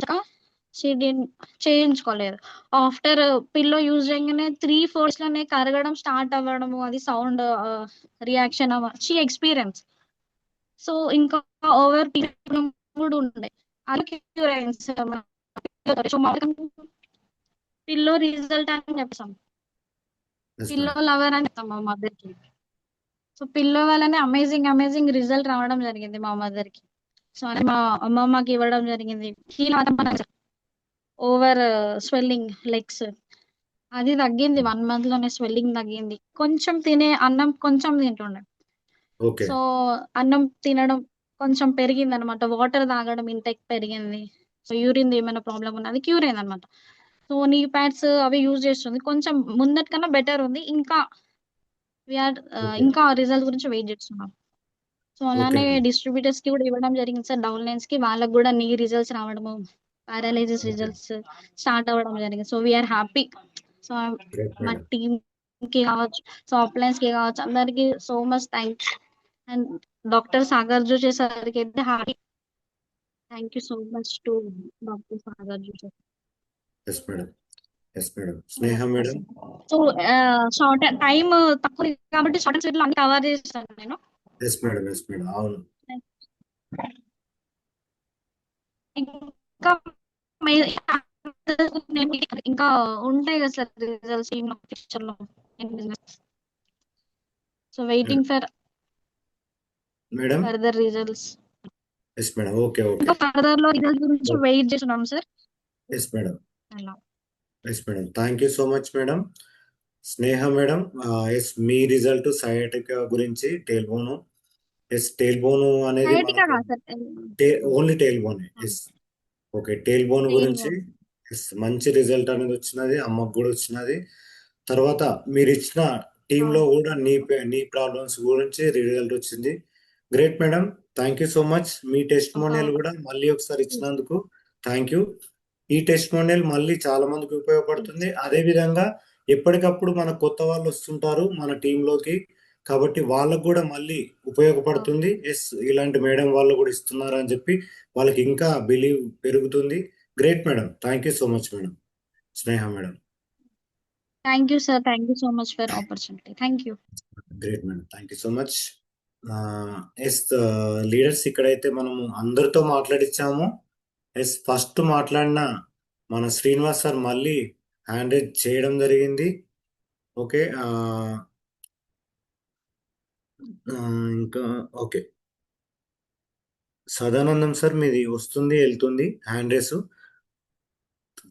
చేయించుకోలేదు. ఆఫ్టర్ పిల్లో యూజ్ చేయగానే 3-4 లోనే కరగడం స్టార్ట్ అవ్వడము, అది sound reaction she experience. So ఇంకా ఓవర్ కూడా ఉండే, అది క్యూర్ అయింది సార్. సో పిల్లో రిజల్ట్ అని చెప్తాం, పిల్లో లవర్ అని చెప్తాం మా మదర్ కి. సో పిల్లో వల్లనే అమేజింగ్ రిజల్ట్ రావడం జరిగింది మా మదర్ కి. సో అది మా అమ్మమ్మకి ఇవ్వడం జరిగింది. హీల్ ఓవర్ స్వెల్లింగ్ లెగ్స్ అది తగ్గింది. 1 month లోనే స్వెల్లింగ్ తగ్గింది. కొంచెం తినే అన్నం కొంచెం తింటుండే. ఓకే. సో అన్నం తినడం కొంచెం పెరిగింది అనమాట. వాటర్ తాగడం ఇంటెక్ పెరిగింది. సో యూరిన్ ఏమైనా ప్రాబ్లం ఉన్నది క్యూర్ అయింది అనమాట. సో నీ ప్యాడ్స్ అవి యూజ్ చేస్తుంది, కొంచెం ముందటి కన్నా బెటర్ ఉంది. ఇంకా ఇంకా రిజల్ట్ గురించి వెయిట్ చేస్తున్నాం. సో అలానే డిస్ట్రిబ్యూటర్స్ కి కూడా ఇవ్వడం జరిగింది సార్, డౌన్ లైన్స్ కి. వాళ్ళకి కూడా నీ రిజల్ట్స్ రావడము, పారాలైసిస్ రిజల్ట్స్ స్టార్ట్ అవ్వడం జరిగింది. So we're happy. సో మా టీమ్ కి కావచ్చు, సాఫ్ట్ లైన్స్ కి కావచ్చు, అందరికి so much thanks. And doctor Sagar Joshi సార్కి అయితే hearty thank you so much to doctor Sagar Joshi. Yes madam, yes madam. Sneha madam. So short time తక్కువ కాబట్టి షార్ట్ అండ్ స్వీట్ లో అన్ని కవర్ చేస్తాను నేను. Yes madam, yes madam. అవును. ఇంకా ఇంకా ఉంటాయి కదా సార్ రిజల్ట్స్ ఈ పిక్చర్ లో. So waiting for madam. Further results. Yes madam. Okay, okay. ఇంకా ఫర్దర్ లో రిజల్ట్ గురించి వెయిట్ చేస్తున్నాం సార్. ఎస్ మేడం, అలా. Yes madam. Thank you so much madam. Sneha madam, yes మీ రిజల్ట్ సయాటికా గురించి టేల్ బోను. ఎస్ టేల్ బోను అనేది సయాటికా మనకు కాదు సార్, ఓన్లీ టేల్ బోన్. ఎస్ ఓకే, టేల్ బోన్ గురించి ఎస్ మంచి రిజల్ట్ అనేది వచ్చినది, అమ్మకు కూడా వచ్చినది. తర్వాత మీరు ఇచ్చిన టీంలో కూడా నీ ప్రాబ్లమ్స్ గురించి రిజల్ట్ వచ్చింది. Great madam, thank you so much. మీ టెస్టిమోనియల్ కూడా మళ్ళీ ఒకసారి ఇచ్చినందుకు థ్యాంక్ యూ. ఈ టెస్టిమోనియల్ మళ్ళీ చాలా మందికి ఉపయోగపడుతుంది. అదే విధంగా ఎప్పటికప్పుడు మన కొత్త వాళ్ళు వస్తుంటారు మన టీంలోకి, కాబట్టి వాళ్ళకు కూడా మళ్ళీ ఉపయోగపడుతుంది. ఎస్ ఇలాంటి మేడం వాళ్ళు కూడా ఇస్తున్నారు అని చెప్పి వాళ్ళకి ఇంకా బిలీవ్ పెరుగుతుంది. Great madam, thank you so much madam. Sneha madam. Thank you sir, thank you so much for opportunity. Thank you. Great madam, thank you so much. Yes leaders, ఇక్కడైతే మనము అందరితో మాట్లాడిచ్చాము. ఎస్ ఫస్ట్ మాట్లాడిన మన శ్రీనివాస్ సార్ మళ్ళీ హ్యాండ్ రైజ్ చేయడం జరిగింది. ఓకే, ఇంకా ఓకే సదానందం సార్ మీది వస్తుంది వెళ్తుంది హ్యాండ్ రేస్,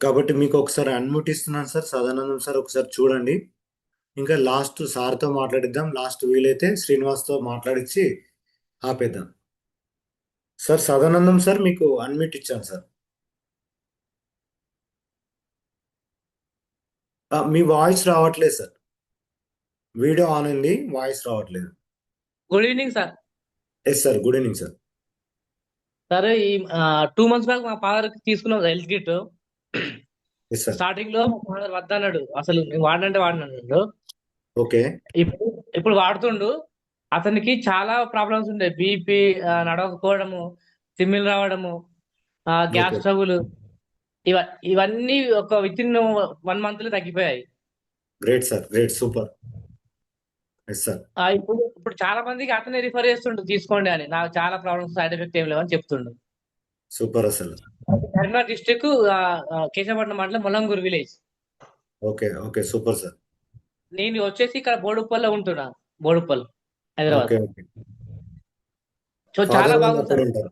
కాబట్టి మీకు ఒకసారి అన్మ్యూట్ ఇస్తున్నాను సార్. సదానందం సార్ ఒకసారి చూడండి. ఇంకా లాస్ట్ సార్తో మాట్లాడిద్దాం. లాస్ట్ వీలైతే శ్రీనివాస్తో మాట్లాడించి ఆపేద్దాం. సార్ సదానందం సార్ మీకు అన్మ్యూట్ ఇచ్చాను సార్. మీ వాయిస్ రావట్లేదు సార్. వీడియో ఆన్ ఉంది, వాయిస్ రావట్లేదు. Good evening sir. Yes sir, good evening sir. సరే, ఈ 2 months బ్యాక్ మా ఫాదర్ తీసుకున్నాం health kit. Yes sir. Starting లో మా ఫాదర్ వద్దన్నాడు, అసలు నేను వాడినంటే వాడినన్నాడు. ఓకే. ఇప్పుడు వాడుతుండు. అతనికి చాలా ప్రాబ్లమ్స్ ఉండే, బీపీ, నడవకపోవడము, తిమ్మిలు రావడము, గ్యాస్ ఓకే. ట్రబుల్, ఇవన్నీ ఒక వితిన్ 1 month లో తగ్గిపోయాయి. Great sir, great, super. Yes sir. ఇప్పుడు చాలా మందికి అతనే రిఫర్ చేస్తుండు తీసుకోండి అని. నాకు చాలా ప్రాబ్లమ్స్, సైడ్ ఎఫెక్ట్ ఏం లేవని చెప్తుండు. సూపర్ అసలు. కరీంనగర్ డిస్ట్రిక్ట్, కేశవపట్నం మండలం, Molanguru village. Okay, okay, super sir. నేను వచ్చేసి ఇక్కడ బోడుప్పల్లో ఉంటున్నా, Boduppal, Hyderabad. Okay, okay. So చాలా ఫాదర్ బాగుంది అక్కడ సార్. ఉంటారు.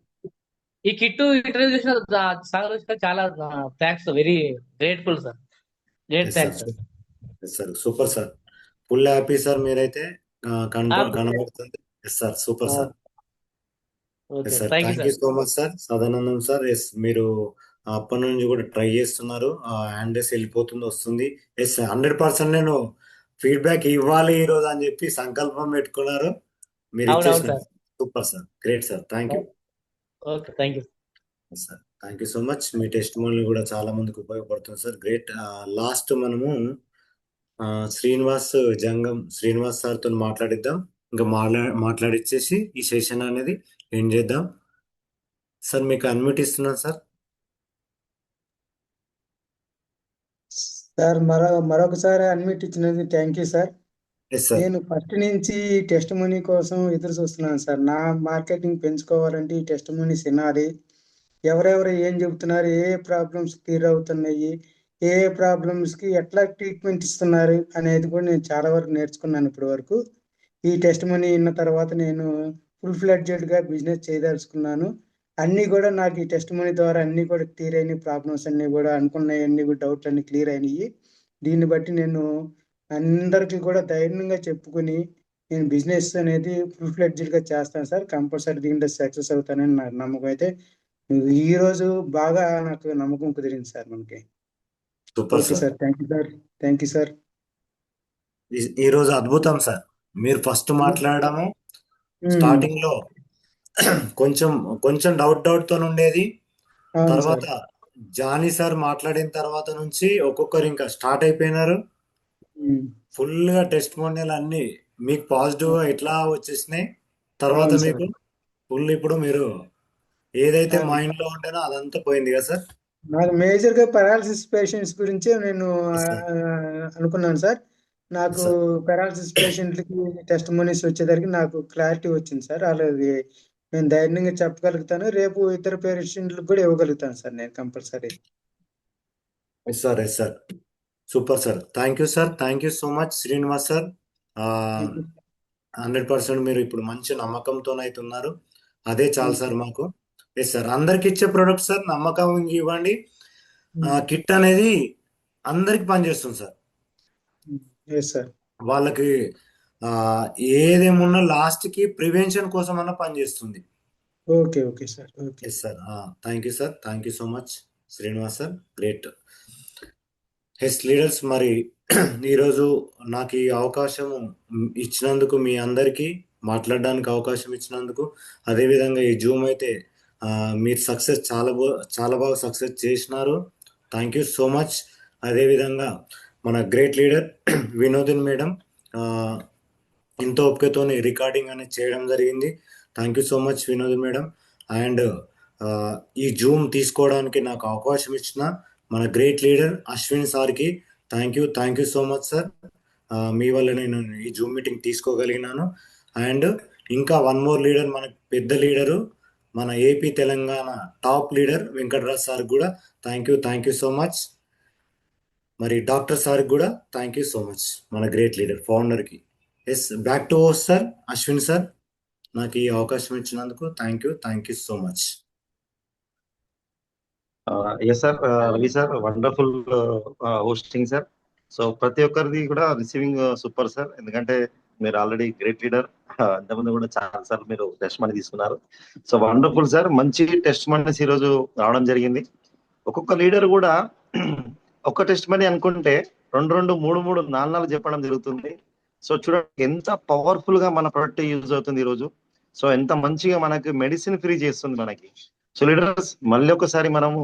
ఈ కిట్ ఇంట్రడ్యూస్ చేసిన సాగర్ చాలా thanks, very grateful sir. Great yes sir, thanks sir. Yes sir, super sir. Full happy sir మీరైతే కనబడుతుంది. Yes sir, super sir. Okay, yes sir, thank you thank you sir. So much sir. Sadanandam sir, yes మీరు అప్పటి నుంచి కూడా try చేస్తున్నారు. Hand race వెళ్ళిపోతుంది, వస్తుంది. Yes 100% నేను ఫీడ్బ్యాక్ ఇవ్వాలి ఈ రోజు అని చెప్పి సంకల్పం పెట్టుకున్నారు. మీరు అవునవును ఇచ్చేసినారు. Sir. Super sir, great sir, thank you. Okay, thank you sir, thank you so much. మీ టెస్టిమోనియల్ కూడా చాలా మందికి ఉపయోగపడుతుంది సార్. గ్రేట్. లాస్ట్ మనము శ్రీనివాస్ జంగం శ్రీనివాస్ సార్తో మాట్లాడిద్దాం. ఇంకా మాట్లాడిచ్చేసి ఈ సెషన్ అనేది ఎండ్ చేద్దాం. సార్ మీకు అన్మ్యూట్ ఇస్తున్నాను సార్. సార్ మరొకసారి అన్మిట్ ఇచ్చినందుకు thank you sir. Yes sir. నేను ఫస్ట్ నుంచి టెస్ట్ మనీ కోసం ఎదురు చూస్తున్నాను సార్. నా మార్కెటింగ్ పెంచుకోవాలంటే ఈ టెస్ట్ మనీ వినాలి. ఎవరెవరు ఏం చెబుతున్నారు, ఏ ప్రాబ్లమ్స్ క్లియర్ అవుతున్నాయి, ఏ ప్రాబ్లమ్స్కి ఎట్లా ట్రీట్మెంట్ ఇస్తున్నారు అనేది కూడా నేను చాలా వరకు నేర్చుకున్నాను ఇప్పటి వరకు. ఈ టెస్ట్ మనీ విన్న తర్వాత నేను ఫుల్ ఫ్లెడ్జెడ్గా బిజినెస్ చేయదలుచుకున్నాను. అన్నీ కూడా నాకు ఈ టెస్ట్ మనీ ద్వారా అన్నీ కూడా క్లియర్ అయినాయి. ప్రాబ్లమ్స్ అన్నీ కూడా అనుకున్నాయి, అన్నీ కూడా డౌట్లు అన్నీ క్లియర్ అయినాయి. దీన్ని బట్టి నేను అందరికీ కూడా ధైర్యంగా చెప్పుకుని నేను బిజినెస్ అనేది ఫుల్ ఫ్లెడ్జెడ్గా చేస్తాను సార్. కంపల్సరీ దీంట్లో సక్సెస్ అవుతానని నా నమ్మకం. అయితే ఈ రోజు బాగా నాకు నమ్మకం కుదిరింది సార్ మనకి. Super okay sir, thank you sir, thank you sir. ఈ రోజు అద్భుతం సార్. మీరు ఫస్ట్ మాట్లాడము స్టార్టింగ్ లో కొంచెం కొంచెం డౌట్ తో ఉండేది. అవును తర్వాత సార్. జానీ సార్ మాట్లాడిన తర్వాత నుంచి ఒక్కొక్కరు ఇంకా స్టార్ట్ అయిపోయినారు. ఫుల్ గా టెస్టిమోనియల్ అన్ని మీకు పాజిటివ్ గా ఎట్లా వచ్చేసినాయి, తర్వాత అవును సార్. మీకు ఫుల్ ఇప్పుడు మీరు ఏదైతే ఆ, మైండ్ లో ఉంటేనో అదంతా పోయింది కదా సార్. నాకు మేజర్ గా పెరాలసిస్ పేషెంట్స్ గురించే నేను సార్ అనుకున్నాను సార్. నాకు సార్ పెరాలసిస్ పేషెంట్లకి టెస్టిమోనీస్ వచ్చేసరికి నాకు క్లారిటీ వచ్చింది సార్. అలాగే నేను ధైర్యంగా చెప్పగలుగుతాను. రేపు ఇతర పేషెంట్లకు కూడా ఇవ్వగలుగుతాను సార్ నేను compulsory. Yes sir, yes sir, super sir. Thank you sir, thank you so much Srinivas sir. 100% మీరు ఇప్పుడు మంచి నమ్మకంతో అయితే ఉన్నారు, అదే చాలు సార్ మాకు. ఎస్ సార్, అందరికి ఇచ్చే ప్రొడక్ట్ సార్ నమ్మకం ఇవ్వండి. కిట్ అనేది అందరికి పనిచేస్తుంది సార్. Yes sir. వాళ్ళకి ఏదేమున్నా లాస్ట్ కి ప్రివెన్షన్ కోసం అన్న పనిచేస్తుంది. Okay okay sir. Okay yes sir, thank you sir, thank you so much Srinivas sir, great. Yes leaders, మరి ఈరోజు నాకు ఈ అవకాశం ఇచ్చినందుకు, మీ అందరికీ మాట్లాడడానికి అవకాశం ఇచ్చినందుకు, అదేవిధంగా ఈ జూమ్ అయితే మీరు సక్సెస్ చాలా బాగా సక్సెస్ చేసినారు. Thank you so much. అదేవిధంగా మన గ్రేట్ లీడర్ వినోదిని మేడం ఎంతో ఓపికతోని రికార్డింగ్ అనేది చేయడం జరిగింది. Thank you so much Vinodini madam. And ఈ జూమ్ తీసుకోవడానికి నాకు అవకాశం ఇచ్చిన మన గ్రేట్ లీడర్ అశ్విన్ సార్కి thank you so much sir. మీ వల్ల నేను ఈ జూమ్ మీటింగ్ తీసుకోగలిగినాను. అండ్ ఇంకా వన్ మోర్ లీడర్, మన పెద్ద లీడరు, మన AP Telangana top leader Venkatraj sir కూడా థ్యాంక్ యూ సో మచ్. మరి డాక్టర్ సార్ కూడా థ్యాంక్ యూ సో మచ్, మన గ్రేట్ లీడర్ ఫౌండర్కి. Yes, back to host sir Ashwin sir, నాకు ఈ అవకాశం ఇచ్చినందుకు thank you so much. Yes sir, Ravi sir, wonderful hosting sir. So ప్రతి ఒక్కరిది కూడా రిసీవింగ్ సూపర్ సార్, ఎందుకంటే మీరు ఆల్రెడీ గ్రేట్ లీడర్, అంతకుముందు కూడా చాలా సార్లు మీరు టెస్ట్ మనీ తీసుకున్నారు. సో వండర్ఫుల్ సార్, మంచి టెస్ట్ మనీస్ ఈరోజు రావడం జరిగింది. ఒక్కొక్క లీడర్ కూడా ఒక్క టెస్ట్ మనీ అనుకుంటే 2, 3, 4 చెప్పడం జరుగుతుంది. సో చూడండి ఎంత పవర్ఫుల్ గా మన ప్రొడక్ట్ యూజ్ అవుతుంది ఈరోజు. సో ఎంత మంచిగా మనకి మెడిసిన్ ఫ్రీ చేస్తుంది మనకి. సో లీడర్స్, మళ్ళీ ఒకసారి మనము